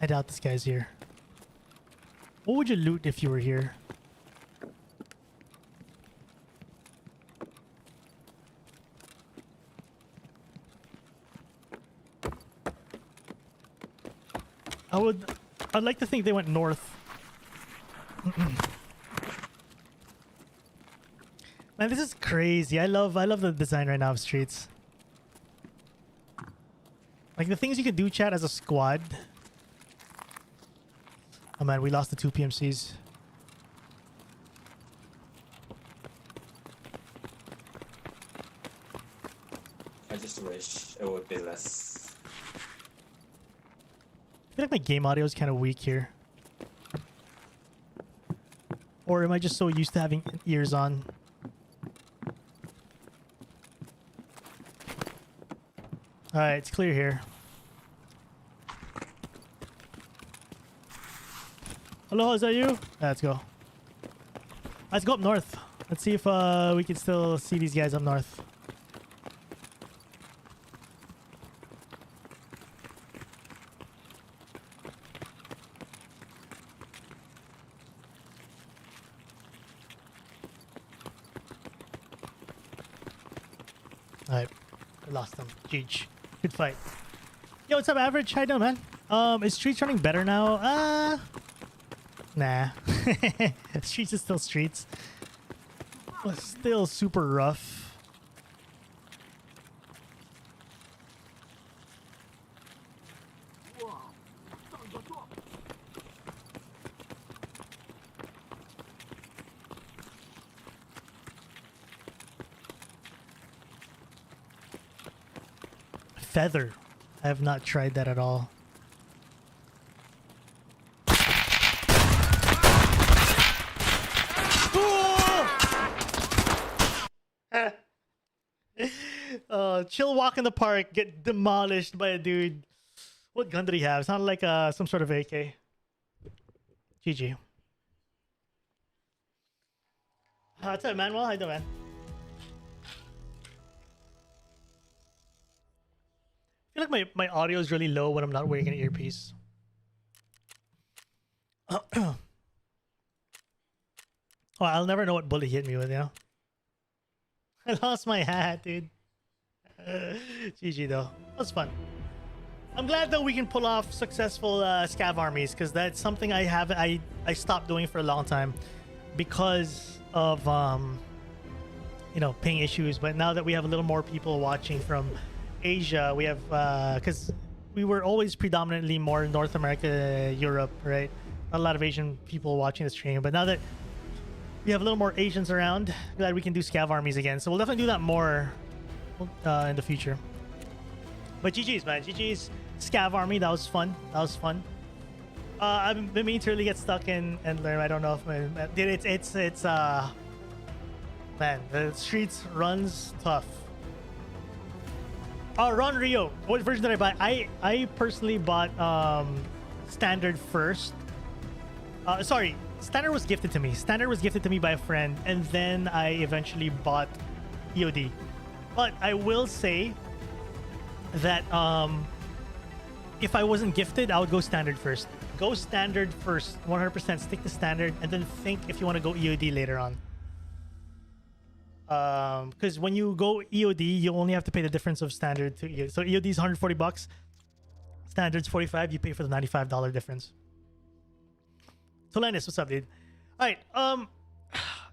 I doubt this guy's here. What would you loot if you were here? I'd like to think they went north. Man, this is crazy. I love the design right now of streets. Like the things you could do, chat, as a squad. Oh man, we lost the two PMCs. I just wish it would be less... I feel like my game audio is kind of weak here. Or am I just so used to having ears on? Alright, it's clear here. Hello, is that you? Let's go. Let's go up north. Let's see if we can still see these guys up north. Alright, we lost them. Huge. Good fight. Yo, what's up, Average? How you doing, man? Is Streets running better now? Nah. Streets is still Streets. Still super rough. Feather. I have not tried that at all. Chill walk in the park, get demolished by a dude. What gun did he have? It sounded like some sort of AK. GG. What's up, Manuel? How you doing, man? I feel like my audio is really low when I'm not wearing an earpiece. Oh, I'll never know what bullet hit me with, you know? I lost my hat, dude. GG though. That was fun. I'm glad though we can pull off successful scav armies, because that's something I stopped doing for a long time because of you know, ping issues. But now that we have a little more people watching from Asia, we have because we were always predominantly more North America, Europe, right? Not a lot of Asian people watching the stream, but now that we have a little more Asians around, glad we can do scav armies again. So we'll definitely do that more in the future. But GG's, man. GG's scav army. That was fun. That was fun. I've been meaning to really get stuck in and learn. I don't know if it's man, the Streets runs tough. Ron Rio. What version did I buy? I personally bought standard first. Sorry, standard was gifted to me. Standard was gifted to me by a friend, and then I eventually bought EOD. But I will say that if I wasn't gifted, I would go standard first. Go standard first, 100%. Stick to standard, and then think if you want to go EOD later on. Because when you go EOD, you only have to pay the difference of standard to EOD. So EOD is $140, standard's $45. You pay for the $95 difference. Solanus, what's up, dude? All right,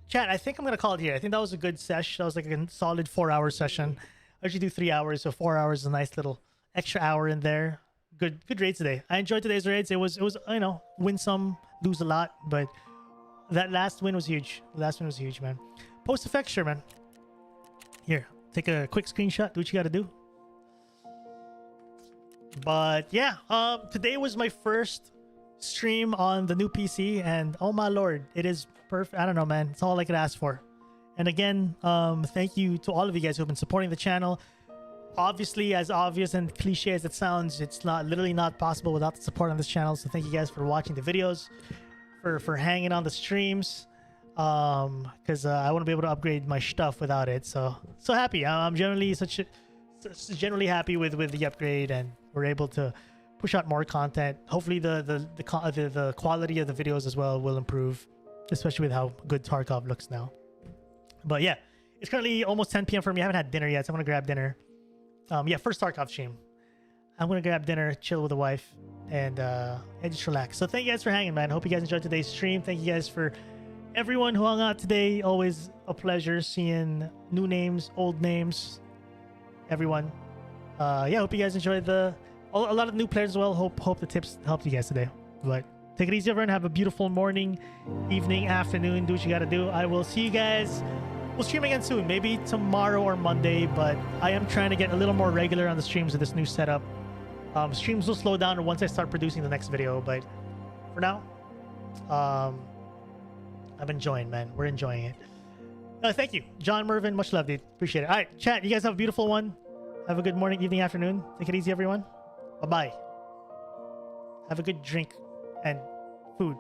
chat, I think I'm gonna call it here. I think that was a good sesh. That was like a solid 4-hour session. I usually do 3 hours, so 4 hours is a nice little extra hour in there. Good raid today. I enjoyed today's raids. It was you know, win some, lose a lot, but that last win was huge. The last win was huge, man. Post effects, sure, man. Here, take a quick screenshot. Do what you gotta do. But yeah, today was my first stream on the new PC, and oh my lord, it is perfect. I don't know, man. It's all I could ask for. And again, thank you to all of you guys who have been supporting the channel. Obviously, as obvious and cliche as it sounds, it's literally not possible without the support on this channel. So thank you guys for watching the videos, for hanging on the streams, because I wouldn't be able to upgrade my stuff without it. So happy. I'm generally generally happy with the upgrade, and we're able to push out more content. Hopefully the quality of the videos as well will improve, especially with how good Tarkov looks now. But yeah, it's currently almost 10 p.m. for me. I haven't had dinner yet, so I'm gonna grab dinner. Yeah, first Tarkov stream. I'm gonna grab dinner, chill with the wife, and just relax. So thank you guys for hanging, man. Hope you guys enjoyed today's stream. Thank you guys for everyone who hung out today. Always a pleasure seeing new names, old names, everyone. Yeah, hope you guys enjoyed a lot of new players as well. Hope the tips helped you guys today. But take it easy, everyone. Have a beautiful morning, evening, afternoon. Do what you gotta do. I will see you guys. We'll stream again soon, maybe tomorrow or Monday, but I am trying to get a little more regular on the streams with this new setup. Streams will slow down once I start producing the next video, but for now, I'm enjoying, man. We're enjoying it. Thank you, John Mervin. Much love, dude. Appreciate it. All right, chat. You guys have a beautiful one. Have a good morning, evening, afternoon. Take it easy, everyone. Bye bye. Have a good drink and food.